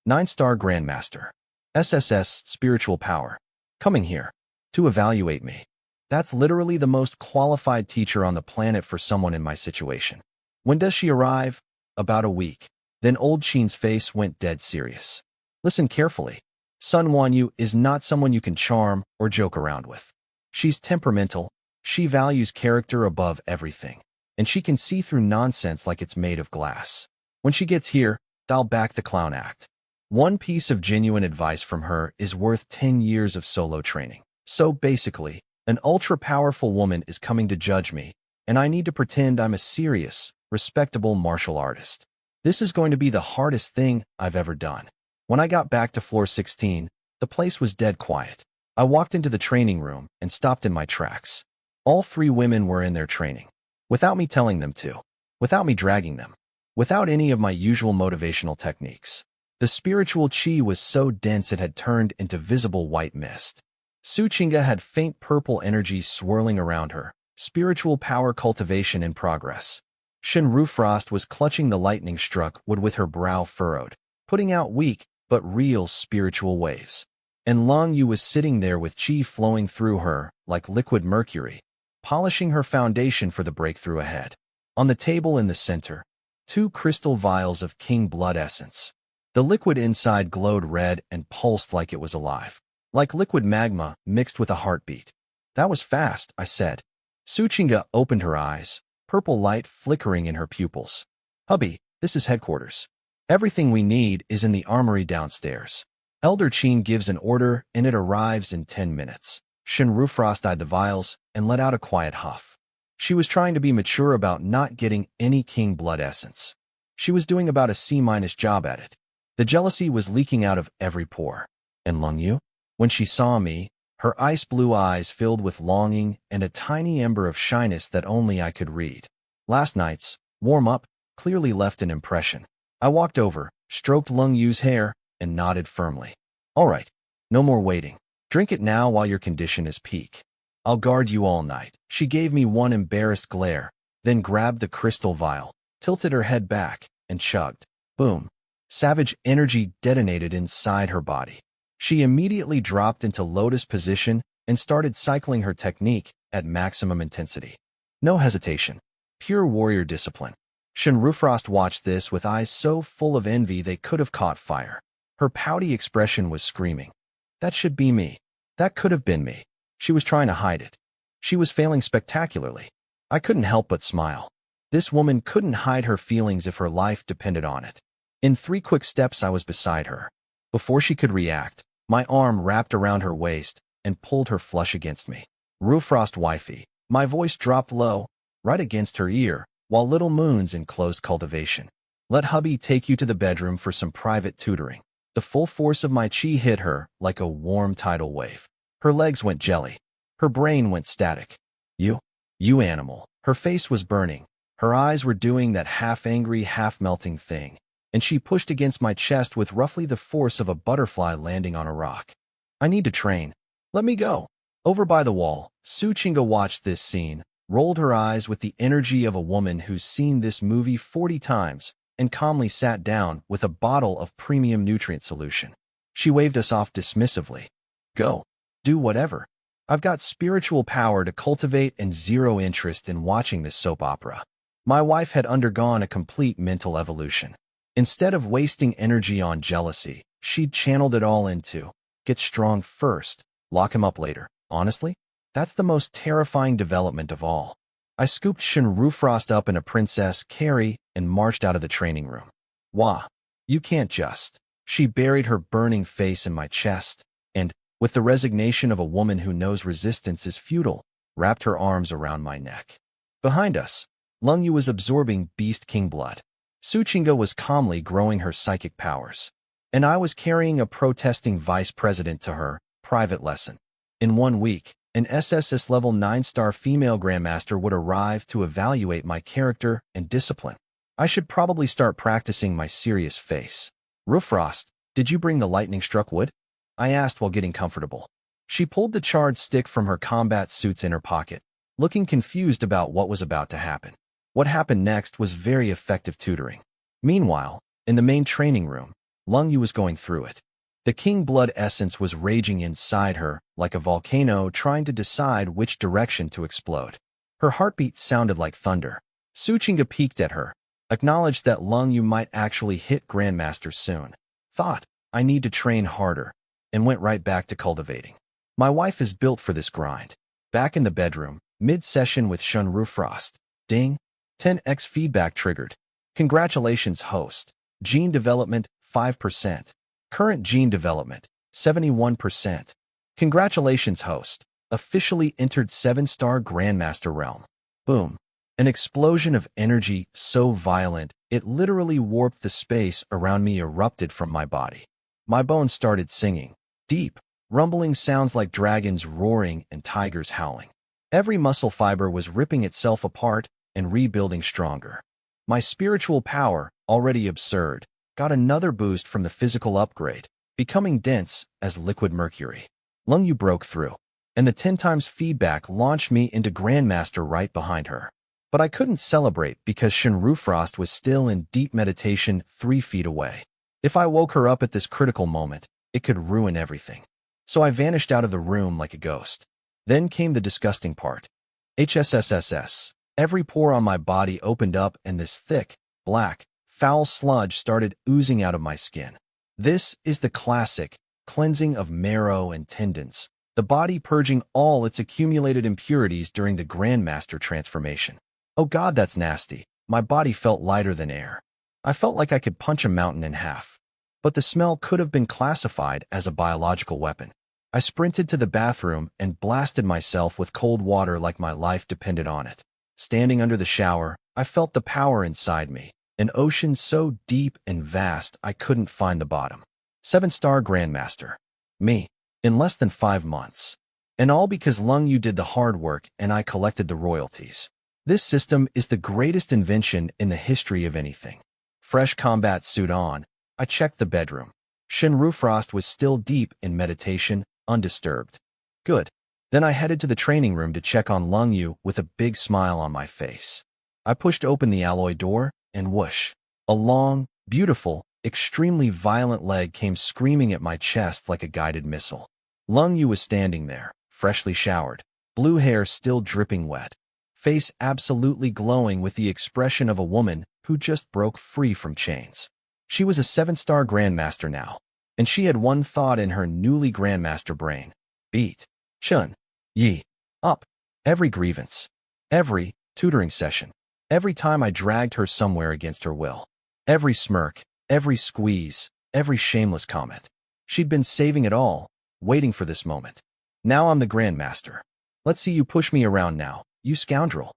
9-star Grandmaster. SSS Spiritual Power. Coming here. To evaluate me. That's literally the most qualified teacher on the planet for someone in my situation. When does she arrive? About a week. Then old Chin's face went dead serious. Listen carefully. Sun Wanyu is not someone you can charm or joke around with. She's temperamental. She values character above everything. And she can see through nonsense like it's made of glass. When she gets here, dial back the clown act. One piece of genuine advice from her is worth 10 years of solo training. So basically, an ultra-powerful woman is coming to judge me, and I need to pretend I'm a serious, respectable martial artist. This is going to be the hardest thing I've ever done. When I got back to floor 16, the place was dead quiet. I walked into the training room and stopped in my tracks. All 3 women were in their training. Without me telling them to. Without me dragging them. Without any of my usual motivational techniques. The spiritual chi was so dense it had turned into visible white mist. Su Chinga had faint purple energy swirling around her. Spiritual power cultivation in progress. Shen Rufrost was clutching the lightning-struck wood with her brow furrowed, putting out weak but real spiritual waves. And Long Yu was sitting there with chi flowing through her like liquid mercury, polishing her foundation for the breakthrough ahead. On the table in the center, 2 crystal vials of king blood essence. The liquid inside glowed red and pulsed like it was alive, like liquid magma mixed with a heartbeat. That was fast, I said. Su Chinga opened her eyes, purple light flickering in her pupils. Hubby, this is headquarters. Everything we need is in the armory downstairs. Elder Chin gives an order and it arrives in 10 minutes. Shen Rufrost eyed the vials and let out a quiet huff. She was trying to be mature about not getting any king blood essence. She was doing about a C- job at it. The jealousy was leaking out of every pore. And Long Yu? When she saw me, her ice blue eyes filled with longing and a tiny ember of shyness that only I could read. Last night's warm-up clearly left an impression. I walked over, stroked Long Yu's hair, and nodded firmly. All right, no more waiting. Drink it now while your condition is peak. I'll guard you all night. She gave me one embarrassed glare, then grabbed the crystal vial, tilted her head back, and chugged. Boom. Savage energy detonated inside her body. She immediately dropped into lotus position and started cycling her technique at maximum intensity. No hesitation. Pure warrior discipline. Shen Rufrost watched this with eyes so full of envy they could have caught fire. Her pouty expression was screaming. That should be me. That could have been me. She was trying to hide it. She was failing spectacularly. I couldn't help but smile. This woman couldn't hide her feelings if her life depended on it. In 3 quick steps, I was beside her. Before she could react, my arm wrapped around her waist and pulled her flush against me. Rufrost wifey. My voice dropped low, right against her ear, while little moons enclosed cultivation. Let hubby take you to the bedroom for some private tutoring. The full force of my chi hit her like a warm tidal wave. Her legs went jelly. Her brain went static. You animal. Her face was burning. Her eyes were doing that half-angry, half-melting thing, and she pushed against my chest with roughly the force of a butterfly landing on a rock. I need to train. Let me go. Over by the wall, Suchinga watched this scene, rolled her eyes with the energy of a woman who's seen this movie 40 times, and calmly sat down with a bottle of premium nutrient solution. She waved us off dismissively. Go. Do whatever. I've got spiritual power to cultivate and zero interest in watching this soap opera. My wife had undergone a complete mental evolution. Instead of wasting energy on jealousy, she'd channeled it all into, get strong first, lock him up later. Honestly, that's the most terrifying development of all. I scooped Shinrufrost up in a princess carry and marched out of the training room. Wah, you can't just. She buried her burning face in my chest, and, with the resignation of a woman who knows resistance is futile, wrapped her arms around my neck. Behind us, Lungyu was absorbing Beast King blood. Suchinga was calmly growing her psychic powers, and I was carrying a protesting vice president to her private lesson. In 1 week, an SSS level 9-star female grandmaster would arrive to evaluate my character and discipline. I should probably start practicing my serious face. Rufrost, did you bring the lightning-struck wood? I asked while getting comfortable. She pulled the charred stick from her combat suit's inner pocket, looking confused about what was about to happen. What happened next was very effective tutoring. Meanwhile, in the main training room, Lungyu was going through it. The king blood essence was raging inside her like a volcano trying to decide which direction to explode. Her heartbeat sounded like thunder. Suchinga peeked at her, acknowledged that Lungyu might actually hit Grandmaster soon, thought, I need to train harder, and went right back to cultivating. My wife is built for this grind. Back in the bedroom, mid-session with Shinrufrost. Ding. 10x feedback triggered. Congratulations, host. Gene development, 5%. Current gene development, 71%. Congratulations, host. Officially entered 7-star Grandmaster realm. Boom. An explosion of energy so violent, it literally warped the space around me erupted from my body. My bones started singing. Deep, rumbling sounds like dragons roaring and tigers howling. Every muscle fiber was ripping itself apart and rebuilding stronger. My spiritual power, already absurd, got another boost from the physical upgrade, becoming dense as liquid mercury. Lungyu broke through, and the 10 times feedback launched me into Grandmaster right behind her. But I couldn't celebrate because Shinrufrost was still in deep meditation 3 feet away. If I woke her up at this critical moment, it could ruin everything. So I vanished out of the room like a ghost. Then came the disgusting part. HSSSS. Every pore on my body opened up and this thick, black, foul sludge started oozing out of my skin. This is the classic cleansing of marrow and tendons, the body purging all its accumulated impurities during the Grandmaster transformation. Oh God, that's nasty. My body felt lighter than air. I felt like I could punch a mountain in half. But the smell could have been classified as a biological weapon. I sprinted to the bathroom and blasted myself with cold water like my life depended on it. Standing under the shower, I felt the power inside me, an ocean so deep and vast I couldn't find the bottom. 7-star Grandmaster. Me. In less than 5 months. And all because Lungyu did the hard work and I collected the royalties. This system is the greatest invention in the history of anything. Fresh combat suit on, I checked the bedroom. Shinrufrost was still deep in meditation, undisturbed. Good. Then I headed to the training room to check on Lungyu with a big smile on my face. I pushed open the alloy door, and whoosh. A long, beautiful, extremely violent leg came screaming at my chest like a guided missile. Lungyu was standing there, freshly showered, blue hair still dripping wet, face absolutely glowing with the expression of a woman who just broke free from chains. She was a 7-star Grandmaster now, and she had one thought in her newly Grandmaster brain. Beat. Chun. Yi. Up. Every grievance. Every tutoring session. Every time I dragged her somewhere against her will. Every smirk, every squeeze, every shameless comment. She'd been saving it all, waiting for this moment. Now I'm the Grandmaster. Let's see you push me around now, you scoundrel.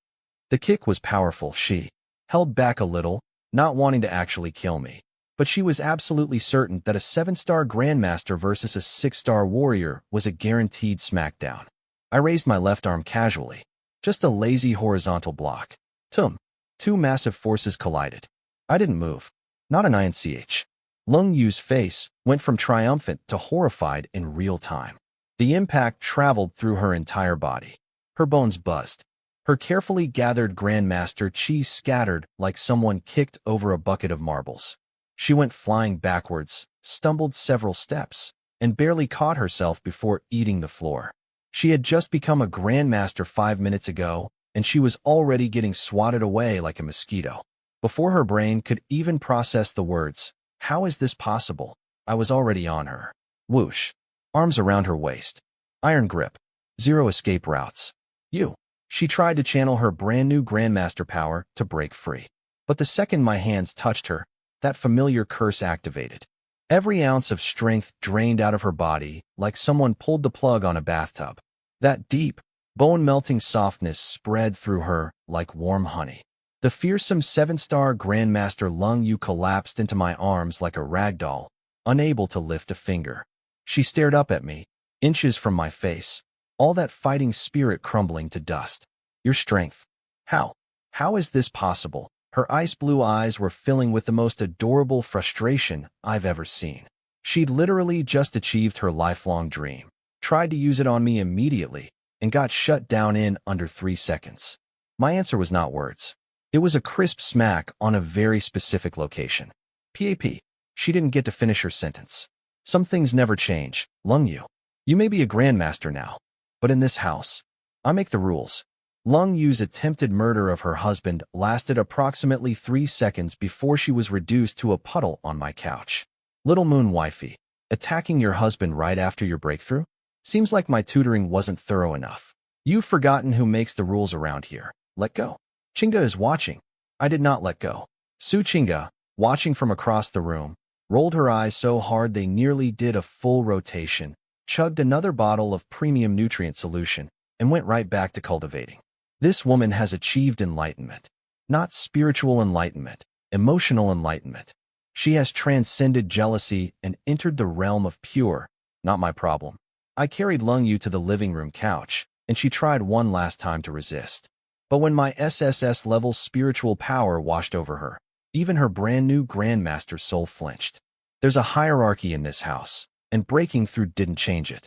The kick was powerful. She held back a little, not wanting to actually kill me. But she was absolutely certain that a 7-star Grandmaster versus a 6-star warrior was a guaranteed smackdown. I raised my left arm casually. Just a lazy horizontal block. Tum. Two massive forces collided. I didn't move. Not an INCH. Lung Yu's face went from triumphant to horrified in real time. The impact traveled through her entire body. Her bones buzzed. Her carefully gathered Grandmaster chi scattered like someone kicked over a bucket of marbles. She went flying backwards, stumbled several steps, and barely caught herself before eating the floor. She had just become a Grandmaster 5 minutes ago, and she was already getting swatted away like a mosquito. Before her brain could even process the words, "How is this possible?" I was already on her. Whoosh. Arms around her waist. Iron grip. Zero escape routes. You. She tried to channel her brand new Grandmaster power to break free. But the second my hands touched her, that familiar curse activated. Every ounce of strength drained out of her body like someone pulled the plug on a bathtub. That deep, bone-melting softness spread through her like warm honey. The fearsome 7-star Grandmaster Lung Yu collapsed into my arms like a rag doll, unable to lift a finger. She stared up at me, inches from my face, all that fighting spirit crumbling to dust. Your strength. How? How is this possible? Her ice-blue eyes were filling with the most adorable frustration I've ever seen. She'd literally just achieved her lifelong dream, tried to use it on me immediately, and got shut down in under 3 seconds. My answer was not words. It was a crisp smack on a very specific location. PAP. She didn't get to finish her sentence. Some things never change, Lung Yu. You may be a Grandmaster now, but in this house, I make the rules. Lung Yu's attempted murder of her husband lasted approximately 3 seconds before she was reduced to a puddle on my couch. Little Moon Wifey, attacking your husband right after your breakthrough? Seems like my tutoring wasn't thorough enough. You've forgotten who makes the rules around here. Let go. Chinga is watching. I did not let go. Su Chinga, watching from across the room, rolled her eyes so hard they nearly did a full rotation, chugged another bottle of premium nutrient solution, and went right back to cultivating. This woman has achieved enlightenment. Not spiritual enlightenment, emotional enlightenment. She has transcended jealousy and entered the realm of pure, not my problem. I carried Lung Yu to the living room couch, and she tried one last time to resist. But when my SSS-level spiritual power washed over her, even her brand new Grandmaster soul flinched. There's a hierarchy in this house, and breaking through didn't change it.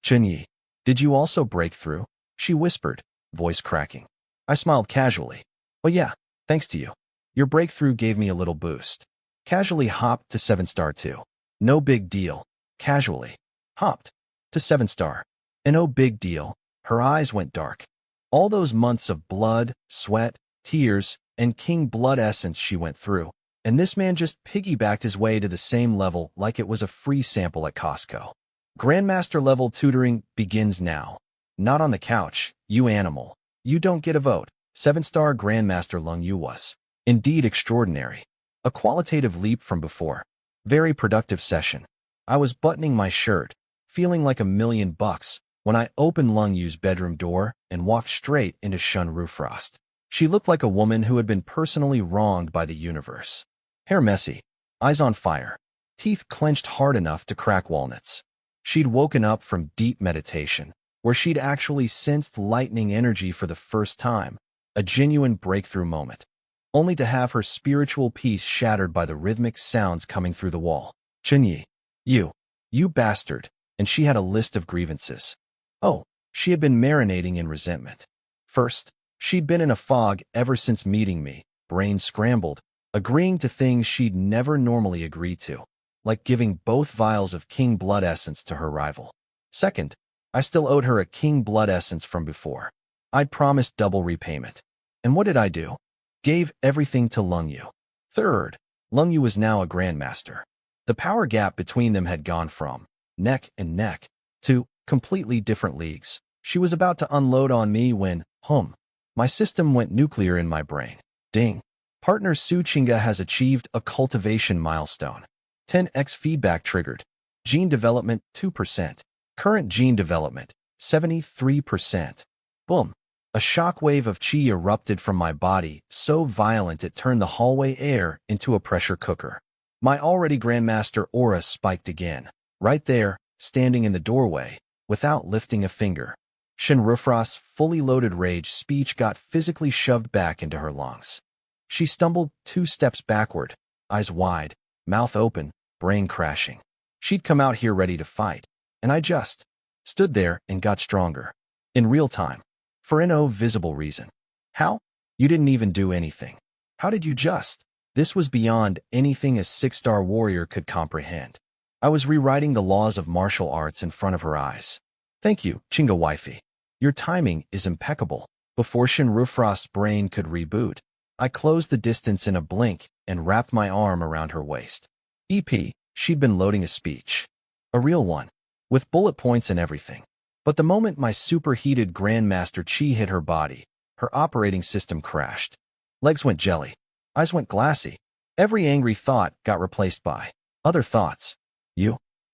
Chunyi, did you also break through? She whispered, voice cracking. I smiled casually. Well, yeah, thanks to you. Your breakthrough gave me a little boost. Casually hopped to 7-star 2. No big deal. Casually. Hopped to 7-star. And oh big deal, her eyes went dark. All those months of blood, sweat, tears, and king blood essence she went through, and this man just piggybacked his way to the same level like it was a free sample at Costco. Grandmaster level tutoring begins now. Not on the couch, you animal. You don't get a vote. 7-star Grandmaster Lung Yu was indeed extraordinary. A qualitative leap from before. Very productive session. I was buttoning my shirt, feeling like $1,000,000, when I opened Lung Yu's bedroom door and walked straight into Shun Rufrost. She looked like a woman who had been personally wronged by the universe. Hair messy, eyes on fire, teeth clenched hard enough to crack walnuts. She'd woken up from deep meditation, where she'd actually sensed lightning energy for the first time, a genuine breakthrough moment, only to have her spiritual peace shattered by the rhythmic sounds coming through the wall. Chunyi, you bastard, and she had a list of grievances. Oh, she had been marinating in resentment. First, she'd been in a fog ever since meeting me, brain scrambled, agreeing to things she'd never normally agree to, like giving both vials of king blood essence to her rival. Second, I still owed her a king blood essence from before. I'd promised double repayment. And what did I do? Gave everything to Lung Yu. Third, Lung Yu was now a Grandmaster. The power gap between them had gone from neck and neck to completely different leagues. She was about to unload on me when, my system went nuclear in my brain. Ding. Partner Su Chinga has achieved a cultivation milestone. 10x feedback triggered. Gene development 2%. Current gene development 73%. Boom. A shockwave of chi erupted from my body, so violent it turned the hallway air into a pressure cooker. My already Grandmaster aura spiked again, right there, standing in the doorway, without lifting a finger. Shinrufra's fully loaded rage speech got physically shoved back into her lungs. She stumbled 2 steps backward, eyes wide, mouth open, brain crashing. She'd come out here ready to fight, and I just stood there and got stronger. In real time. For no visible reason. How? You didn't even do anything. How did you just? This was beyond anything a 6-star warrior could comprehend. I was rewriting the laws of martial arts in front of her eyes. Thank you, Chinga wifey. Your timing is impeccable. Before Shinrufra's brain could reboot, I closed the distance in a blink and wrapped my arm around her waist. She'd been loading a speech. A real one. With bullet points and everything. But the moment my superheated Grandmaster Chi hit her body, her operating system crashed. Legs went jelly. Eyes went glassy. Every angry thought got replaced by other thoughts.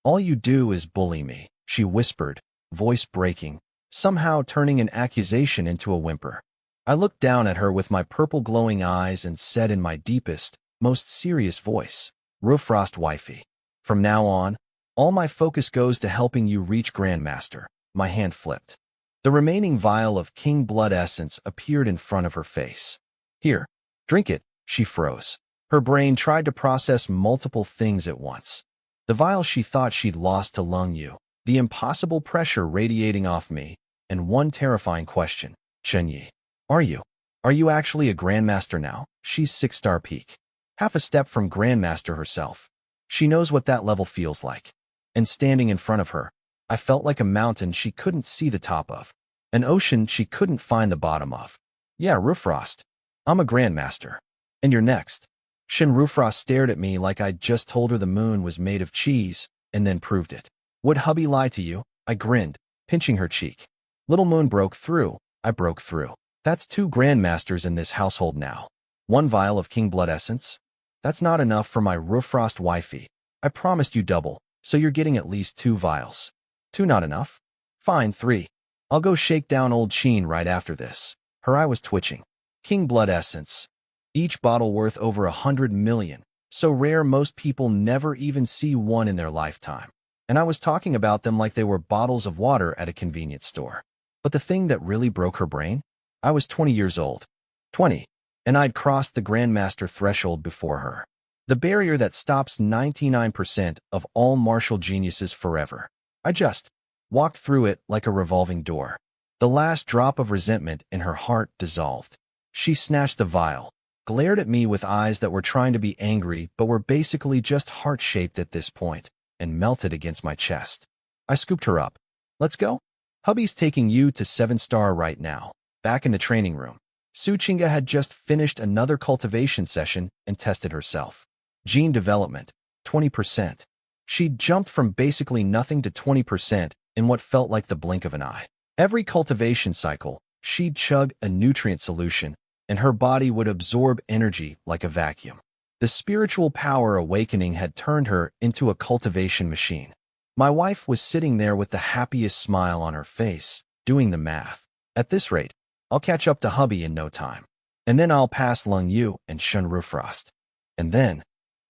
All you do is bully me, she whispered, voice breaking, somehow turning an accusation into a whimper. I looked down at her with my purple glowing eyes and said in my deepest, most serious voice, Rufrost wifey. From now on, all my focus goes to helping you reach Grandmaster. My hand flipped. The remaining vial of King Blood essence appeared in front of her face. Here, drink it, she froze. Her brain tried to process multiple things at once. The vial she thought she'd lost to Lung Yu, the impossible pressure radiating off me, and one terrifying question, Chen Yi. Are you actually a Grandmaster now? She's 6-star peak. Half a step from Grandmaster herself. She knows what that level feels like. And standing in front of her, I felt like a mountain she couldn't see the top of. An ocean she couldn't find the bottom of. Yeah, Rufrost. I'm a Grandmaster. And you're next. Shinrufra stared at me like I'd just told her the moon was made of cheese, and then proved it. Would hubby lie to you? I grinned, pinching her cheek. Little Moon broke through. I broke through. That's 2 Grandmasters in this household now. 1 vial of King Blood essence? That's not enough for my Rufrost wifey. I promised you double, so you're getting at least 2 vials. 2 not enough? Fine, 3. I'll go shake down old Sheen right after this. Her eye was twitching. King Blood essence. Each bottle worth over 100 million. So rare most people never even see one in their lifetime. And I was talking about them like they were bottles of water at a convenience store. But the thing that really broke her brain? I was 20 years old. 20. And I'd crossed the Grandmaster threshold before her. The barrier that stops 99% of all martial geniuses forever. I just walked through it like a revolving door. The last drop of resentment in her heart dissolved. She snatched the vial, glared at me with eyes that were trying to be angry but were basically just heart-shaped at this point, and melted against my chest. I scooped her up. Let's go? Hubby's taking you to 7-star right now. Back in the training room. Su Chinga had just finished another cultivation session and tested herself. Gene development, 20%. She'd jumped from basically nothing to 20% in what felt like the blink of an eye. Every cultivation cycle, she'd chug a nutrient solution, and her body would absorb energy like a vacuum. The spiritual power awakening had turned her into a cultivation machine. My wife was sitting there with the happiest smile on her face, doing the math. At this rate, I'll catch up to hubby in no time. And then I'll pass Lung Yu and Shun Rufrost. And then,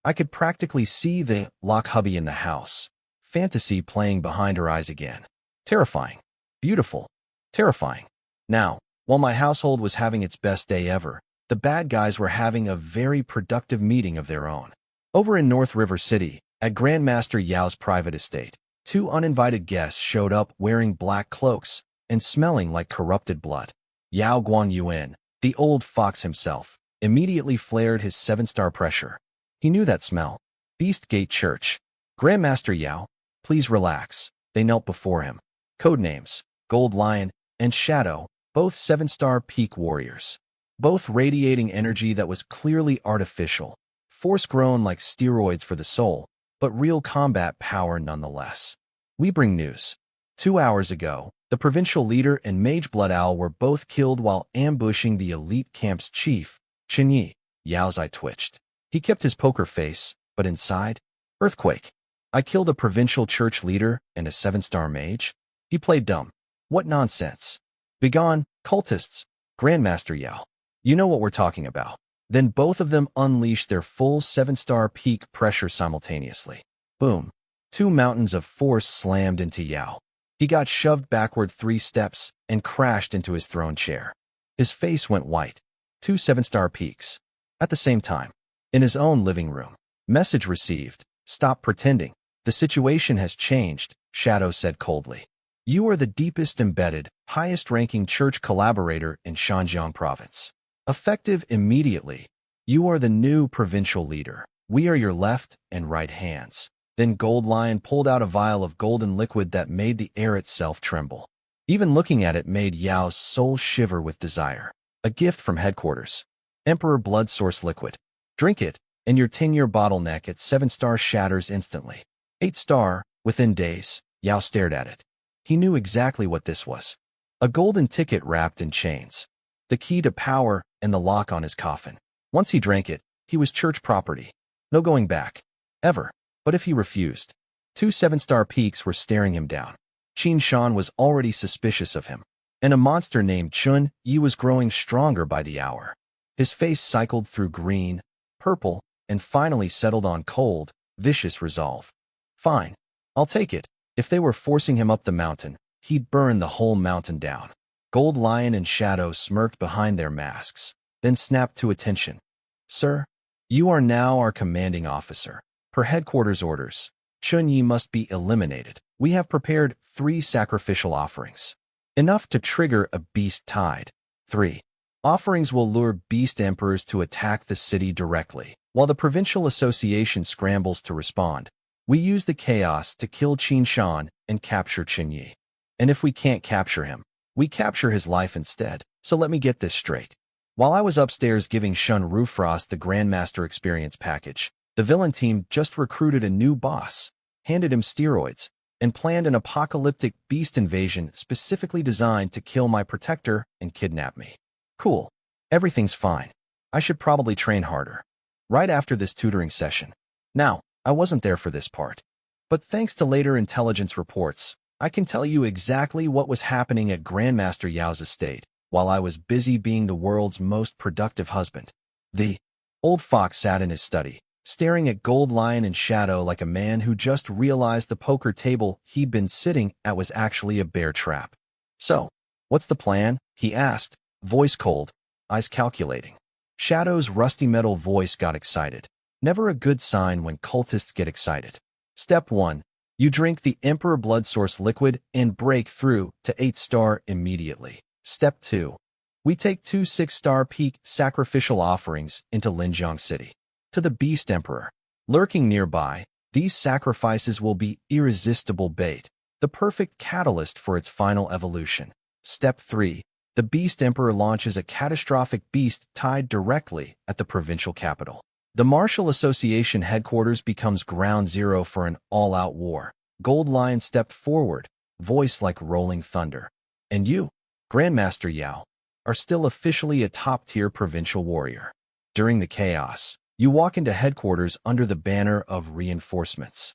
I could practically see the lock hubby in the house. Fantasy playing behind her eyes again. Terrifying. Beautiful. Terrifying. Now, while my household was having its best day ever, the bad guys were having a very productive meeting of their own. Over in North River City, at Grandmaster Yao's private estate, 2 uninvited guests showed up wearing black cloaks and smelling like corrupted blood. Yao Guangyuan, the old fox himself, immediately flared his 7-star pressure. He knew that smell. Beast Gate Church. Grandmaster Yao, please relax. They knelt before him. Codenames, Gold Lion and Shadow, both 7-star peak warriors. Both radiating energy that was clearly artificial, force-grown like steroids for the soul, but real combat power nonetheless. We bring news. 2 hours ago, the provincial leader and Mage Blood Owl were both killed while ambushing the elite camp's chief, Chinyi. Yao's eye twitched. He kept his poker face, but inside, earthquake. I killed a provincial church leader and a 7-star mage? He played dumb. What nonsense. Begone, cultists. Grandmaster Yao. You know what we're talking about. Then both of them unleashed their full 7-star peak pressure simultaneously. Boom. 2 mountains of force slammed into Yao. He got shoved backward 3 steps and crashed into his throne chair. His face went white. 2 7-star peaks. At the same time, in his own living room. Message received. Stop pretending. The situation has changed, Shadow said coldly. You are the deepest embedded, highest-ranking church collaborator in Shanjiang province. Effective immediately. You are the new provincial leader. We are your left and right hands. Then Gold Lion pulled out a vial of golden liquid that made the air itself tremble. Even looking at it made Yao's soul shiver with desire. A gift from headquarters. Emperor Blood Source Liquid. Drink it, and your 10-year bottleneck at 7-star shatters instantly. 8-star, within days. Yao stared at it. He knew exactly what this was. A golden ticket wrapped in chains. The key to power and the lock on his coffin. Once he drank it, he was church property. No going back. Ever. But if he refused, 2 7-star peaks were staring him down. Qin Shan was already suspicious of him, and a monster named Chun Yi was growing stronger by the hour. His face cycled through green, purple, and finally settled on cold, vicious resolve. Fine. I'll take it. If they were forcing him up the mountain, he'd burn the whole mountain down. Gold Lion and Shadow smirked behind their masks, then snapped to attention. Sir, you are now our commanding officer. Per headquarters orders, Chun Yi must be eliminated. We have prepared 3 sacrificial offerings. Enough to trigger a beast tide. 3 offerings will lure beast emperors to attack the city directly, while the provincial association scrambles to respond. We use the chaos to kill Qin Shan and capture Qin Yi. And if we can't capture him, we capture his life instead. So let me get this straight. While I was upstairs giving Shun Rufrost the Grandmaster Experience package, the villain team just recruited a new boss, handed him steroids, and planned an apocalyptic beast invasion specifically designed to kill my protector and kidnap me. Cool. Everything's fine. I should probably train harder. Right after this tutoring session. Now, I wasn't there for this part. But thanks to later intelligence reports, I can tell you exactly what was happening at Grandmaster Yao's estate, while I was busy being the world's most productive husband. The old fox sat in his study, staring at Gold Lion and Shadow like a man who just realized the poker table he'd been sitting at was actually a bear trap. So, what's the plan? He asked, voice cold, eyes calculating. Shadow's rusty metal voice got excited. Never a good sign when cultists get excited. Step 1. You drink the Emperor Blood Source liquid and break through to 8-star immediately. Step 2. We take 2 6-star peak sacrificial offerings into Linjiang City. To the Beast Emperor. Lurking nearby, these sacrifices will be irresistible bait, the perfect catalyst for its final evolution. Step 3. The Beast Emperor launches a catastrophic beast tied directly at the provincial capital. The Martial Association headquarters becomes ground zero for an all-out war. Gold Lion stepped forward, voice like rolling thunder. And you, Grandmaster Yao, are still officially a top-tier provincial warrior. During the chaos, you walk into headquarters under the banner of reinforcements.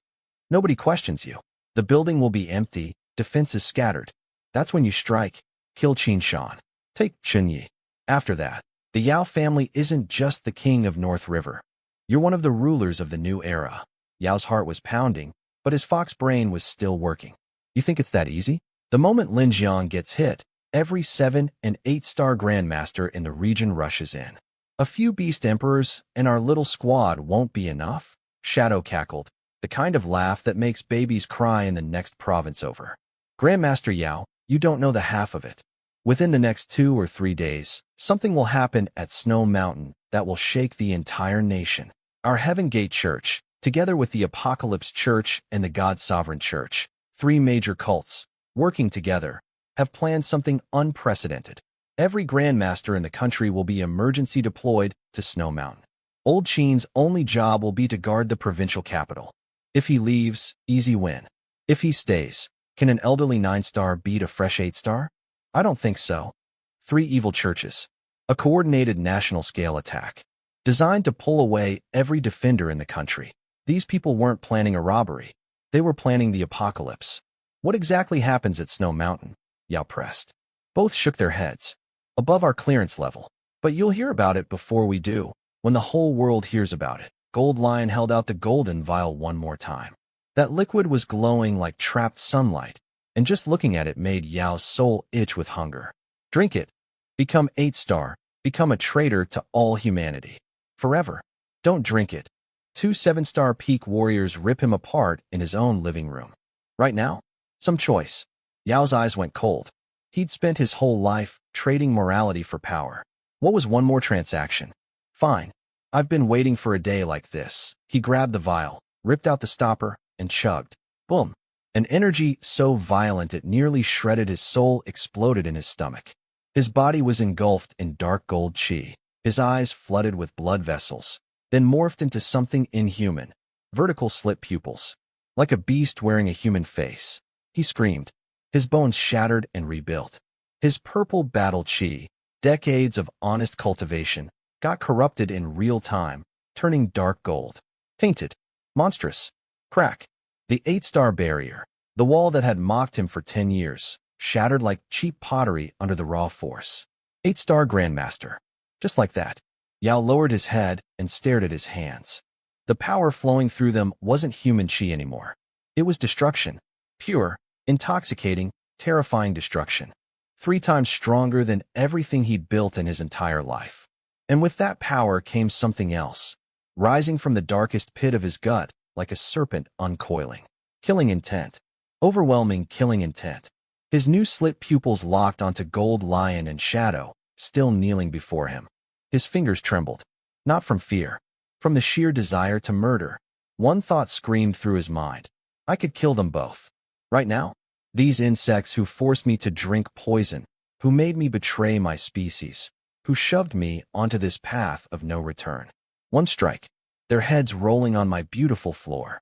Nobody questions you. The building will be empty, defenses scattered. That's when you strike, kill Qin Shan, take Qin Yi. After that, the Yao family isn't just the king of North River. You're one of the rulers of the new era. Yao's heart was pounding, but his fox brain was still working. You think it's that easy? The moment Linjiang gets hit, every 7 and 8-star grandmaster in the region rushes in. A few beast emperors and our little squad won't be enough? Shadow cackled, the kind of laugh that makes babies cry in the next province over. Grandmaster Yao, you don't know the half of it. Within the next 2 or 3 days, something will happen at Snow Mountain that will shake the entire nation. Our Heaven Gate Church, together with the Apocalypse Church and the God Sovereign Church, 3 major cults, working together, have planned something unprecedented. Every grandmaster in the country will be emergency deployed to Snow Mountain. Old Qin's only job will be to guard the provincial capital. If he leaves, easy win. If he stays, can an elderly 9-star beat a fresh 8-star? I don't think so. 3 evil churches. A coordinated national-scale attack, designed to pull away every defender in the country. These people weren't planning a robbery. They were planning the apocalypse. What exactly happens at Snow Mountain? Yao pressed. Both shook their heads. Above our clearance level. But you'll hear about it before we do, when the whole world hears about it. Gold Lion held out the golden vial one more time. That liquid was glowing like trapped sunlight, and just looking at it made Yao's soul itch with hunger. Drink it. Become 8-star. Become a traitor to all humanity. Forever. Don't drink it. 2 7-star peak warriors rip him apart in his own living room. Right now? Some choice. Yao's eyes went cold. He'd spent his whole life trading morality for power. What was one more transaction? Fine. I've been waiting for a day like this. He grabbed the vial, ripped out the stopper, and chugged. Boom. An energy so violent it nearly shredded his soul exploded in his stomach. His body was engulfed in dark gold chi. His eyes flooded with blood vessels, then morphed into something inhuman. Vertical slit pupils. Like a beast wearing a human face. He screamed. His bones shattered and rebuilt. His purple battle chi, decades of honest cultivation, got corrupted in real time, turning dark gold. Tainted. Monstrous. Crack. The 8-star barrier, the wall that had mocked him for 10 years, shattered like cheap pottery under the raw force. 8-star Grandmaster. Just like that. Yao lowered his head and stared at his hands. The power flowing through them wasn't human chi anymore. It was destruction. Pure, intoxicating, terrifying destruction. 3 times stronger than everything he'd built in his entire life. And with that power came something else, rising from the darkest pit of his gut, like a serpent uncoiling. Killing intent. Overwhelming killing intent. His new slit pupils locked onto Gold Lion and Shadow, still kneeling before him. His fingers trembled. Not from fear. From the sheer desire to murder. One thought screamed through his mind. I could kill them both. Right now? These insects who forced me to drink poison, who made me betray my species, who shoved me onto this path of no return. One strike. Their heads rolling on my beautiful floor.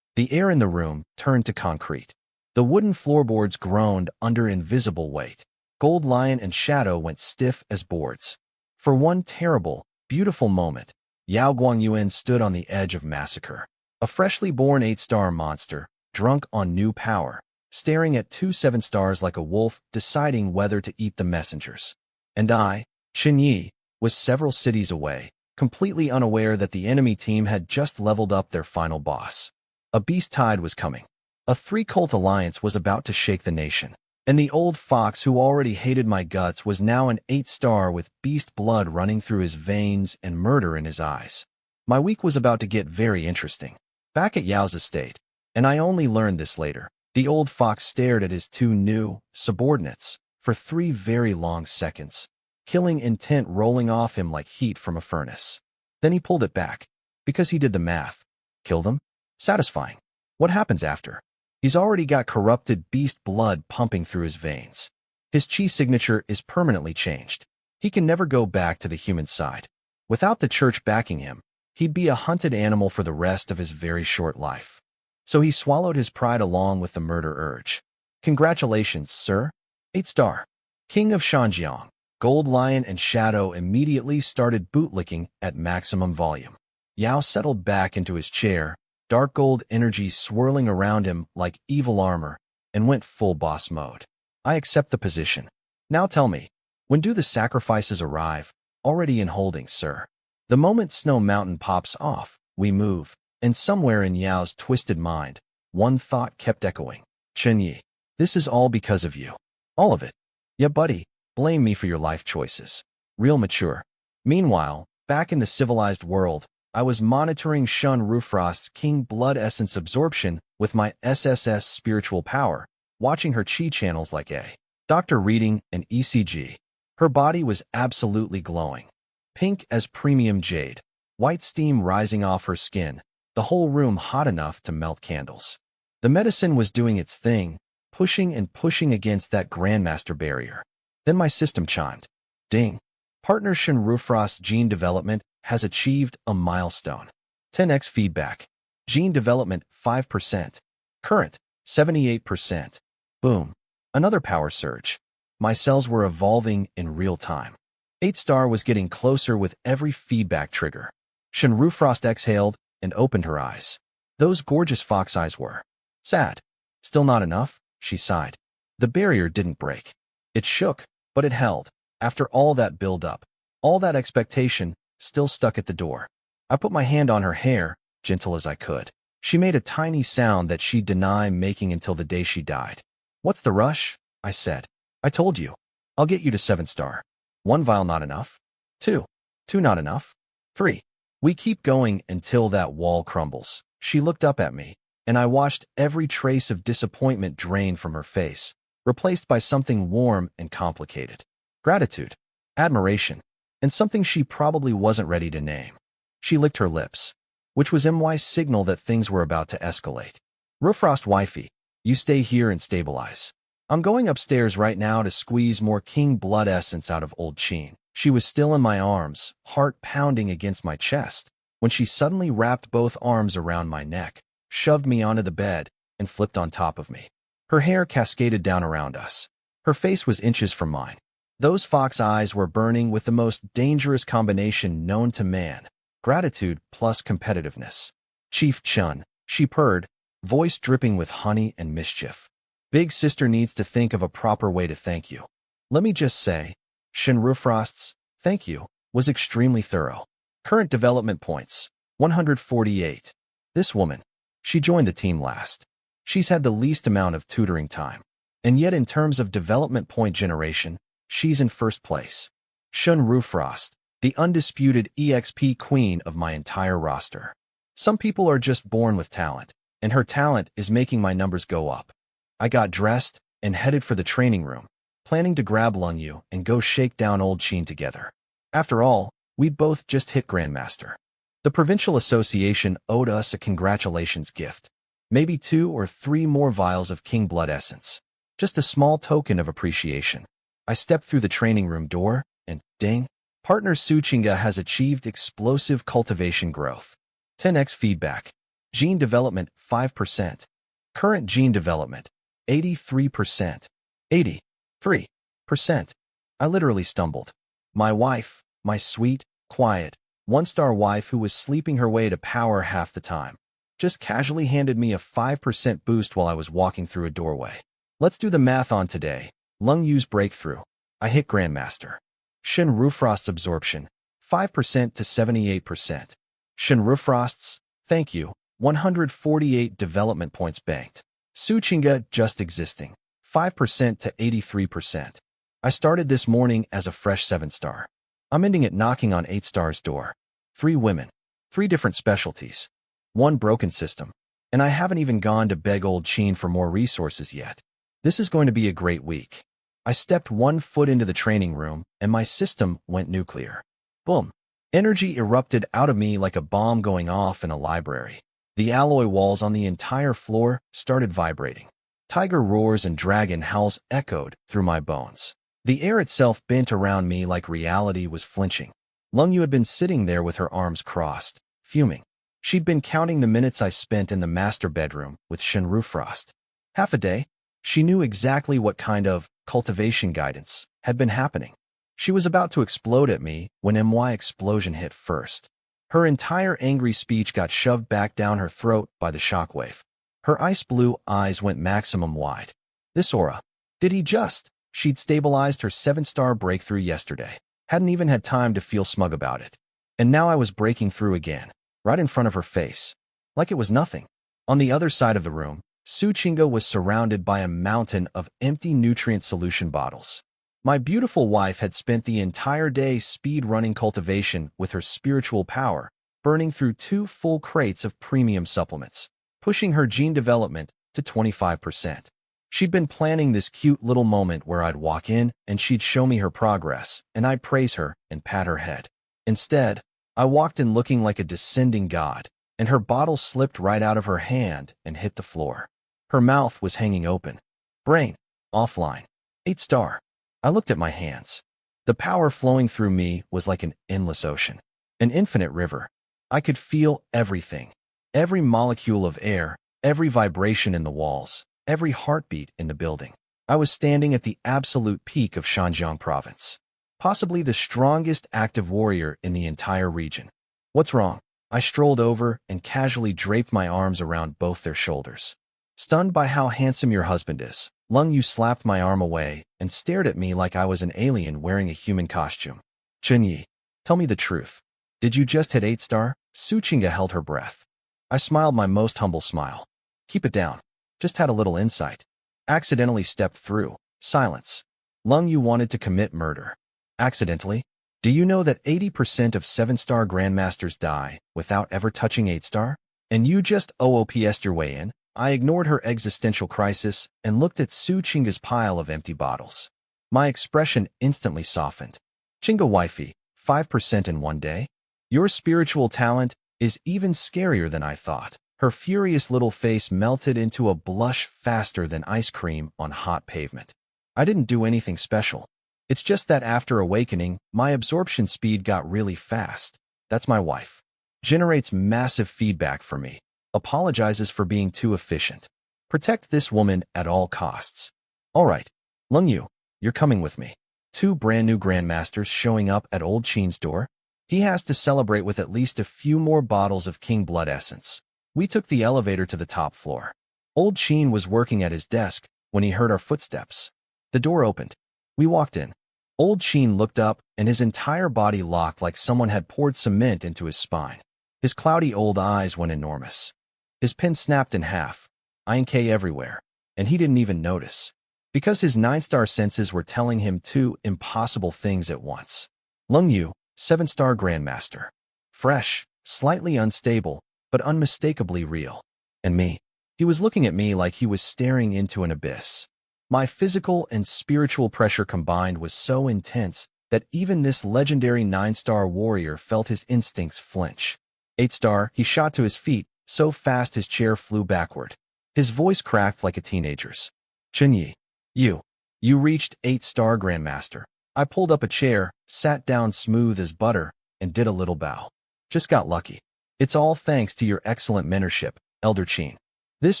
The air in the room turned to concrete. The wooden floorboards groaned under invisible weight. Gold Lion and Shadow went stiff as boards. For one terrible, beautiful moment, Yao Guangyuan stood on the edge of massacre. A freshly born 8-star monster, drunk on new power, staring at 2 7-stars like a wolf, deciding whether to eat the messengers. And I, Xin Yi, was several cities away, completely unaware that the enemy team had just leveled up their final boss. A beast tide was coming. A 3-cult alliance was about to shake the nation. And the old fox who already hated my guts was now an 8-star with beast blood running through his veins and murder in his eyes. My week was about to get very interesting. Back at Yao's estate, and I only learned this later, the old fox stared at his 2 new subordinates for 3 very long seconds. Killing intent rolling off him like heat from a furnace. Then he pulled it back, because he did the math. Kill them? Satisfying. What happens after? He's already got corrupted beast blood pumping through his veins. His chi signature is permanently changed. He can never go back to the human side. Without the church backing him, he'd be a hunted animal for the rest of his very short life. So he swallowed his pride along with the murder urge. Congratulations, sir. 8-star. King of Shanjiang. Gold Lion and Shadow immediately started bootlicking at maximum volume. Yao settled back into his chair, dark gold energy swirling around him like evil armor, and went full boss mode. I accept the position. Now tell me, when do the sacrifices arrive? Already in holding, sir. The moment Snow Mountain pops off, we move, and somewhere in Yao's twisted mind, one thought kept echoing. Chen Yi, this is all because of you. All of it. Yeah, buddy. Blame me for your life choices. Real mature. Meanwhile, back in the civilized world, I was monitoring Shun Rufrost's King Blood Essence absorption with my SSS spiritual power, watching her chi channels like a doctor reading an ECG. Her body was absolutely glowing. Pink as premium jade, white steam rising off her skin, the whole room hot enough to melt candles. The medicine was doing its thing, pushing and pushing against that Grandmaster barrier. Then my system chimed. Ding. Partner Shin Rufrost's gene development has achieved a milestone. 10x feedback. Gene development 5%. Current 78%. Boom. Another power surge. My cells were evolving in real time. 8-star was getting closer with every feedback trigger. Shinrufrost exhaled and opened her eyes. Those gorgeous fox eyes were sad. Still not enough, she sighed. The barrier didn't break. It shook, but it held. After all that build-up, all that expectation, still stuck at the door. I put my hand on her hair, gentle as I could. She made a tiny sound that she'd deny making until the day she died. "What's the rush?" I said. "I told you. I'll get you to 7-star. 1 vial not enough? 2. 2 not enough? 3. We keep going until that wall crumbles." She looked up at me, and I watched every trace of disappointment drain from her face, replaced by something warm and complicated. Gratitude, admiration, and something she probably wasn't ready to name. She licked her lips, which was MY's signal that things were about to escalate. "Rufrost wifey, you stay here and stabilize. I'm going upstairs right now to squeeze more king blood essence out of old Chin." She was still in my arms, heart pounding against my chest, when she suddenly wrapped both arms around my neck, shoved me onto the bed, and flipped on top of me. Her hair cascaded down around us. Her face was inches from mine. Those fox eyes were burning with the most dangerous combination known to man: gratitude plus competitiveness. "Chief Chun," she purred, voice dripping with honey and mischief. "Big sister needs to think of a proper way to thank you. Let me just say, Shinrufrost's thank you was extremely thorough. Current development points, 148. This woman, she joined the team last. She's had the least amount of tutoring time. And yet in terms of development point generation, she's in first place. Shinrufrost, the undisputed EXP queen of my entire roster. Some people are just born with talent, and her talent is making my numbers go up." I got dressed and headed for the training room, planning to grab Lungyu and go shake down old Chin together. After all, we'd both just hit Grandmaster. The Provincial Association owed us a congratulations gift. Maybe 2 or 3 more vials of King Blood Essence. Just a small token of appreciation. I stepped through the training room door, and ding, partner Suchinga has achieved explosive cultivation growth. 10x feedback. Gene development, 5%. Current gene development, 83%. 83%. I literally stumbled. My wife, my sweet, quiet, 1-star wife who was sleeping her way to power half the time, just casually handed me a 5% boost while I was walking through a doorway. Let's do the math on today. Lungyu's breakthrough. I hit Grandmaster. Shinrufrost's absorption, 5% to 78%. Shinrufrost's thank you, 148 development points banked. Suchinga just existing, 5% to 83%. I started this morning as a fresh 7-star. I'm ending it knocking on 8-star's door. 3 women, 3 different specialties, 1 broken system, and I haven't even gone to beg old Chin for more resources yet. This is going to be a great week. I stepped 1 foot into the training room, and my system went nuclear. Boom. Energy erupted out of me like a bomb going off in a library. The alloy walls on the entire floor started vibrating. Tiger roars and dragon howls echoed through my bones. The air itself bent around me like reality was flinching. Lungyu had been sitting there with her arms crossed, fuming. She'd been counting the minutes I spent in the master bedroom with Shinrufrost. Half a day. She knew exactly what kind of cultivation guidance had been happening. She was about to explode at me when MY explosion hit first. Her entire angry speech got shoved back down her throat by the shockwave. Her ice blue eyes went maximum wide. This aura. Did he just? She'd stabilized her 7-star breakthrough yesterday. Hadn't even had time to feel smug about it. And now I was breaking through again, right in front of her face. Like it was nothing. On the other side of the room, Suchinga was surrounded by a mountain of empty nutrient solution bottles. My beautiful wife had spent the entire day speed-running cultivation with her spiritual power, burning through 2 full crates of premium supplements, pushing her gene development to 25%. She'd been planning this cute little moment where I'd walk in and she'd show me her progress, and I'd praise her and pat her head. Instead, I walked in looking like a descending god, and her bottle slipped right out of her hand and hit the floor. Her mouth was hanging open. Brain, offline. 8-star. I looked at my hands. The power flowing through me was like an endless ocean, an infinite river. I could feel everything. Every molecule of air, every vibration in the walls, every heartbeat in the building. I was standing at the absolute peak of Shanjiang province. possibly the strongest active warrior in the entire region. What's wrong? I strolled over and casually draped my arms around both their shoulders. Stunned by how handsome your husband is, Lung Yu slapped my arm away and stared at me like I was an alien wearing a human costume. Chunyi, tell me the truth. Did you just hit 8-star? Su Chinga held her breath. I smiled my most humble smile. Keep it down. Just had a little insight. Accidentally stepped through. Silence. Lung Yu wanted to commit murder. Accidentally? Do you know that 80% of 7-star grandmasters die without ever touching 8-star? And you just OOPS'd your way in? I ignored her existential crisis and looked at Su Chinga's pile of empty bottles. My expression instantly softened. Chinga wifey, 5% in one day? Your spiritual talent is even scarier than I thought. Her furious little face melted into a blush faster than ice cream on hot pavement. I didn't do anything special. It's just that after awakening, my absorption speed got really fast. That's my wife. Generates massive feedback for me. Apologizes for being too efficient. Protect this woman at all costs. All right, Lung Yu, you're coming with me. 2 brand new grandmasters showing up at Old Chin's door. He has to celebrate with at least a few more bottles of King Blood Essence. We took the elevator to the top floor. Old Chin was working at his desk when he heard our footsteps. The door opened. We walked in. Old Chin looked up and his entire body locked like someone had poured cement into his spine. His cloudy old eyes went enormous. His pen snapped in half. INK everywhere. And he didn't even notice. Because his 9-star senses were telling him 2 impossible things at once. Lung Yu, 7-star grandmaster. Fresh, slightly unstable, but unmistakably real. And me. He was looking at me like he was staring into an abyss. My physical and spiritual pressure combined was so intense that even this legendary 9-star warrior felt his instincts flinch. 8-star, he shot to his feet, so fast his chair flew backward. His voice cracked like a teenager's. Chunyi, you reached 8-star grandmaster. I pulled up a chair, sat down smooth as butter, and did a little bow. Just got lucky. It's all thanks to your excellent mentorship, Elder Chin. This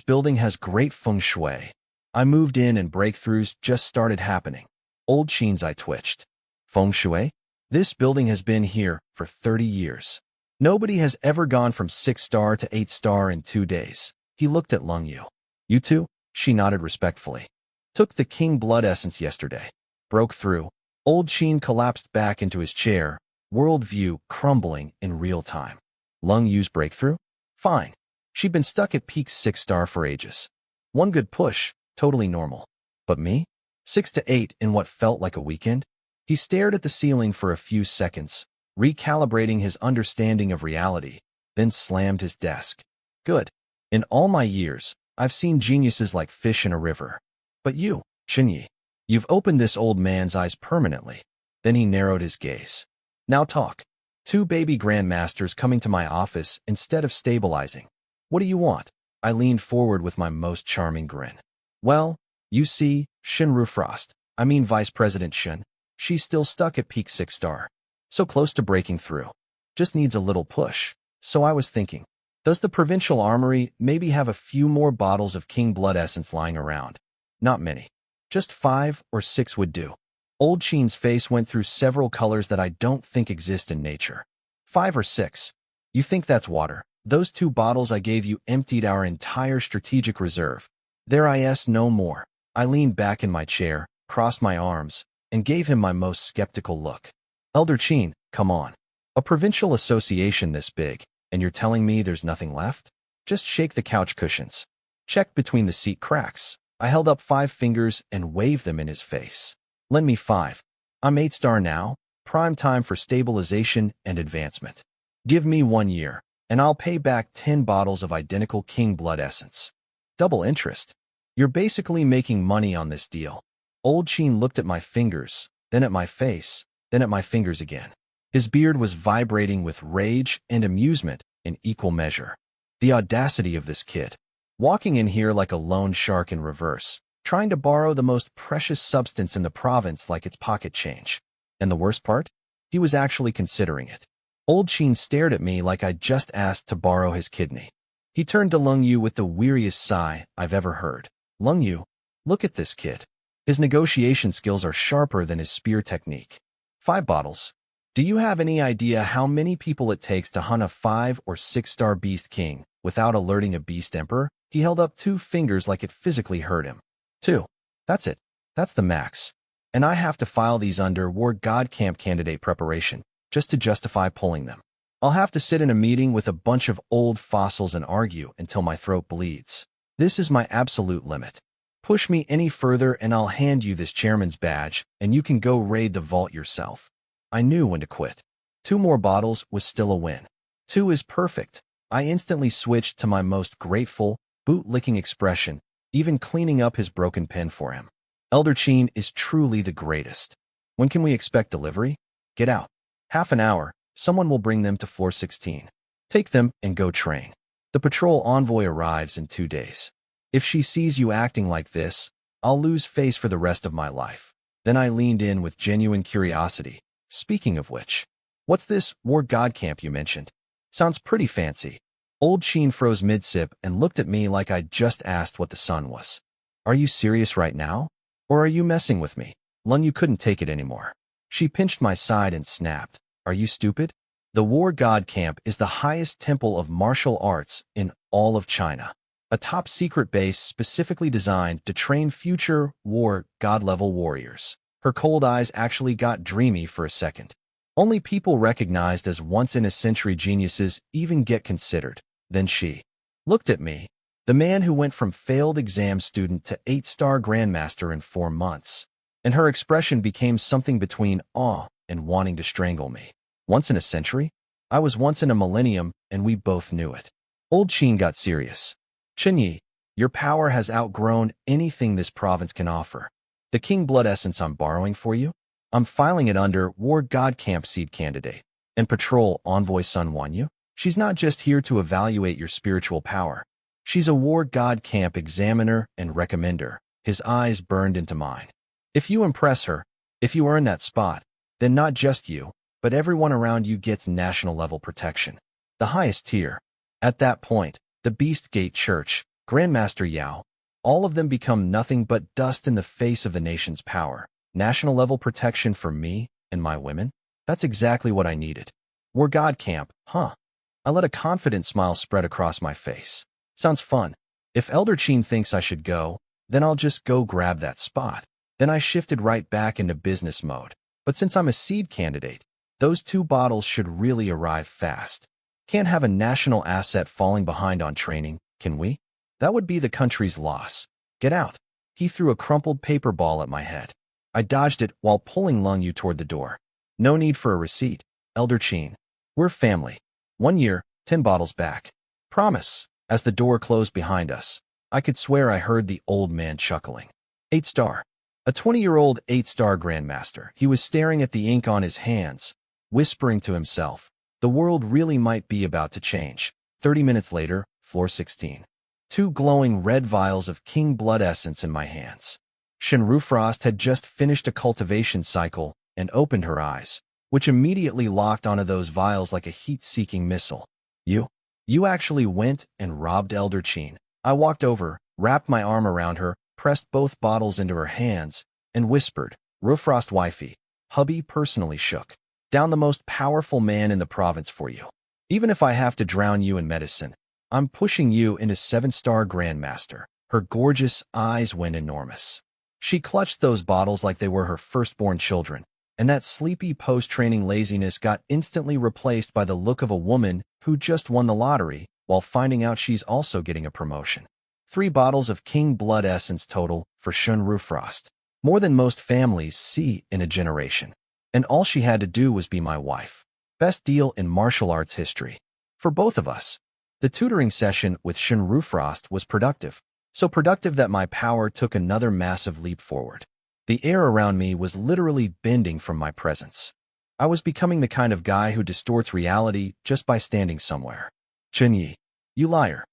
building has great feng shui. I moved in and breakthroughs just started happening. Old Chin's eye twitched. Feng shui? This building has been here for 30 years. Nobody has ever gone from 6-star to 8-star in 2 days. He looked at Lung Yu. You too? She nodded respectfully. Took the King Blood Essence yesterday. Broke through. Old Chin collapsed back into his chair, worldview crumbling in real time. Lung Yu's breakthrough? Fine. She'd been stuck at peak 6-star for ages. One good push, totally normal. But me? 6 to 8 in what felt like a weekend? He stared at the ceiling for a few seconds, recalibrating his understanding of reality, then slammed his desk. Good. In all my years, I've seen geniuses like fish in a river. But you, Chunyi, you've opened this old man's eyes permanently. Then he narrowed his gaze. Now talk. 2 baby grandmasters coming to my office instead of stabilizing. What do you want? I leaned forward with my most charming grin. Well, you see, Shinru Frost, Vice President Shin, she's still stuck at peak 6-star. So close to breaking through. Just needs a little push. So I was thinking, does the provincial armory maybe have a few more bottles of King Blood Essence lying around? Not many. Just 5 or 6 would do. Old Chin's face went through several colors that I don't think exist in nature. 5 or 6. You think that's water? Those 2 bottles I gave you emptied our entire strategic reserve. There is no more. I leaned back in my chair, crossed my arms, and gave him my most skeptical look. Elder Chin, come on. A provincial association this big, and you're telling me there's nothing left? Just shake the couch cushions. Check between the seat cracks. I held up 5 fingers and waved them in his face. Lend me 5. I'm 8-star now, prime time for stabilization and advancement. Give me 1 year, and I'll pay back 10 bottles of identical King Blood Essence. Double interest. You're basically making money on this deal. Old Chin looked at my fingers, then at my face, then at my fingers again. His beard was vibrating with rage and amusement in equal measure. The audacity of this kid. Walking in here like a lone shark in reverse, trying to borrow the most precious substance in the province like it's pocket change. And the worst part? He was actually considering it. Old Chin stared at me like I'd just asked to borrow his kidney. He turned to Lung Yu with the weariest sigh I've ever heard. Lung Yu, look at this kid. His negotiation skills are sharper than his spear technique. 5 bottles. Do you have any idea how many people it takes to hunt a 5 or 6-star Beast King without alerting a Beast Emperor? He held up 2 fingers like it physically hurt him. 2. That's it. That's the max. And I have to file these under War God Camp candidate preparation just to justify pulling them. I'll have to sit in a meeting with a bunch of old fossils and argue until my throat bleeds. This is my absolute limit. Push me any further and I'll hand you this chairman's badge and you can go raid the vault yourself. I knew when to quit. 2 more bottles was still a win. 2 is perfect. I instantly switched to my most grateful, boot-licking expression, even cleaning up his broken pen for him. Elder Chin is truly the greatest. When can we expect delivery? Get out. Half an hour, someone will bring them to floor 16. Take them and go train. The patrol envoy arrives in 2 days. If she sees you acting like this, I'll lose face for the rest of my life. Then I leaned in with genuine curiosity. Speaking of which, what's this War God Camp you mentioned? Sounds pretty fancy. Old Chin froze mid-sip and looked at me like I'd just asked what the sun was. Are you serious right now? Or are you messing with me? Lun, you couldn't take it anymore. She pinched my side and snapped. Are you stupid? The War God Camp is the highest temple of martial arts in all of China. A top-secret base specifically designed to train future War God-level warriors. Her cold eyes actually got dreamy for a second. Only people recognized as once-in-a-century geniuses even get considered. Then she looked at me, the man who went from failed exam student to 8-star grandmaster in 4 months. And her expression became something between awe and wanting to strangle me. Once in a century? I was once in a millennium, and we both knew it. Old Chin got serious. Chinyi, your power has outgrown anything this province can offer. The King Blood Essence I'm borrowing for you? I'm filing it under War God Camp Seed Candidate. And Patrol Envoy Sun Wanyu? She's not just here to evaluate your spiritual power. She's a War God Camp Examiner and Recommender. His eyes burned into mine. If you impress her, if you earn that spot, then not just you, but everyone around you gets national-level protection. The highest tier. At that point, the Beast Gate Church, Grandmaster Yao, all of them become nothing but dust in the face of the nation's power. National-level protection for me and my women? That's exactly what I needed. War God Camp, huh? I let a confident smile spread across my face. Sounds fun. If Elder Chin thinks I should go, then I'll just go grab that spot. Then I shifted right back into business mode. But since I'm a seed candidate, those 2 bottles should really arrive fast. Can't have a national asset falling behind on training, can we? That would be the country's loss. Get out. He threw a crumpled paper ball at my head. I dodged it while pulling Lung Yu toward the door. No need for a receipt, Elder Chin. We're family. 1 year, 10 bottles back. Promise. As the door closed behind us, I could swear I heard the old man chuckling. 8-star. A 20-year-old 8-star grandmaster. He was staring at the ink on his hands, whispering to himself. The world really might be about to change. 30 minutes later, floor 16. 2 glowing red vials of King Blood Essence in my hands. Shenrufrost had just finished a cultivation cycle and opened her eyes, which immediately locked onto those vials like a heat-seeking missile. You actually went and robbed Elder Chin. I walked over, wrapped my arm around her, pressed both bottles into her hands, and whispered, Rufrost wifey. Hubby personally shook down the most powerful man in the province for you. Even if I have to drown you in medicine, I'm pushing you into 7-star grandmaster. Her gorgeous eyes went enormous. She clutched those bottles like they were her firstborn children, and that sleepy post-training laziness got instantly replaced by the look of a woman who just won the lottery while finding out she's also getting a promotion. 3 bottles of King Blood Essence total for Shenrufrost. More than most families see in a generation. And all she had to do was be my wife. Best deal in martial arts history. For both of us. The tutoring session with Shenrufrost was productive. So productive that my power took another massive leap forward. The air around me was literally bending from my presence. I was becoming the kind of guy who distorts reality just by standing somewhere. Chinyi, you liar.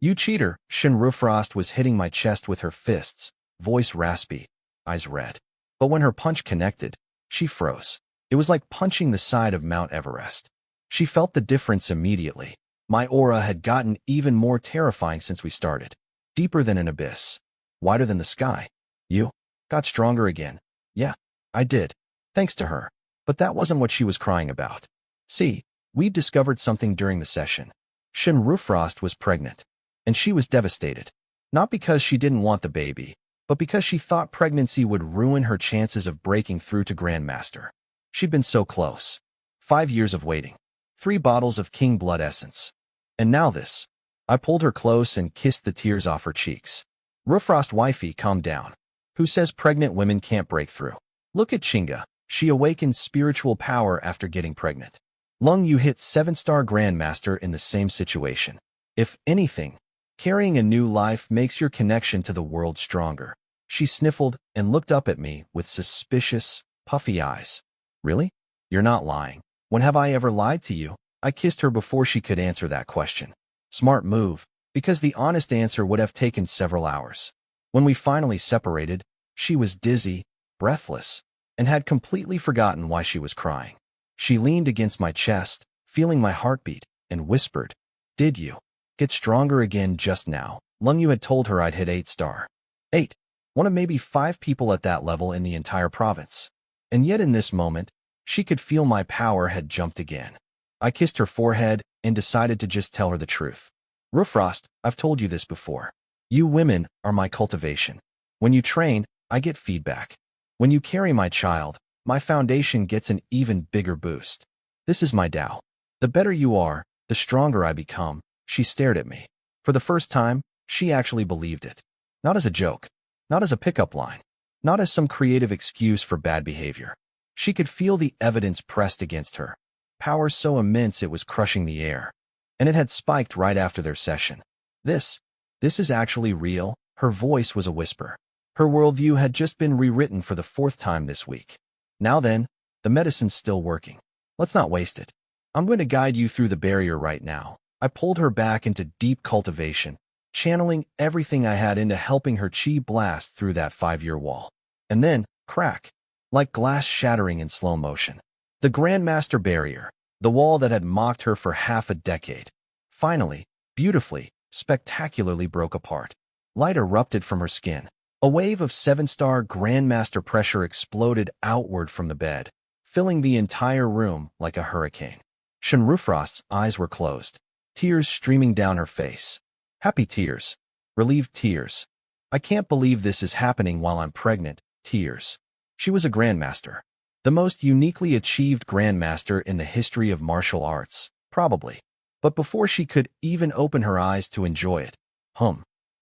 You cheater. Shenrufrost was hitting my chest with her fists, voice raspy, eyes red. But when her punch connected, she froze. It was like punching the side of Mount Everest. She felt the difference immediately. My aura had gotten even more terrifying since we started. Deeper than an abyss. Wider than the sky. You got stronger again. Yeah, I did. Thanks to her. But that wasn't what she was crying about. See, we'd discovered something during the session. Shin Rufrost was pregnant, and she was devastated. Not because she didn't want the baby, but because she thought pregnancy would ruin her chances of breaking through to Grandmaster. She'd been so close. 5 years of waiting. 3 bottles of King Blood essence. And now this. I pulled her close and kissed the tears off her cheeks. Rufrost wifey, calm down. Who says pregnant women can't break through? Look at Chinga. She awakened spiritual power after getting pregnant. Lung, you hit 7-star Grandmaster in the same situation. If anything, carrying a new life makes your connection to the world stronger. She sniffled and looked up at me with suspicious, puffy eyes. Really? You're not lying. When have I ever lied to you? I kissed her before she could answer that question. Smart move, because the honest answer would have taken several hours. When we finally separated, she was dizzy, breathless, and had completely forgotten why she was crying. She leaned against my chest, feeling my heartbeat, and whispered, "Did you get stronger again just now?" Lung Yu had told her I'd hit 8-star. 8. One of maybe 5 people at that level in the entire province. And yet in this moment, she could feel my power had jumped again. I kissed her forehead and decided to just tell her the truth. Rufrost, I've told you this before. You women are my cultivation. When you train, I get feedback. When you carry my child, my foundation gets an even bigger boost. This is my Tao. The better you are, the stronger I become. She stared at me. For the first time, she actually believed it. Not as a joke. Not as a pickup line. Not as some creative excuse for bad behavior. She could feel the evidence pressed against her. Power so immense it was crushing the air. And it had spiked right after their session. This is actually real. Her voice was a whisper. Her worldview had just been rewritten for the 4th time this week. Now then, the medicine's still working. Let's not waste it. I'm going to guide you through the barrier right now. I pulled her back into deep cultivation, channeling everything I had into helping her chi blast through that 5-year wall. And then, crack, like glass shattering in slow motion. The Grandmaster barrier, the wall that had mocked her for half a decade, finally, beautifully, spectacularly broke apart. Light erupted from her skin. A wave of 7-star Grandmaster pressure exploded outward from the bed, filling the entire room like a hurricane. Shinrufrost's eyes were closed, tears streaming down her face. Happy tears. Relieved tears. I can't believe this is happening while I'm pregnant. Tears. She was a Grandmaster. The most uniquely achieved Grandmaster in the history of martial arts, probably. But before she could even open her eyes to enjoy it,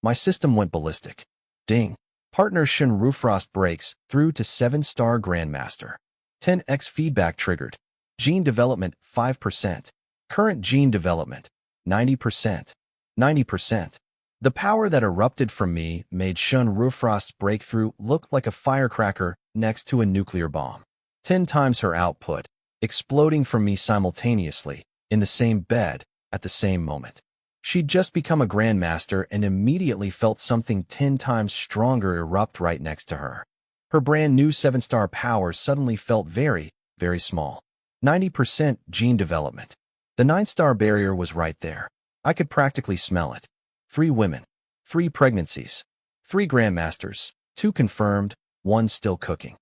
my system went ballistic. Ding. Partner Shin Rufrost breaks through to 7-star Grandmaster. 10x feedback triggered. Gene development 5%. Current gene development 90%. 90%. The power that erupted from me made Shin Rufrost's breakthrough look like a firecracker next to a nuclear bomb. 10 times her output, exploding from me simultaneously, in the same bed, at the same moment. She'd just become a Grandmaster and immediately felt something 10 times stronger erupt right next to her. Her brand new 7-star power suddenly felt very, very small. 90% gene development. The 9-star barrier was right there. I could practically smell it. 3 women. 3 pregnancies. 3 Grandmasters. 2 confirmed, 1 still cooking.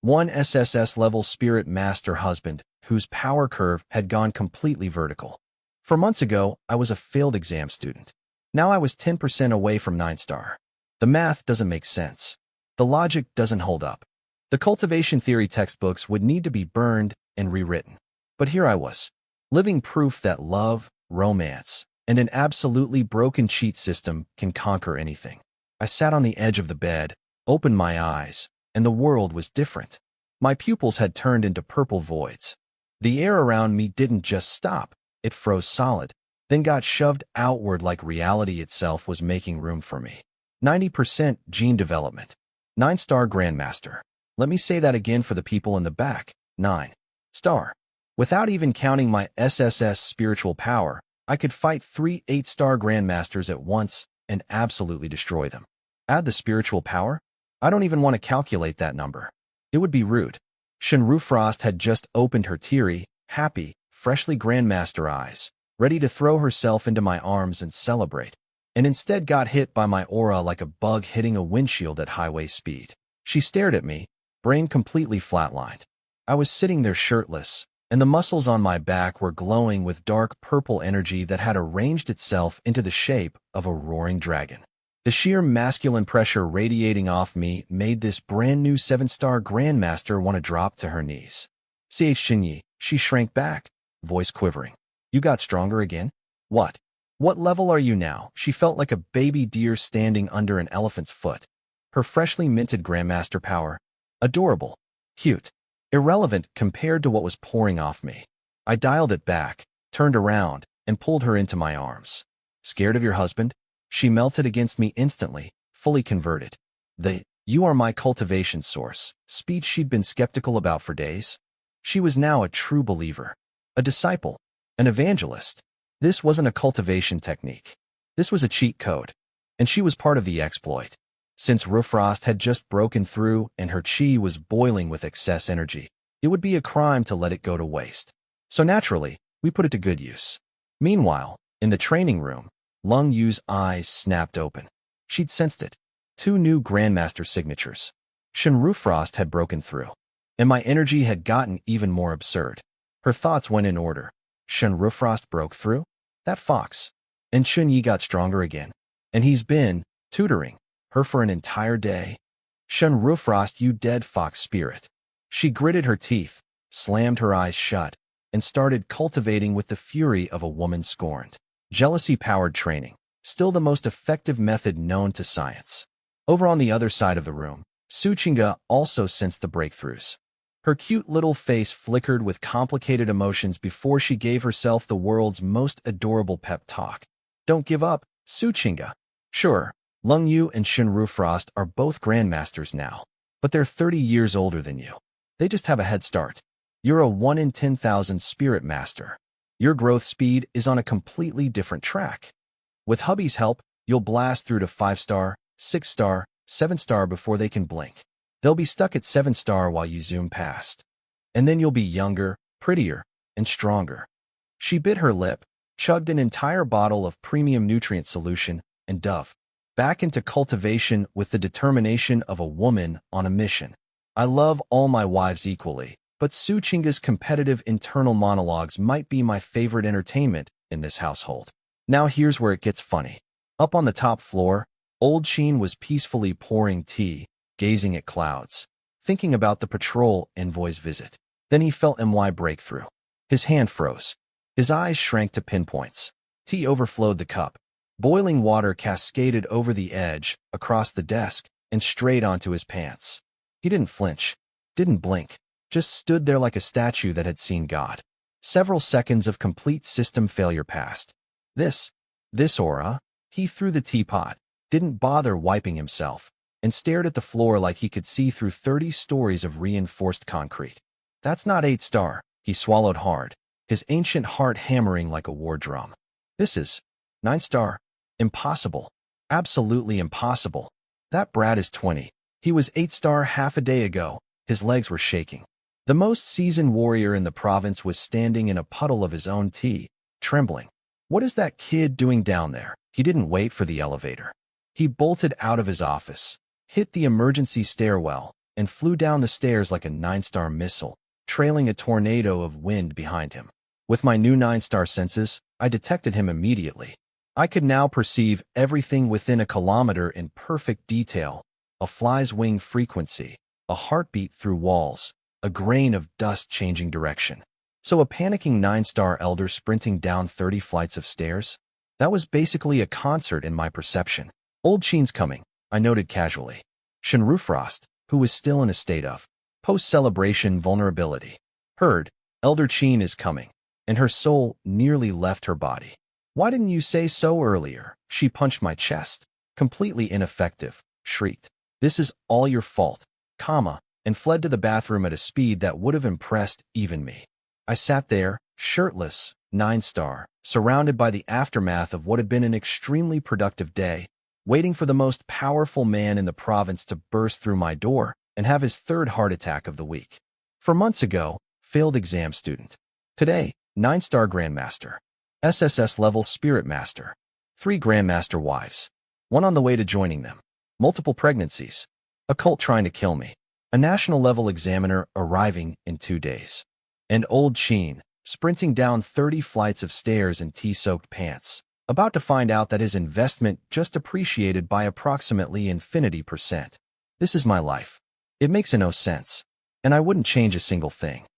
1 SSS level spirit master husband, whose power curve had gone completely vertical. For months ago, I was a failed exam student. Now I was 10% away from 9-star. The math doesn't make sense. The logic doesn't hold up. The cultivation theory textbooks would need to be burned and rewritten. But here I was, living proof that love, romance, and an absolutely broken cheat system can conquer anything. I sat on the edge of the bed, opened my eyes, and the world was different. My pupils had turned into purple voids. The air around me didn't just stop. It froze solid, then got shoved outward like reality itself was making room for me. 90% gene development. 9-star Grandmaster. Let me say that again for the people in the back. 9-star. Without even counting my SSS spiritual power, I could fight 3 8-star Grandmasters at once and absolutely destroy them. Add the spiritual power? I don't even want to calculate that number. It would be rude. Shinrufrost had just opened her teary, happy, freshly Grandmaster eyes, ready to throw herself into my arms and celebrate, and instead got hit by my aura like a bug hitting a windshield at highway speed. She stared at me, brain completely flatlined. I was sitting there shirtless, and the muscles on my back were glowing with dark purple energy that had arranged itself into the shape of a roaring dragon. The sheer masculine pressure radiating off me made this brand new 7-star grandmaster want to drop to her knees. "Ch Shinyi," she shrank back, voice quivering. "You got stronger again? What? What level are you now?" She felt like a baby deer standing under an elephant's foot. Her freshly minted grandmaster power. Adorable. Cute. Irrelevant compared to what was pouring off me. I dialed it back, turned around, and pulled her into my arms. "Scared of your husband?" She melted against me instantly, fully converted. "You are my cultivation source," speech she'd been skeptical about for days. She was now a true believer, a disciple, an evangelist. This wasn't a cultivation technique. This was a cheat code, and she was part of the exploit. Since Rufrost had just broken through and her chi was boiling with excess energy, it would be a crime to let it go to waste. So naturally, we put it to good use. Meanwhile, in the training room, Lung Yu's eyes snapped open. She'd sensed it. 2 new Grandmaster signatures. Shen Rufrost had broken through, and my energy had gotten even more absurd. Her thoughts went in order. Shen Rufrost broke through? That fox. And Shun Yi got stronger again. And he's been tutoring her for an entire day. "Shen Rufrost, you dead fox spirit." She gritted her teeth, slammed her eyes shut, and started cultivating with the fury of a woman scorned. Jealousy-powered training, still the most effective method known to science. Over on the other side of the room, Suchinga also sensed the breakthroughs. Her cute little face flickered with complicated emotions before she gave herself the world's most adorable pep talk. "Don't give up, Suchinga." Sure, Lung Yu and Shen Rufrost are both grandmasters now, but they're 30 years older than you. They just have a head start. You're a 1 in 10,000 spirit master. Your growth speed is on a completely different track. With hubby's help, you'll blast through to 5-star, 6-star, 7-star before they can blink. They'll be stuck at 7-star while you zoom past. And then you'll be younger, prettier, and stronger. She bit her lip, chugged an entire bottle of premium nutrient solution, and dove back into cultivation with the determination of a woman on a mission. I love all my wives equally, but Suchinga's competitive internal monologues might be my favorite entertainment in this household. Now here's where it gets funny. Up on the top floor, Old Sheen was peacefully pouring tea, gazing at clouds, thinking about the patrol envoy's visit. Then he felt my breakthrough. His hand froze. His eyes shrank to pinpoints. Tea overflowed the cup. Boiling water cascaded over the edge, across the desk, and straight onto his pants. He didn't flinch, didn't blink, just stood there like a statue that had seen God. Several seconds of complete system failure passed. This aura, he threw the teapot, didn't bother wiping himself, and stared at the floor like he could see through 30 stories of reinforced concrete. "That's not 8-star, he swallowed hard, his ancient heart hammering like a war drum. "This is 9-star. Impossible. Absolutely impossible. That brat is 20. He was 8-star half a day ago." His legs were shaking. The most seasoned warrior in the province was standing in a puddle of his own tea, trembling. "What is that kid doing down there?" He didn't wait for the elevator. He bolted out of his office, hit the emergency stairwell, and flew down the stairs like a 9-star missile, trailing a tornado of wind behind him. With my new 9-star senses, I detected him immediately. I could now perceive everything within a kilometer in perfect detail: a fly's wing frequency, a heartbeat through walls, a grain of dust changing direction. So a panicking 9-star elder sprinting down 30 flights of stairs? That was basically a concert in my perception. Old Sheen's coming, I noted casually. Shen Rufrost, who was still in a state of post-celebration vulnerability, heard, "Elder Sheen is coming," and her soul nearly left her body. "Why didn't you say so earlier?" She punched my chest. "Completely ineffective," shrieked. "This is all your fault," and fled to the bathroom at a speed that would have impressed even me. I sat there, shirtless, 9-star, surrounded by the aftermath of what had been an extremely productive day, waiting for the most powerful man in the province to burst through my door and have his 3rd heart attack of the week. For months ago, failed exam student. Today, 9-star grandmaster. SSS level spirit master. 3 grandmaster wives. 1 on the way to joining them. Multiple pregnancies. A cult trying to kill me. A national-level examiner arriving in 2 days. And old Sheen, sprinting down 30 flights of stairs in tea-soaked pants, about to find out that his investment just appreciated by approximately infinity %. This is my life. It makes no sense. And I wouldn't change a single thing.